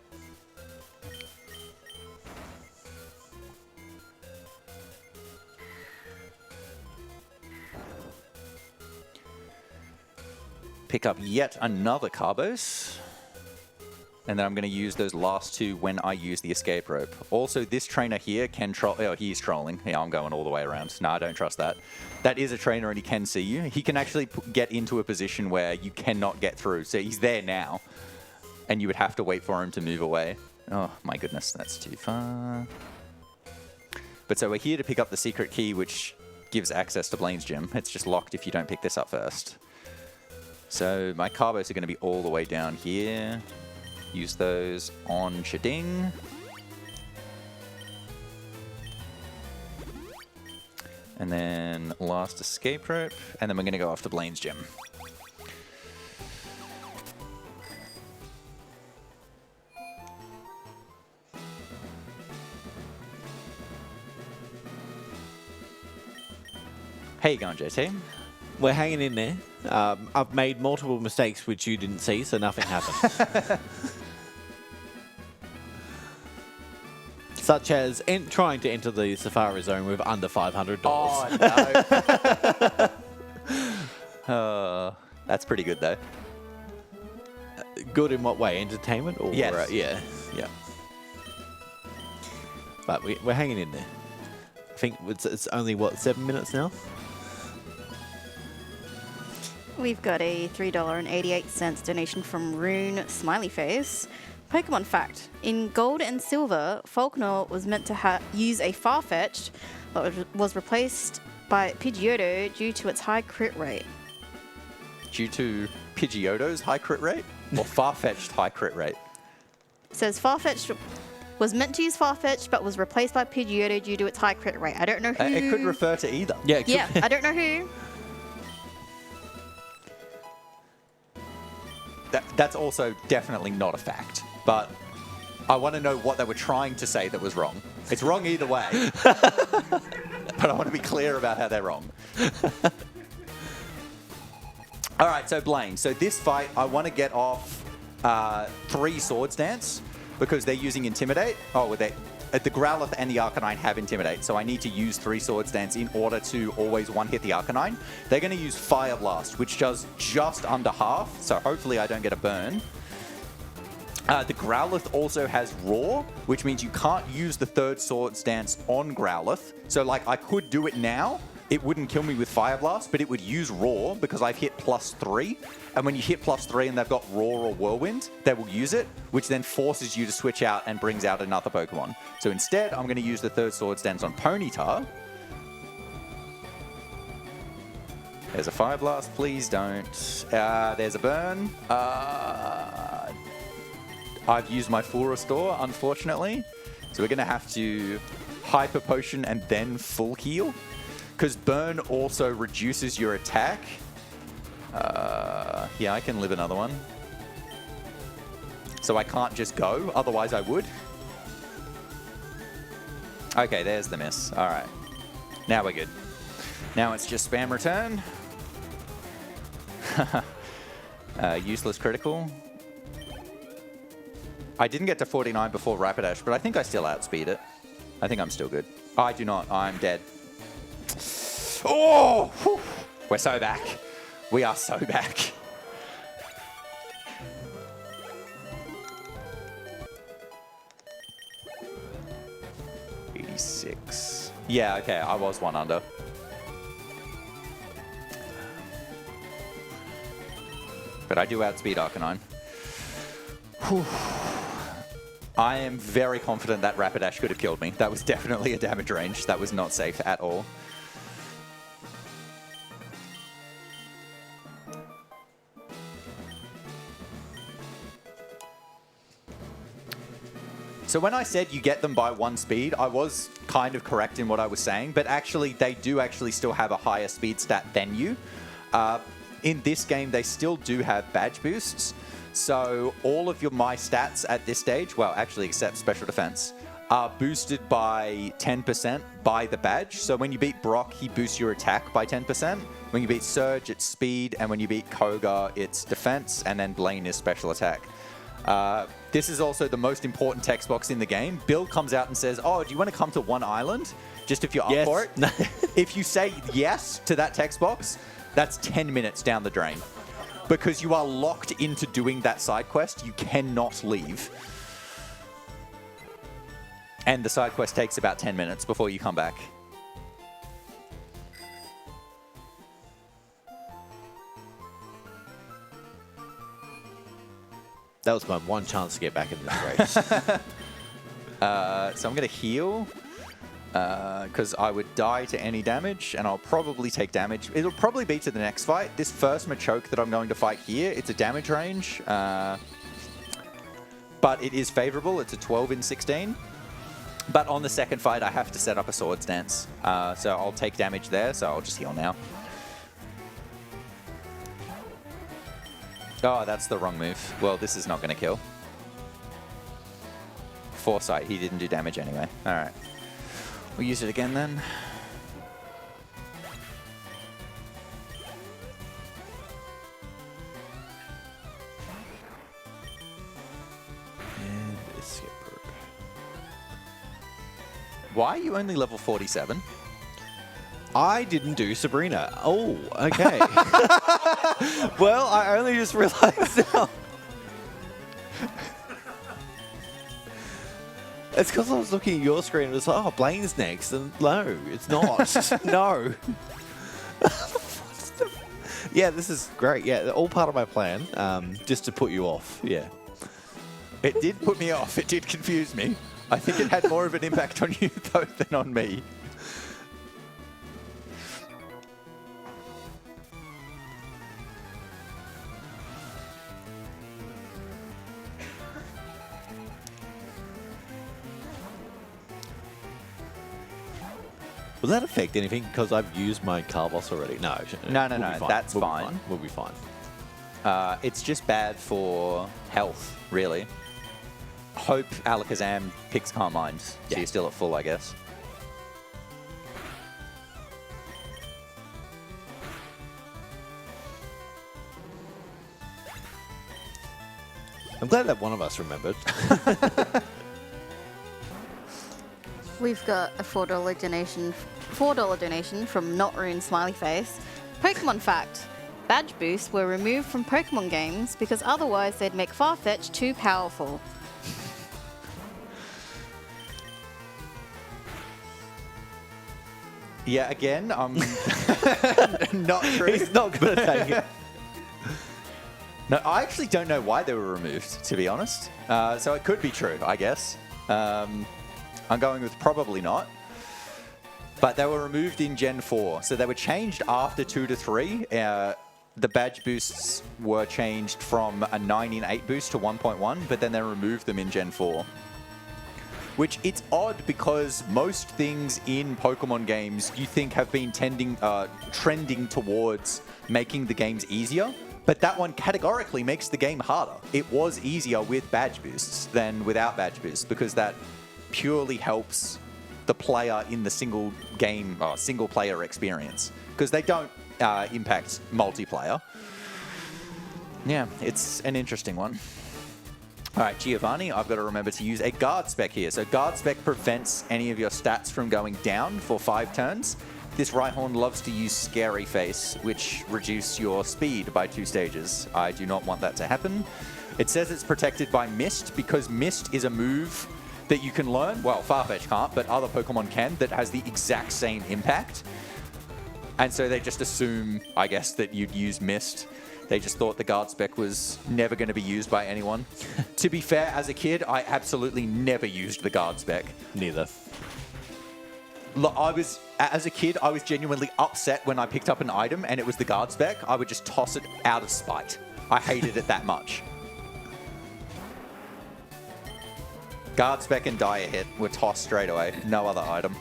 Pick up yet another Carbos. And then I'm going to use those last 2 when I use the escape rope. Also, this trainer here can troll. Oh, he's trolling. Yeah, I'm going all the way around. No, I don't trust that. That is a trainer and he can see you. He can actually get into a position where you cannot get through. So he's there now. And you would have to wait for him to move away. Oh, my goodness. That's too far. But so we're here to pick up the secret key, which gives access to Blaine's gym. It's just locked if you don't pick this up first. So my carbos are going to be all the way down here. Use those on Shading. And then last escape rope. And then we're going to go off to Blaine's gym. How you going, JT? We're hanging in there. I've made multiple mistakes which you didn't see, so nothing happened. Such as trying to enter the Safari Zone with under $500. Oh, no. That's pretty good, though. Good in what way? Entertainment? Or, Yes. Yeah. But we're hanging in there. I think it's only, what, 7 minutes now? We've got a $3.88 donation from Rune Smiley Face. Pokemon fact: in Gold and Silver, Falkner was meant to use a Farfetch'd, but was replaced by Pidgeotto due to its high crit rate. Due to Pidgeotto's high crit rate? Or Farfetch'd high crit rate? It says Farfetch'd was meant to use Farfetch'd, but was replaced by Pidgeotto due to its high crit rate. I don't know who. It could refer to either. Yeah. It could. Yeah, I don't know who. That's also definitely not a fact. But I want to know what they were trying to say that was wrong. It's wrong either way. But I want to be clear about how they're wrong. All right, so Blaine. So this fight, I want to get off 3 Swords Dance because they're using Intimidate. Oh, well, the Growlithe and the Arcanine have Intimidate, so I need to use 3 Swords Dance in order to always one-hit the Arcanine. They're going to use Fire Blast, which does just under half, so hopefully I don't get a burn. The Growlithe also has Roar, which means you can't use the 3rd Swords Dance on Growlithe. So, like, I could do it now. It wouldn't kill me with Fire Blast, but it would use Roar because I've hit +3. And when you hit +3 and they've got Roar or Whirlwind, they will use it, which then forces you to switch out and brings out another Pokemon. So instead, I'm going to use the 3rd Swords Dance on Ponyta. There's a Fire Blast, please don't. There's a burn. I've used my full restore, unfortunately. So we're going to have to Hyper Potion and then full heal. Because burn also reduces your attack. Yeah, I can live another one. So I can't just go, otherwise I would. Okay, there's the miss. All right. Now we're good. Now it's just spam return. Useless critical. I didn't get to 49 before Rapidash, but I think I still outspeed it. I think I'm still good. I do not. I'm dead. Oh! Whew. We're so back. We are so back. $86. Yeah, okay. I was 1 under. But I do outspeed Arcanine. Whew. I am very confident that Rapidash could have killed me. That was definitely a damage range. That was not safe at all. So when I said you get them by 1 speed, I was kind of correct in what I was saying, but actually they do actually still have a higher speed stat than you. In this game, they still do have badge boosts. So all of my stats at this stage, well, actually except special defense, are boosted by 10% by the badge. So when you beat Brock, he boosts your attack by 10%. When you beat Surge, it's speed. And when you beat Koga, it's defense. And then Blaine is special attack. This is also the most important text box in the game. Bill comes out and says, oh, do you want to come to One Island? Just if you're up for it. If you say yes to that text box, that's 10 minutes down the drain. because you are locked into doing that side quest. You cannot leave. And the side quest takes about 10 minutes before you come back. That was my one chance to get back in this race. So I'm going to heal because I would die to any damage, and I'll probably take damage. It'll probably be to the next fight. This first Machoke that I'm going to fight here, it's a damage range, but it is favorable. It's a 12 in 16. But on the second fight, I have to set up a sword stance. So I'll take damage there, so I'll just heal now. Oh, that's the wrong move. Well, this is not going to kill. Foresight, he didn't do damage anyway. All right. We'll use it again then. And escape. Why are you only level 47? I didn't do Sabrina. Oh, okay. Well, I only just realized now. It's because I was looking at your screen and it was like, oh, Blaine's next. And no, it's not. No. Yeah, this is great. Yeah, all part of my plan, just to put you off. Yeah. It did put me off. It did confuse me. I think it had more of an impact on you, though, than on me. Will that affect anything? Because I've used my car boss already. No. No, we'll be fine. that's We'll be fine. We'll be fine. It's just bad for health, really. Hope Alakazam picks Calm Mind, so Yeah. you're still at full, I guess. I'm glad that one of us remembered. We've got a $4 donation from Not Rune Smiley Face. Pokemon fact: badge boosts were removed from Pokemon games because otherwise they'd make Farfetch too powerful. Yeah, again, I'm not true. He's not going to take it. No, I actually don't know why they were removed, to be honest. So it could be true, I guess. I'm going with probably not. But they were removed in Gen 4. So they were changed after 2 to 3. The badge boosts were changed from a 9 in 8 boost to 1.1, but then they removed them in Gen 4. Which, it's odd because most things in Pokemon games you think have been trending towards making the games easier. But that one categorically makes the game harder. It was easier with badge boosts than without badge boosts because that purely helps the player in the single player experience because they don't impact multiplayer. Yeah, it's an interesting one. All right, Giovanni, I've got to remember to use a guard spec here. So guard spec prevents any of your stats from going down for 5 turns. This Rhyhorn loves to use Scary Face, which reduces your speed by 2 stages. I do not want that to happen. It says it's protected by Mist because Mist is a move that you can learn. Well, Farfetch can't, but other Pokemon can, that has the exact same impact. And so they just assume, I guess, that you'd use Mist. They just thought the guard spec was never going to be used by anyone. To be fair, as a kid, I absolutely never used the guard spec. Neither. Look, as a kid, I was genuinely upset when I picked up an item and it was the guard spec. I would just toss it out of spite. I hated it that much. Guard spec and Dire Hit were tossed straight away. No other item.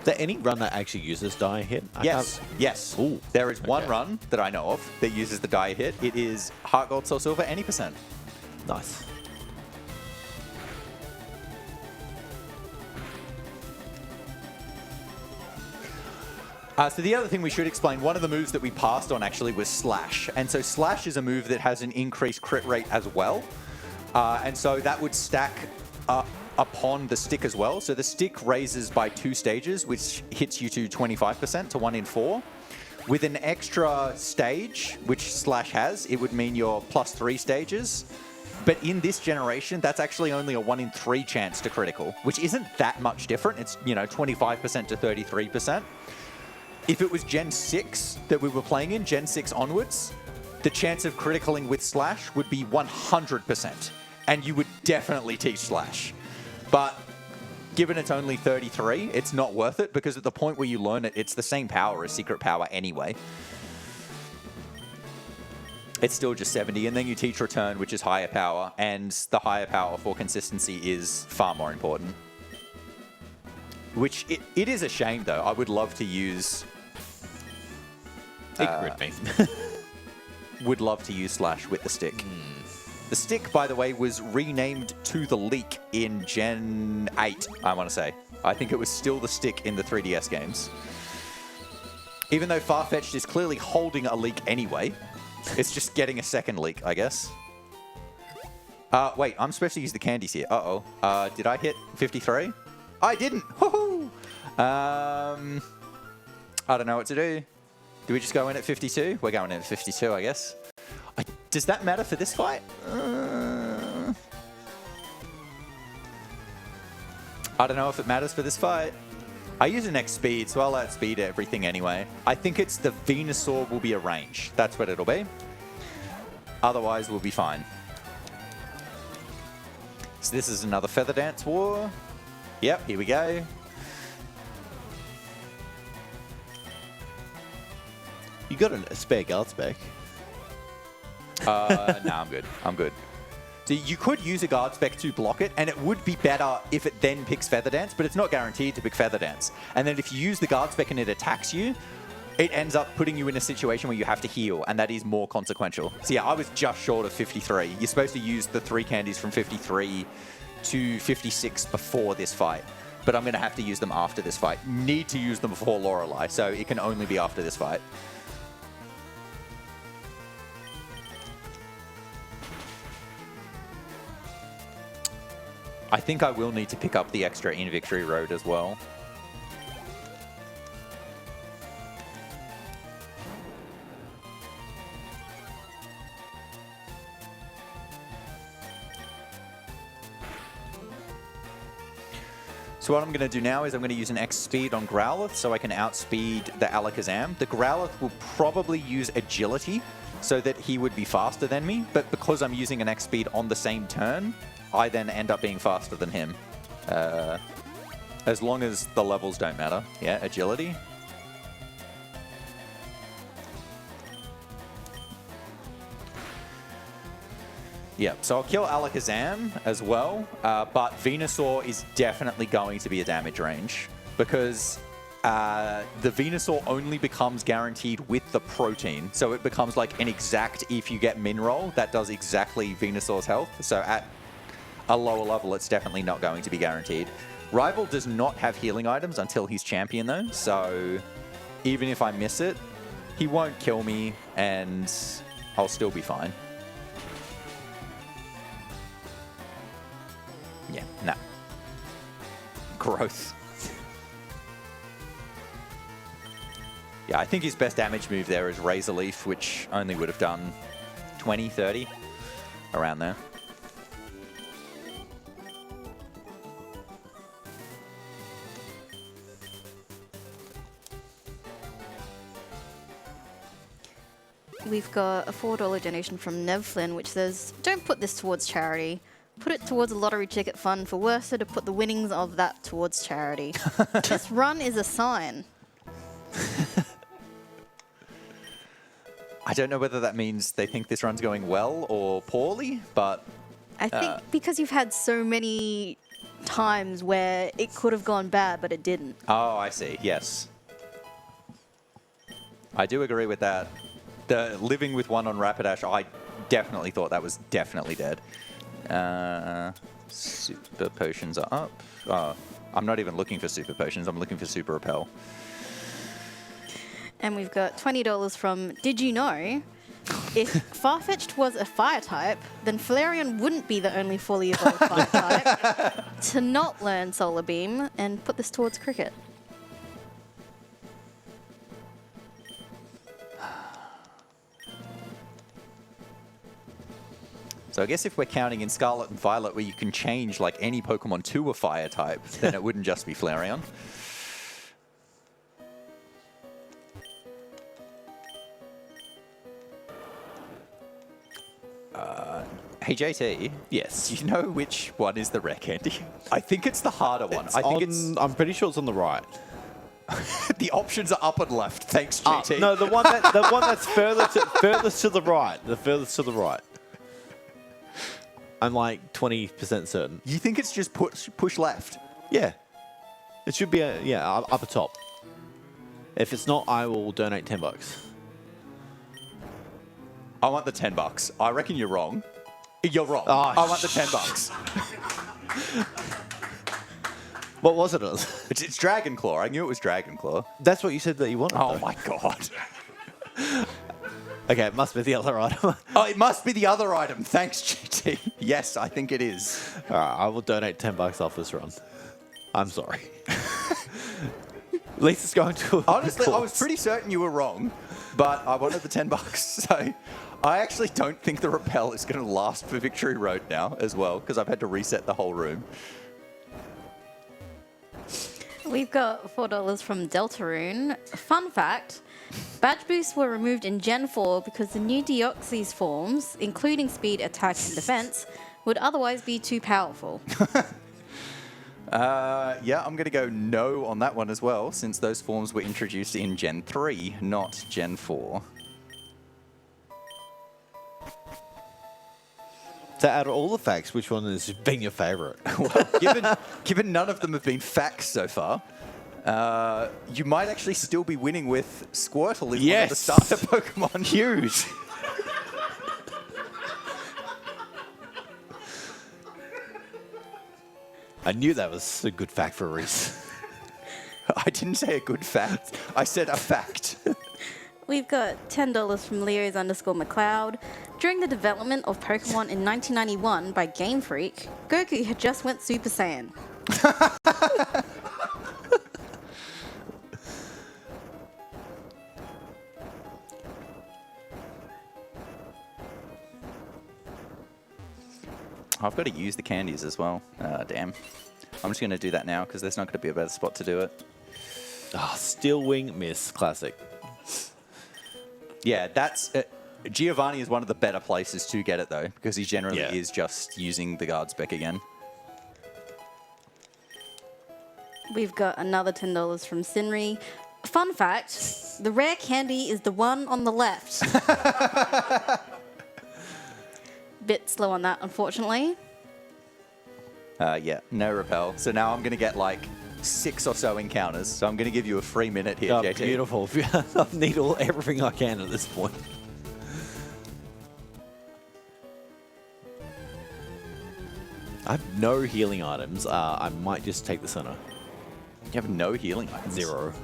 Is there any run that actually uses Die Hit? Yes. Ooh, There is one okay. run that I know of that uses the Dire Hit. It is Heart Gold, Soul Silver, any percent. Nice. So the other thing we should explain, one of the moves that we passed on actually was Slash. And so Slash is a move that has an increased crit rate as well. And so that would stack upon the stick as well. So the stick raises by 2 stages, which hits you to 25% to 1 in 4. With an extra stage, which Slash has, it would mean you're +3 stages. But in this generation, that's actually only a 1 in 3 chance to critical, which isn't that much different. It's, 25% to 33%. If it was Gen 6 that we were playing in, Gen 6 onwards, the chance of criticaling with Slash would be 100%. And you would definitely teach Slash. But given it's only 33, it's not worth it because at the point where you learn it, it's the same power as Secret Power anyway. It's still just 70, and then you teach Return, which is higher power, and the higher power for consistency is far more important. Which, it is a shame, though. I would love to use... would love to use Slash with the stick. The stick, by the way, was renamed to the Leak in Gen 8, I want to say. I think it was still the stick in the 3DS games. Even though Farfetch'd is clearly holding a Leak anyway. It's just getting a second Leak, I guess. Wait, I'm supposed to use the candies here. Uh-oh. Did I hit 53? I didn't! Woohoo! I don't know what to do. Do we just go in at 52? We're going in at 52, I guess. Does that matter for this fight? I don't know if it matters for this fight. I use an X speed, so I'll outspeed everything anyway. I think it's the Venusaur will be a range. That's what it'll be. Otherwise, we'll be fine. So this is another Feather Dance War. Yep, here we go. You got a spare guard spec. No, I'm good. I'm good. So you could use a guard spec to block it, and it would be better if it then picks Feather Dance, but it's not guaranteed to pick Feather Dance. And then if you use the guard spec and it attacks you, it ends up putting you in a situation where you have to heal, and that is more consequential. So yeah, I was just short of 53. You're supposed to use the 3 candies from 53 to 56 before this fight, but I'm going to have to use them after this fight. Need to use them before Lorelei, so it can only be after this fight. I think I will need to pick up the extra in Victory Road as well. So what I'm going to do now is I'm going to use an X speed on Growlithe so I can outspeed the Alakazam. The Growlithe will probably use Agility so that he would be faster than me, but because I'm using an X speed on the same turn, I then end up being faster than him. As long as the levels don't matter. Yeah, Agility. Yeah, so I'll kill Alakazam as well, but Venusaur is definitely going to be a damage range because the Venusaur only becomes guaranteed with the protein. So it becomes like an exact, if you get Min Roll, that does exactly Venusaur's health. So at a lower level, it's definitely not going to be guaranteed. Rival does not have healing items until he's champion though, so even if I miss it, he won't kill me and I'll still be fine. Yeah, no. Growth. Yeah, I think his best damage move there is Razor Leaf, which only would have done 20, 30, around there. We've got a $4 donation from Nevflin, which says, don't put this towards charity. Put it towards a lottery ticket fund for Werster to put the winnings of that towards charity. This run is a sign. I don't know whether that means they think this run's going well or poorly, but... I think because you've had so many times where it could have gone bad, but it didn't. Oh, I see. Yes. I do agree with that. The living with one on Rapidash, I definitely thought that was definitely dead. Super potions are up. Oh, I'm not even looking for super potions. I'm looking for super repel. And we've got $20 from Did You Know? If Farfetch'd was a fire type, then Flareon wouldn't be the only fully evolved fire type to not learn Solar Beam and put this towards cricket. So I guess if we're counting in Scarlet and Violet where you can change like any Pokemon to a fire type, then it wouldn't just be Flareon. Hey JT, Yes. do you know which one is the rare candy? I think it's the harder one. I think I'm pretty sure it's on the right. the options are up and left. Thanks, JT. No, the one that's furthest to the right. The furthest to the right. I'm like 20% certain. You think it's just push left? Yeah. It should be upper top. If it's not, I will donate $10. I want the $10. I reckon you're wrong. You're wrong. Oh, I want the $10. What was it? It's Dragon Claw. I knew it was Dragon Claw. That's what you said that you wanted. Oh though. my god. Okay, it must be the other item. Oh, it must be the other item. Thanks, GT. Yes, I think it is. All right, I will donate $10 off this run. I'm sorry. At least it's going to. Honestly, I was pretty certain you were wrong, but I wanted the $10. So I actually don't think the rappel is going to last for Victory Road now as well, because I've had to reset the whole room. We've got $4 from Deltarune. Fun fact, badge boosts were removed in Gen 4 because the new Deoxys forms, including speed, attack, and defense, would otherwise be too powerful. Yeah, I'm going to go no on that one as well, since those forms were introduced in Gen 3, not Gen 4. To add all the facts, which one has been your favourite? Well, given none of them have been facts so far, you might actually still be winning with Squirtle as one of the starter Pokemon. Huge. I knew that was a good fact for Reese. I didn't say a good fact. I said a fact. We've got $10 from Leos_McLeod. During the development of Pokemon in 1991 by Game Freak, Goku had just went Super Saiyan. I've got to use the candies as well. Damn. I'm just going to do that now because there's not going to be a better spot to do it. Ah, Steel Wing Miss, classic. Yeah, that's... Giovanni is one of the better places to get it, though, because he generally Yeah. is just using the guard spec again. We've got another $10 from Sinri. Fun fact, the rare candy is the one on the left. Bit slow on that, unfortunately. Yeah, no repel. So now I'm going to get like 6 or so encounters. So I'm going to give you a free minute here, Oh, JT. beautiful. I need everything I can at this point. I have no healing items. I might just take the center. You have no healing items. 0.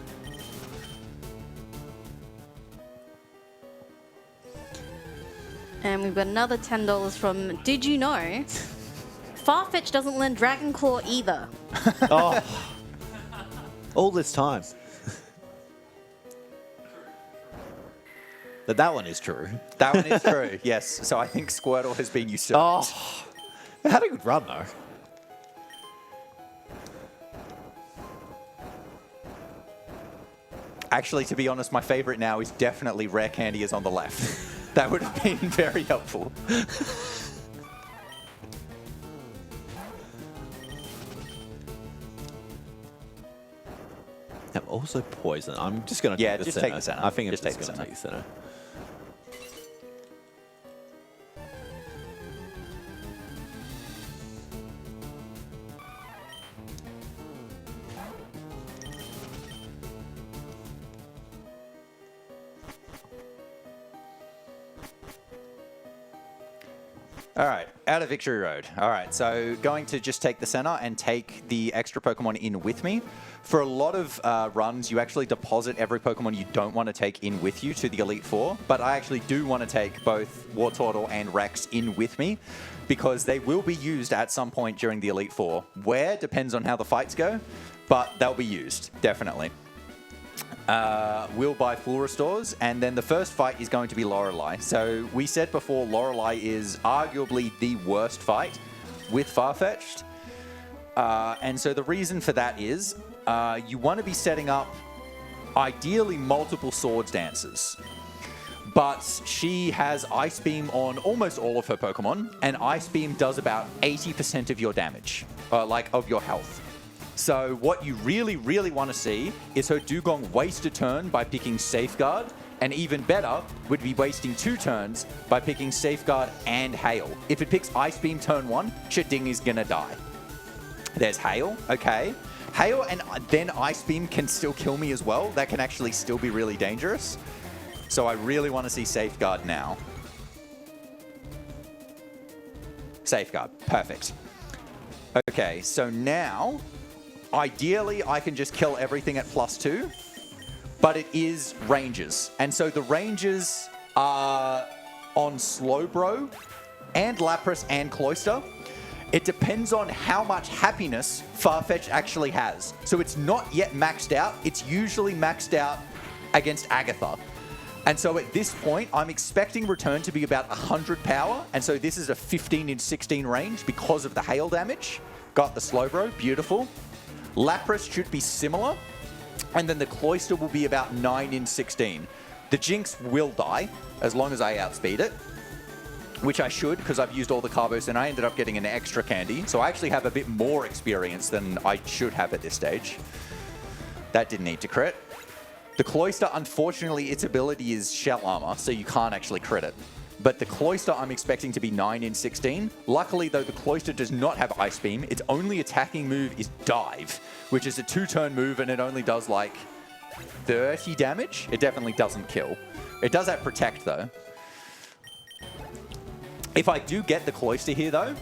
And we've got another $10 from Did You Know? Farfetch doesn't learn Dragon Claw either. Oh, all this time. But that one is true. That one is true, yes. So I think Squirtle has been usurped. Oh, it had a good run though. Actually, to be honest, my favorite now is definitely Rare Candy is on the left. That would have been very helpful. I'm also poison. I'm just going to take the just center. take the center. I think I'm Just just take the going to take the center. All right, out of Victory Road. All right, so going to just take the center and take the extra Pokemon in with me. For a lot of runs, you actually deposit every Pokemon you don't want to take in with you to the Elite Four, but I actually do want to take both Wartortle and Rex in with me because they will be used at some point during the Elite Four. Where depends on how the fights go, but they'll be used, definitely. will buy full restores, and then the first fight is going to be Lorelei. So we said before, Lorelei is arguably the worst fight with Farfetch'd. And so the reason for that is you want to be setting up ideally multiple swords dancers. But she has Ice Beam on almost all of her Pokemon, and Ice Beam does about 80% of your damage, of your health. So what you really, really want to see is her Dugong waste a turn by picking Safeguard, and even better would be wasting 2 turns by picking Safeguard and Hail. If it picks Ice Beam turn 1, Sheding is gonna die. There's Hail, okay. Hail and then Ice Beam can still kill me as well. That can actually still be really dangerous. So I really want to see Safeguard now. Safeguard, perfect. Okay, so now, ideally I can just kill everything at +2, but it is ranges. And so the ranges are on Slowbro and Lapras and Cloyster. It depends on how much happiness Farfetch'd actually has. So it's not yet maxed out. It's usually maxed out against Agatha. And so at this point, I'm expecting return to be about 100 power. And so this is a 15 in 16 range because of the hail damage. Got the Slowbro, beautiful. Lapras should be similar. And then the Cloyster will be about 9 in 16. The Jinx will die as long as I outspeed it, which I should because I've used all the Carbos and I ended up getting an extra candy. So I actually have a bit more experience than I should have at this stage. That didn't need to crit. The Cloyster, unfortunately, its ability is Shell Armor, so you can't actually crit it. But the Cloyster, I'm expecting to be 9 in 16. Luckily, though, the Cloyster does not have Ice Beam. Its only attacking move is Dive, which is a 2-turn move, and it only does, like, 30 damage. It definitely doesn't kill. It does have Protect, though. If I do get the Cloyster here, though,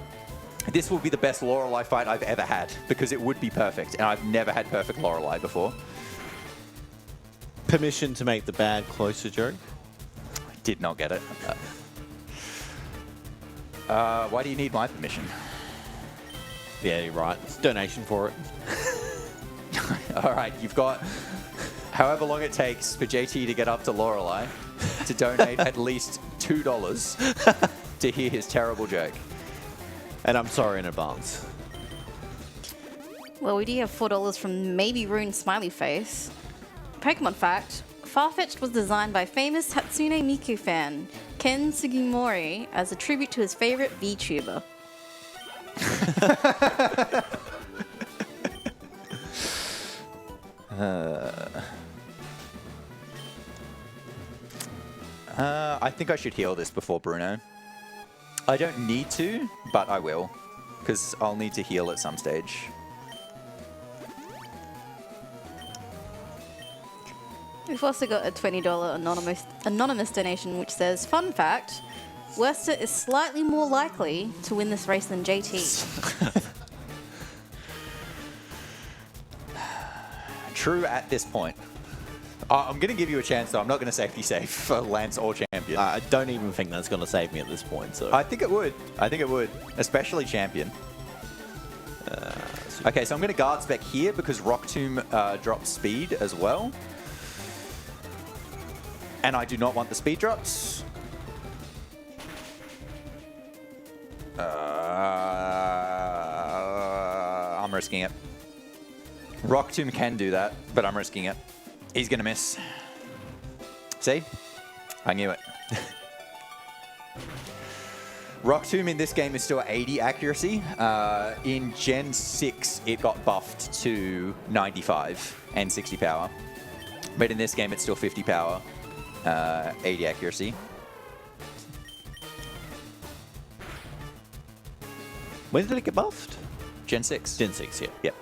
this will be the best Lorelei fight I've ever had, because it would be perfect, and I've never had perfect Lorelei before. Permission to make the bad Cloyster joke? I did not get it. Why do you need my permission? Yeah, you're right. It's donation for it. All right, you've got however long it takes for JT to get up to Lorelei to donate at least $2 to hear his terrible joke. And I'm sorry in advance. Well, we do have $4 from Maybe Rune Smiley Face. Pokemon fact, Farfetch'd was designed by famous Hatsune Miku fan Ken Sugimori as a tribute to his favorite VTuber. I think I should heal this before Bruno. I don't need to, but I will, because I'll need to heal at some stage. We've also got a $20 anonymous donation which says, fun fact, Werster is slightly more likely to win this race than JT. True at this point. I'm going to give you a chance, though. I'm not going to safety save for Lance or Champion. I don't even think that's going to save me at this point. So I think it would. I think it would, especially Champion. Okay, so I'm going to guard spec here because Rock Tomb drops speed as well. And I do not want the speed drops. I'm risking it. Rock Tomb can do that, but I'm risking it. He's going to miss. See? I knew it. Rock Tomb in this game is still 80 accuracy. In Gen 6, it got buffed to 95 and 60 power. But in this game, it's still 50 power. 80 accuracy. when did it get buffed? Gen 6. Gen 6, yeah. Yep.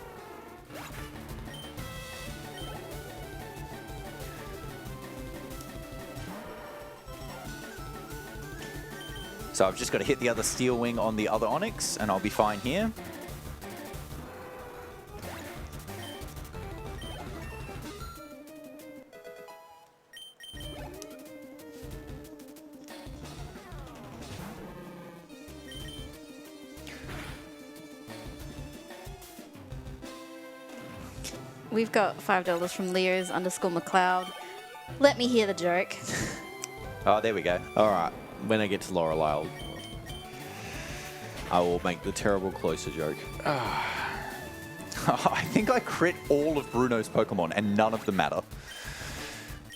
So I've just got to hit the other Steel Wing on the other Onyx, and I'll be fine here. We've got $5 from Leos_McLeod. Let me hear the joke. Oh, there we go. All right. When I get to Lorelei, I will make the terrible closer joke. I think I crit all of Bruno's Pokemon, and none of them matter.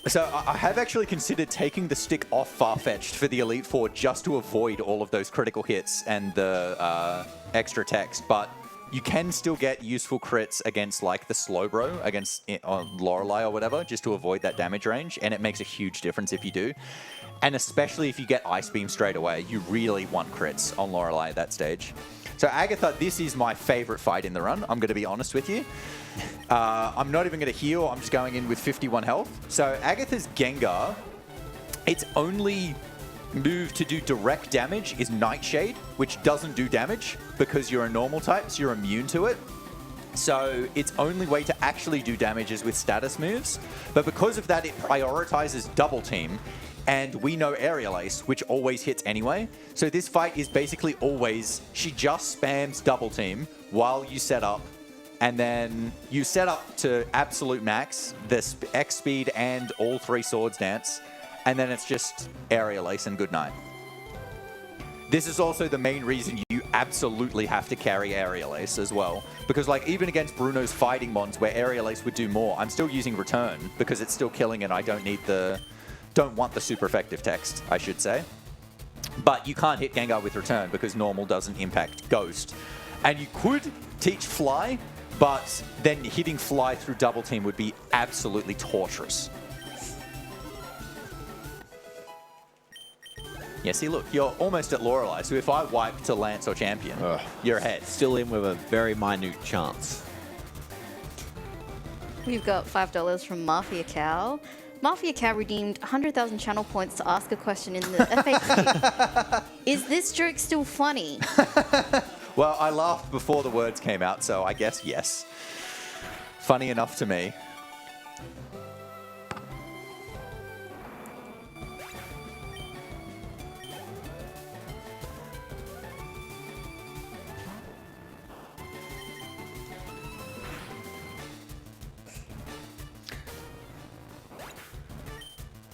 So I have actually considered taking the stick off Farfetch'd for the Elite Four just to avoid all of those critical hits and the extra text, but you can still get useful crits against like the Slowbro against on Lorelei or whatever, just to avoid that damage range, and it makes a huge difference if you do. And especially if you get Ice Beam straight away, you really want crits on Lorelei at that stage. So Agatha, this is my favorite fight in the run, I'm going to be honest with you. I'm not even going to heal, I'm just going in with 51 health. So Agatha's Gengar, its only move to do direct damage is Nightshade, which doesn't do damage because you're a normal type, so you're immune to it. So its only way to actually do damage is with status moves. But because of that, it prioritizes Double Team. And we know Aerial Ace, which always hits anyway. So this fight is basically always, she just spams Double Team while you set up. And then you set up to absolute max, the X speed and all 3 Swords Dance. And then it's just Aerial Ace and goodnight. This is also the main reason you absolutely have to carry Aerial Ace as well. Because like even against Bruno's fighting mons where Aerial Ace would do more, I'm still using Return because it's still killing and I don't want the super effective text, I should say. But you can't hit Gengar with Return because normal doesn't impact Ghost. And you could teach Fly, but then hitting Fly through Double Team would be absolutely torturous. Yeah, see, look, you're almost at Lorelei, so if I wipe to Lance or Champion, you're ahead. Still in with a very minute chance. We've got $5 from Mafia Cow. Mafia Cow redeemed 100,000 channel points to ask a question in the FAQ. Is this joke still funny? Well, I laughed before the words came out, so I guess yes. Funny enough to me.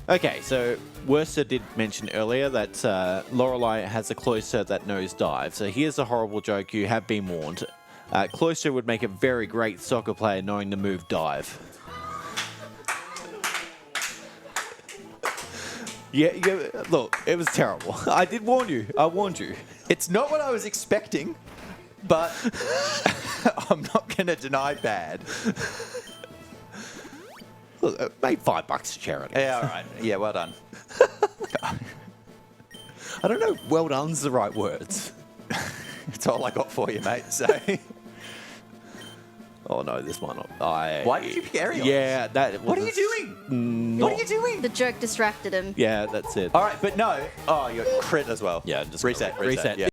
Okay, so Werster did mention earlier that Lorelei has a closer that knows dive. So here's a horrible joke. You have been warned. Closer would make a very great soccer player knowing the move dive. Yeah, look, it was terrible. I did warn you. I warned you. It's not what I was expecting, but I'm not going to deny bad. Look, it made $5 to charity. Yeah, all right. Yeah, well done. I don't know if well done's the right words. That's all I got for you, mate. So, Oh no, this might not. why did you pick Aerial? Yeah, that. What are you doing? What are you doing? The joke distracted him. Yeah, that's it. All right, but no. Oh, you're crit as well. Yeah, just reset. reset. Yeah.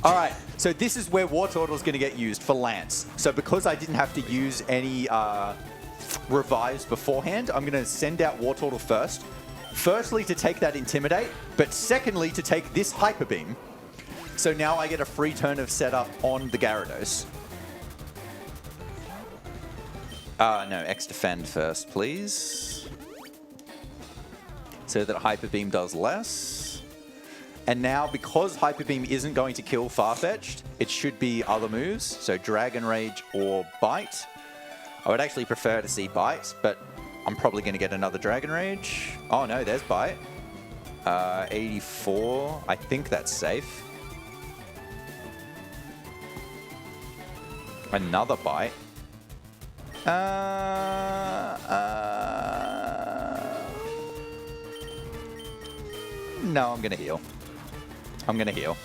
All right, so this is where War Turtle's going to get used for Lance. So because I didn't have to use any revives beforehand, I'm going to send out War Turtle first. Firstly, to take that Intimidate, but secondly, to take this Hyper Beam. So now I get a free turn of setup on the Gyarados. No, X Defend first, please. So that Hyper Beam does less. And now, because Hyper Beam isn't going to kill Farfetch'd, it should be other moves. So Dragon Rage or Bite. I would actually prefer to see Bite, but I'm probably going to get another Dragon Rage. Oh no, there's Bite. 84. I think that's safe. Another Bite. No, I'm going to heal. I'm going to heal.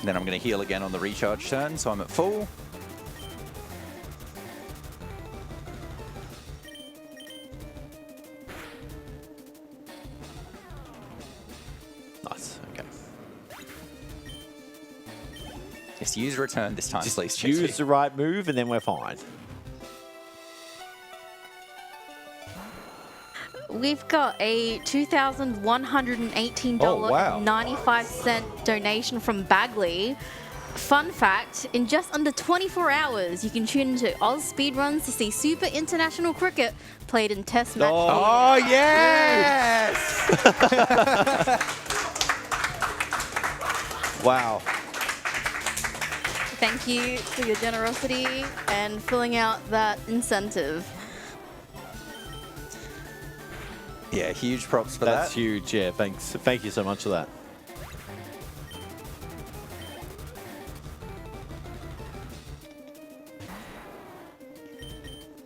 Then I'm going to heal again on the recharge turn, so I'm at full. Nice. Okay. Just use return this time, Just please. use the right move, and then we're fine. We've got a $2,118.95 donation from Bagley. Fun fact, in just under 24 hours, you can tune into AusSpeedruns to see Super International Cricket played in Test match. Oh, yes! Wow. Thank you for your generosity and filling out that incentive. Yeah, huge props for That's that. huge. Yeah, thanks. Thank you so much for that.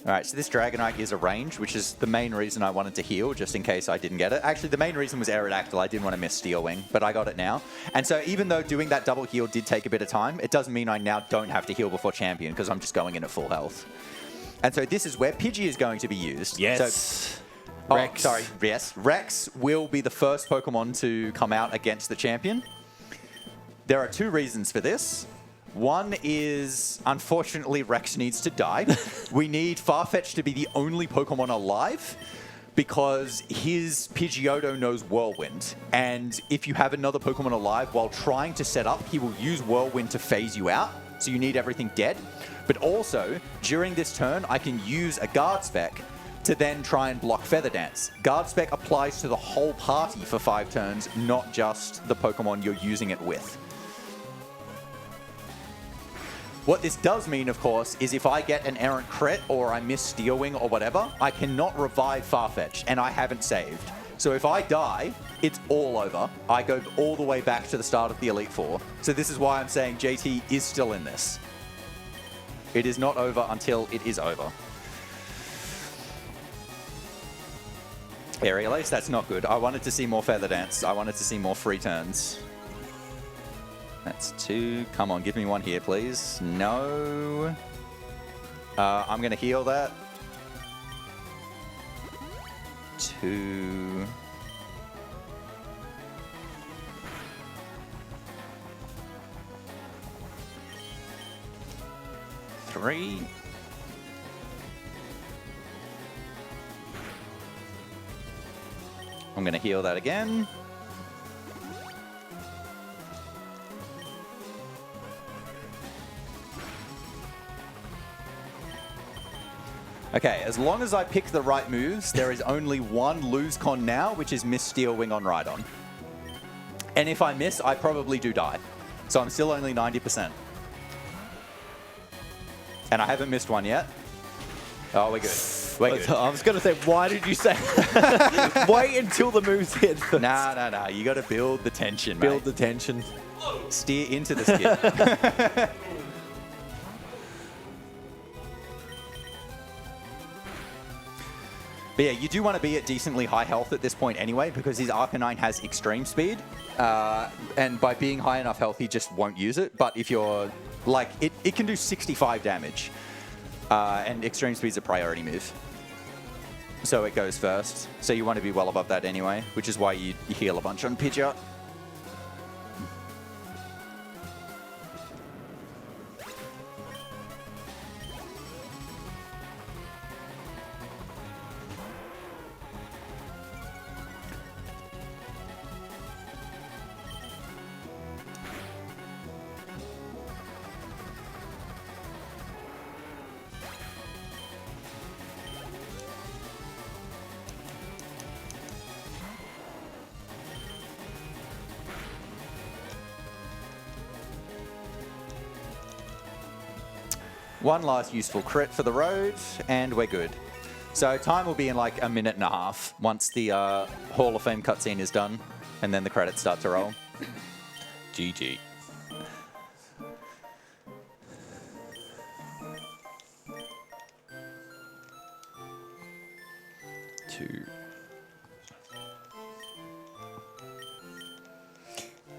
All right, so this Dragonite is a range, which is the main reason I wanted to heal, just in case I didn't get it. Actually, the main reason was Aerodactyl. I didn't want to miss Steel Wing, but I got it now. And so even though doing that double heal did take a bit of time, it doesn't mean I now don't have to heal before Champion, because I'm just going in at full health. And so this is where Pidgey is going to be used. Yes. So, Rex. Oh, sorry, yes. Rex will be the first Pokemon to come out against the Champion. There are two reasons for this. One is, unfortunately, Rex needs to die. We need Farfetch to be the only Pokemon alive because his Pidgeotto knows Whirlwind. And if you have another Pokemon alive while trying to set up, he will use Whirlwind to phase you out. So you need everything dead. But also, during this turn, I can use a Guard Spec to then try and block Feather Dance. Guard Spec applies to the whole party for 5 turns, not just the Pokemon you're using it with. What this does mean, of course, is if I get an errant crit or I miss Steel Wing or whatever, I cannot revive Farfetch, and I haven't saved. So if I die, it's all over. I go all the way back to the start of the Elite Four. So this is why I'm saying JT is still in this. It is not over until it is over. Aerial Ace, that's not good. I wanted to see more Feather Dance. I wanted to see more free turns. That's 2. Come on, give me one here, please. No. I'm going to heal that. 2. Three. I'm going to heal that again. Okay, as long as I pick the right moves, there is only one lose con now, which is miss Steel Wing on Rhydon. And if I miss, I probably do die. So I'm still only 90%. And I haven't missed one yet. Oh, we're good. We're good. I was going to say, why did you say wait until the moves hit first? Nah. You got to build the tension, Build mate. the tension. Steer into the skid. But yeah, you do want to be at decently high health at this point anyway, because his Arcanine has extreme speed. And by being high enough health, he just won't use it. But if you're, like, it can do 65 damage. And extreme speed's a priority move. So it goes first. So you want to be well above that anyway, which is why you heal a bunch on Pidgeot. One last useful crit for the road, and we're good. So time will be in like a minute and a half once the Hall of Fame cutscene is done, and then the credits start to roll. GG.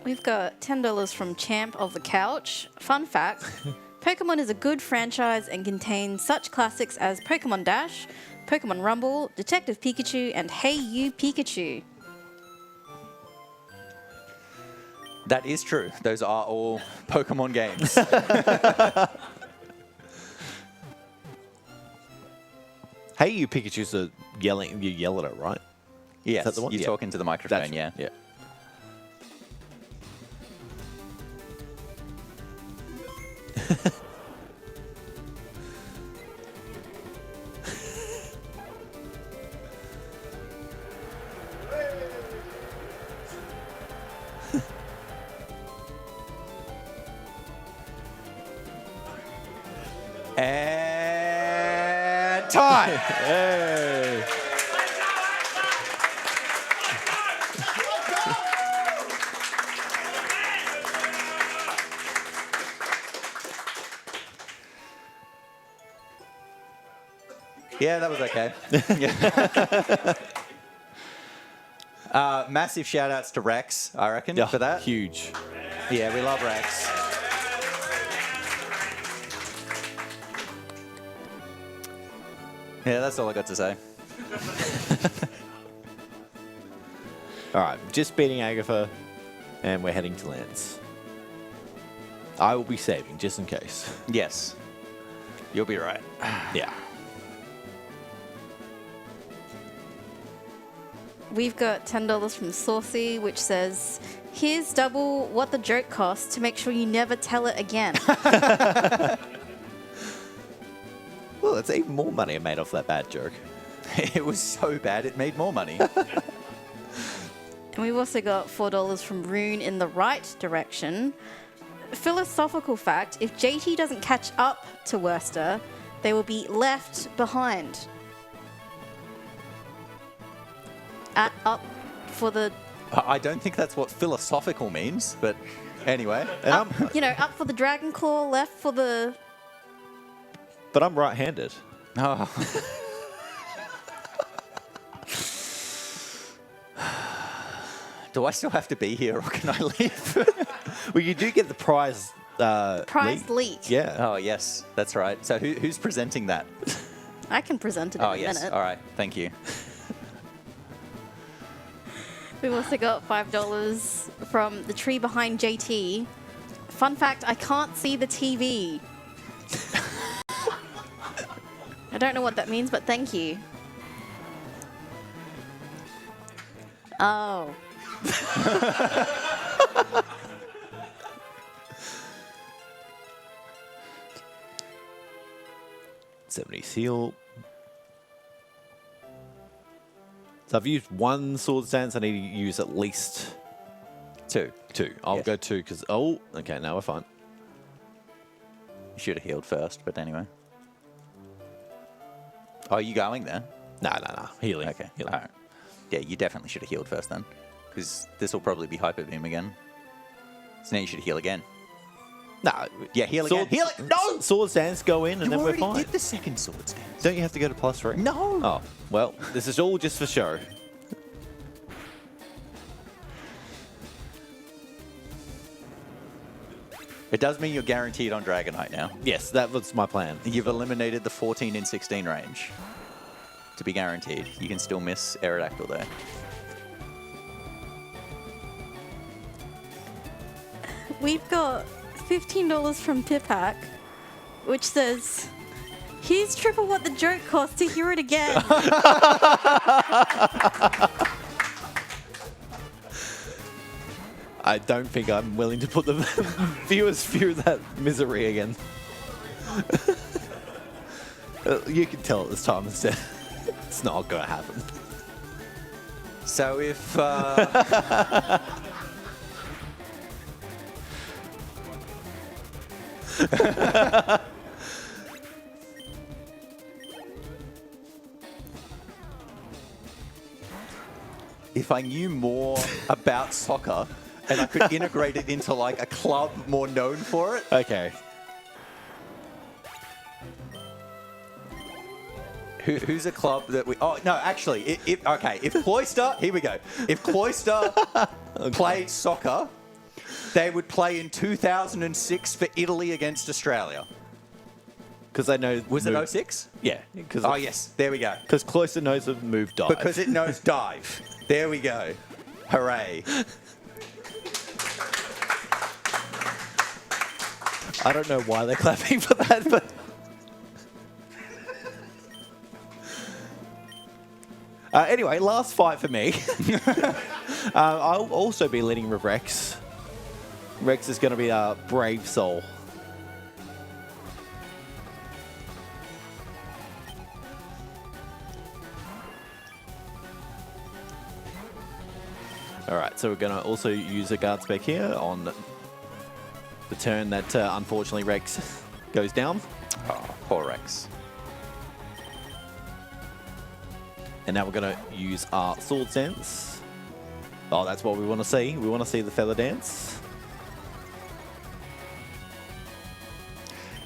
We've got $10 from Champ of the Couch. Fun fact, Pokemon is a good franchise and contains such classics as Pokemon Dash, Pokemon Rumble, Detective Pikachu, and Hey You Pikachu. That is true. Those are all Pokemon games. Hey You Pikachu's a yelling. You yell at it, right? Yes, that the one? you Yeah. talk into the microphone, yeah. Yeah. And time! Hey. Yeah, that was okay. Massive shout outs to Rex, I reckon, Yeah, for that. huge. Yeah, we love Rex. Yeah, that's all I got to say. All right, just beating Agatha, and we're heading to Lance. I will be saving just in case. Yes. You'll be right. Yeah. We've got $10 from Saucy, which says, here's double what the joke costs to make sure you never tell it again. Well, that's even more money I made off that bad joke. It was so bad it made more money. And we've also got $4 from Rune in the right direction. Philosophical fact, if JT doesn't catch up to Werster, they will be left behind. Up for the, I don't think that's what philosophical means, but anyway. up for the Dragon Claw, left for the... But I'm right-handed. Oh. Do I still have to be here or can I leave? Well, you do get the prize. Prize leak. Yeah. Oh, yes, that's right. So who's presenting that? I can present it in Oh, a yes. minute. All right. Thank you. We've also got $5 from the tree behind JT. Fun fact, I can't see the TV. I don't know what that means, but thank you. Oh. $70 seal. So I've used one sword stance. I need to use at least Two. two. I'll Yes. go two because, oh, okay, now we're fine. You should have healed first, but anyway. Oh, are you going there? No. Healing. Okay. Healing. All right. Yeah, you definitely should have healed first then. Because this will probably be Hyper Beam again. So now you should heal again. No. Yeah, heal again. Sword, Heal it. No! Sword stance go in and then we're already fine. did the second sword stance. Don't you have to go to +3? No. Oh, well, this is all just for show. It does mean you're guaranteed on Dragonite now. Yes, that was my plan. You've eliminated the 14 and 16 range. To be guaranteed. You can still miss Aerodactyl there. We've got $15 from Pipak, which says, here's triple what the joke costs to hear it again. I don't think I'm willing to put the viewers through that misery again. You can tell at this time instead. It's not going to happen. So if... if I knew more about soccer and I could integrate it into like a club more known for it. Okay. Who's a club that we... Oh, no, actually, okay, if Cloister... Here we go. If Cloister played soccer, they would play in 2006 for Italy against Australia. Because I know... Was it 06? Yeah. Oh, yes. There we go. Because Cloister knows the move dive. Because it knows dive. There we go. Hooray. I don't know why they're clapping for that, but... Anyway, last fight for me. I'll also be leading with Rex. Rex is going to be a brave soul. Alright, so we're going to also use a guard spec here on the turn that unfortunately Rex goes down. Oh, poor Rex. And now we're going to use our sword dance. Oh, that's what we want to see. We want to see the feather dance.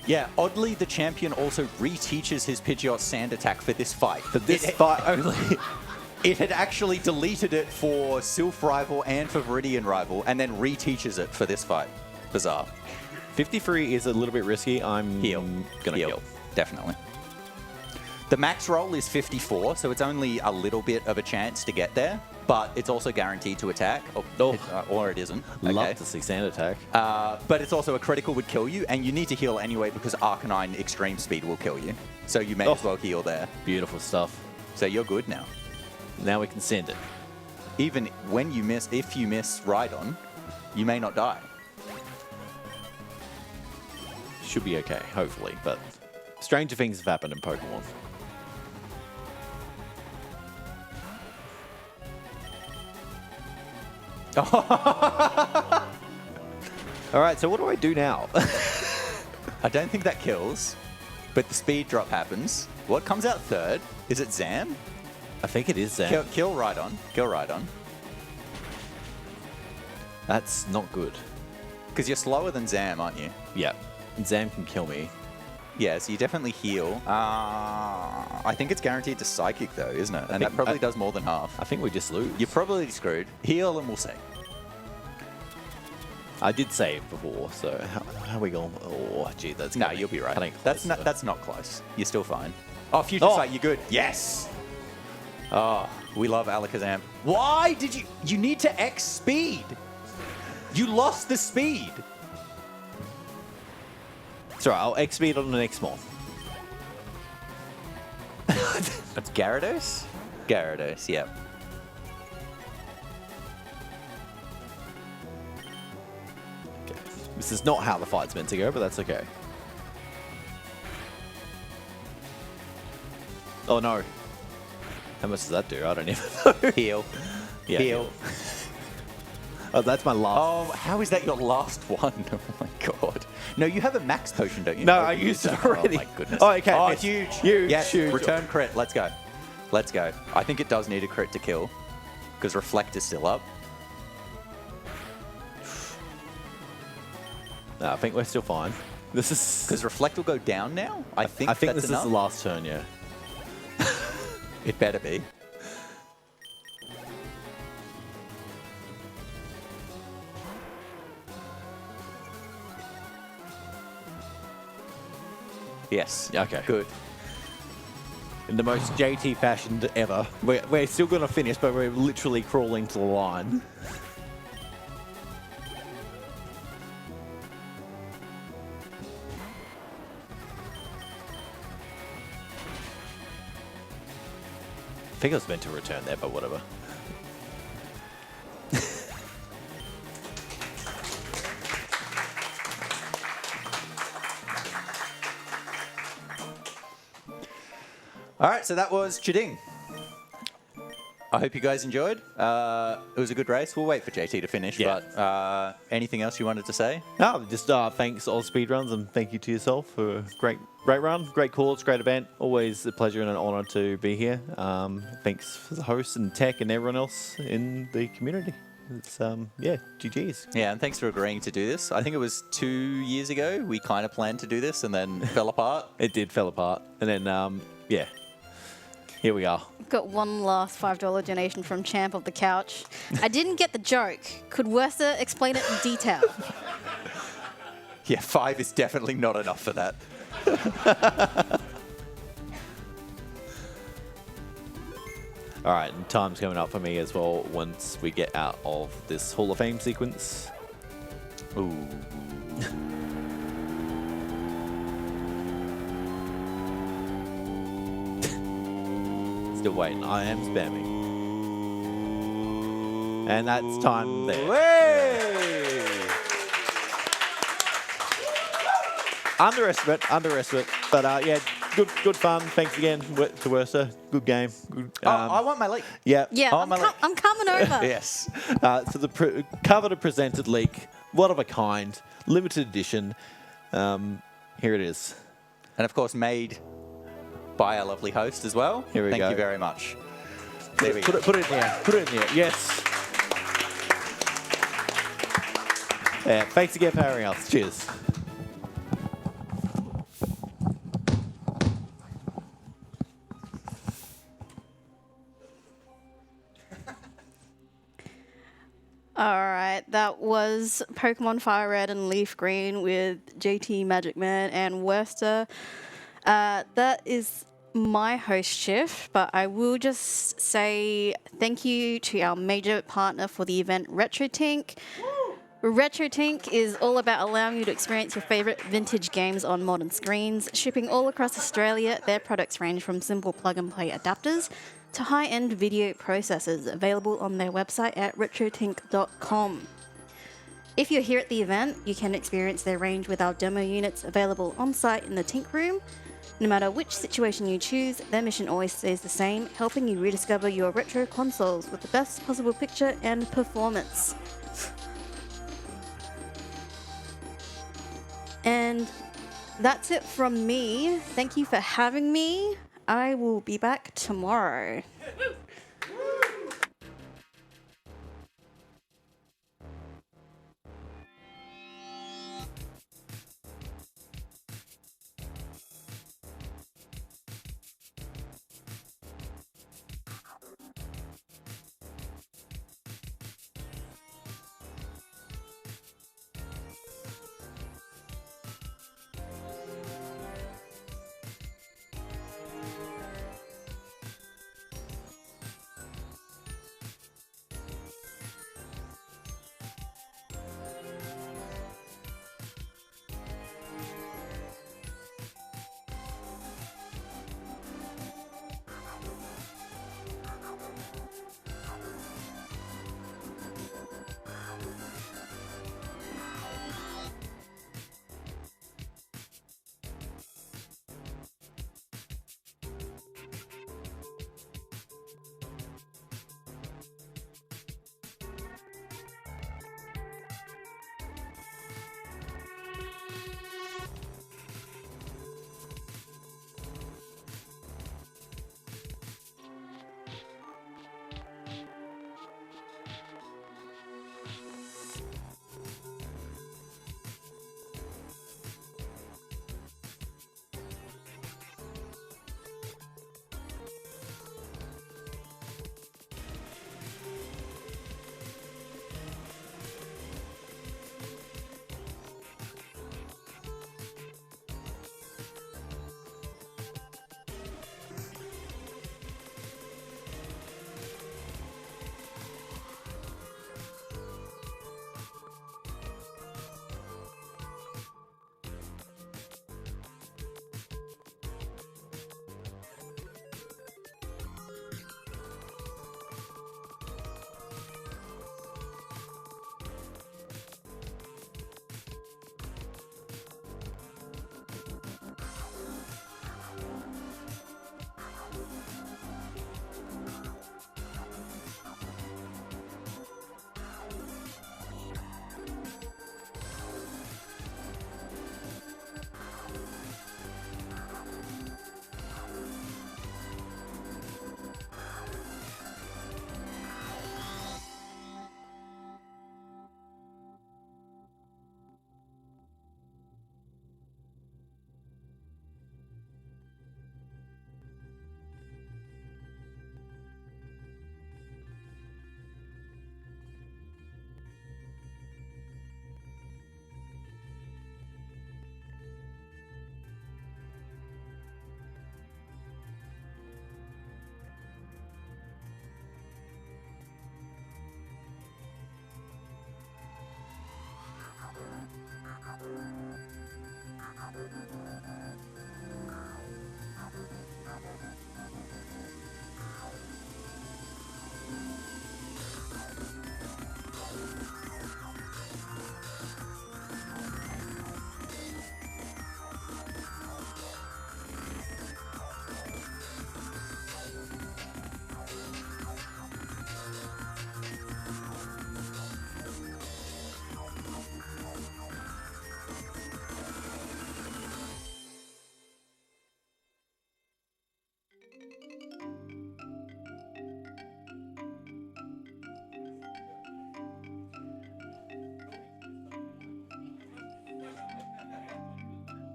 Yeah, oddly, the champion also reteaches his Pidgeot sand attack for this fight. For this fight only. It had actually deleted it for Sylph Rival and for Viridian Rival, and then reteaches it for this fight. Bizarre. 53 is a little bit risky. I'm going to heal. Definitely. The max roll is 54, so it's only a little bit of a chance to get there, but it's also guaranteed to attack, or it isn't. Love to see sand attack. But it's also a critical would kill you, and you need to heal anyway because Arcanine Extreme Speed will kill you. So you may as well heal there. Beautiful stuff. So you're good now. Now we can send it. Even when you miss, if you miss Rhydon, you may not die. Should be okay, hopefully, but stranger things have happened in Pokemon. Alright, so what do I do now? I don't think that kills, but the speed drop happens. What comes out third? Is it Zam? I think it is Zam. Kill Rhydon. Kill Rhydon. That's not good. Because you're slower than Zam, aren't you? Yeah. Zam can kill me. Yeah, so you definitely heal. I think it's guaranteed to Psychic, though, isn't it? And that probably does more than half. I think we just lose. You're probably screwed. Heal and we'll see. I did save before, so how are we going? Oh, gee, that's No, you'll be right. That's not close. You're still fine. Oh, Future Sight, you're good. Yes! Oh, we love Alakazam. Why did you... You need to X speed. You lost the speed. It's alright, I'll X speed on the next one. That's Gyarados? Gyarados, yep. Okay. This is not how the fight's meant to go, but that's okay. Oh no. How much does that do? I don't even know. Heal. Yeah, heal. Oh, that's my last. Oh, how is that your last one? Oh my god. No, you have a max potion, don't you? No, I used it already. Oh my goodness. Oh, okay. Oh, It's huge. huge. Yes, Huge. return crit. Let's go. Let's go. I think it does need a crit to kill because Reflect is still up. No, I think we're still fine. This is Because Reflect will go down now? I think this that's is enough. the last turn, yeah. It better be. Yes. Okay. Good. In the most JT fashion ever. We're still going to finish, but we're literally crawling to the line. I think I was meant to return there, but whatever. All right, so that was Chiding. I hope you guys enjoyed. It was a good race. We'll wait for JT to finish, Yeah. but anything else you wanted to say? No, just thanks AusSpeedruns and thank you to yourself for a great run, great course, great event. Always a pleasure and an honor to be here. Thanks for the hosts and tech and everyone else in the community. It's yeah, GG's. Yeah, and thanks for agreeing to do this. I think it was 2 years ago we kind of planned to do this and then fell apart. It did fell apart, and then yeah, here we are. Got one last $5 donation from Champ of the Couch. I didn't get the joke. Could Werster explain it in detail? Yeah, 5 is definitely not enough for that. All right, and time's coming up for me as well once we get out of this Hall of Fame sequence. Ooh. Still waiting. I am spamming. And that's time there. Way! Underestimate. But yeah, good fun. Thanks again to Werster. Good game. Good, I want my leak. yeah. Yeah, Oh, I'm, my leg. I'm coming over. Yes. So the coveted presented leak, one of a kind, limited edition. Here it is. And of course, made by our lovely host as well. Here we Thank go. you very much. There we go. Put it in there. Put it in there. Yes. Yeah, thanks again for having us. Cheers. Alright, that was Pokemon Fire Red and Leaf Green with JTMagicman and Werster. That is my host shift, but I will just say thank you to our major partner for the event, RetroTink. RetroTink is all about allowing you to experience your favorite vintage games on modern screens. Shipping all across Australia, their products range from simple plug-and-play adapters to high-end video processors, available on their website at retrotink.com. If you're here at the event, you can experience their range with our demo units available on-site in the Tink Room. No matter which situation you choose, their mission always stays the same, helping you rediscover your retro consoles with the best possible picture and performance. And that's it from me. Thank you for having me. I will be back tomorrow.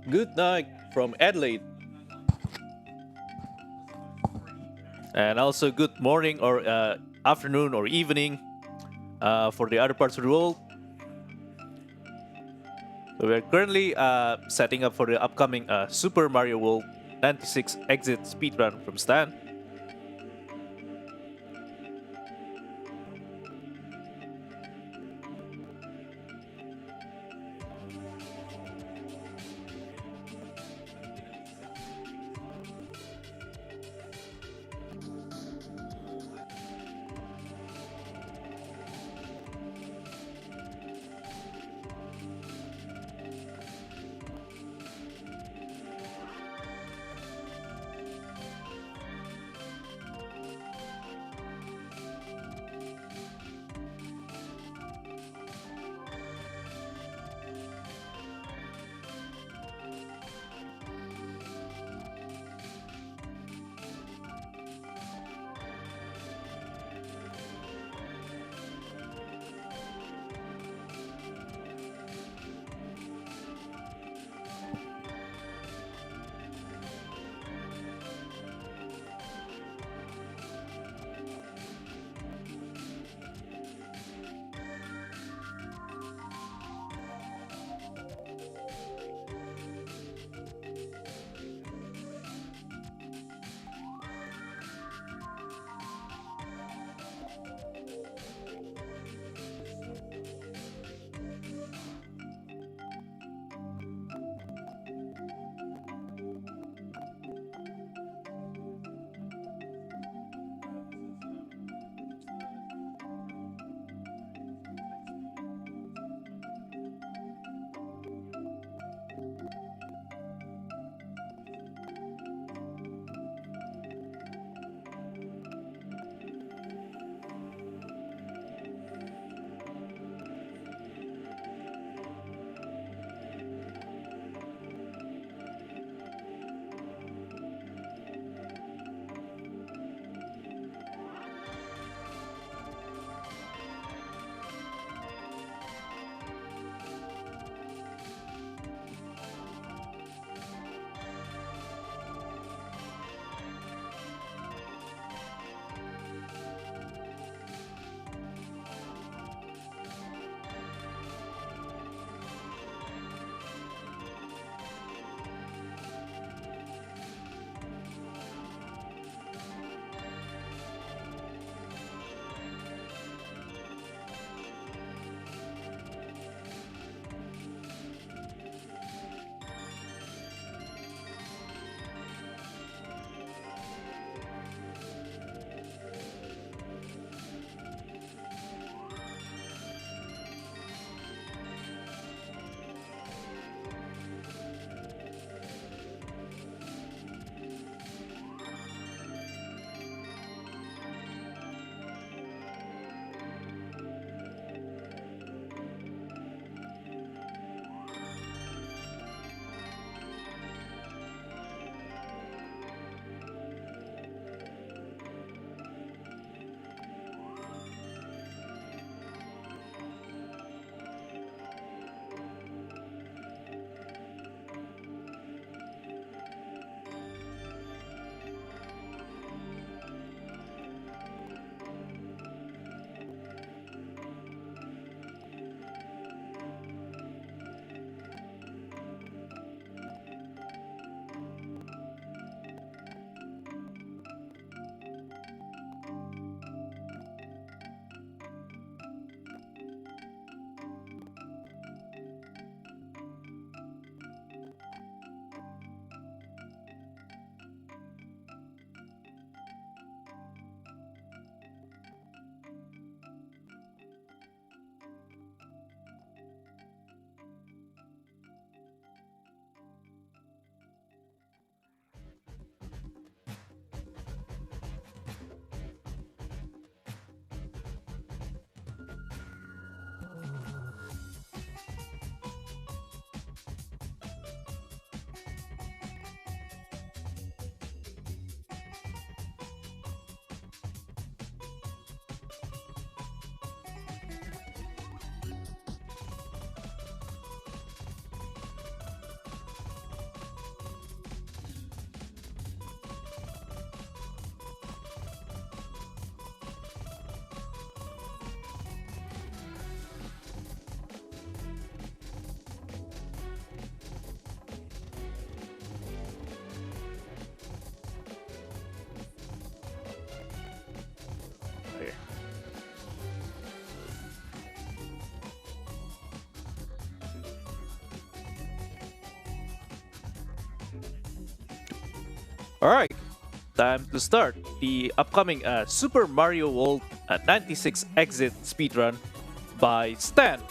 Good night from Adelaide. And also good morning or afternoon or evening for the other parts of the world. We're currently setting up for the upcoming Super Mario World 96 exit speedrun from Stan. All right, time to start the upcoming Super Mario World 96 Exit speedrun by Stan.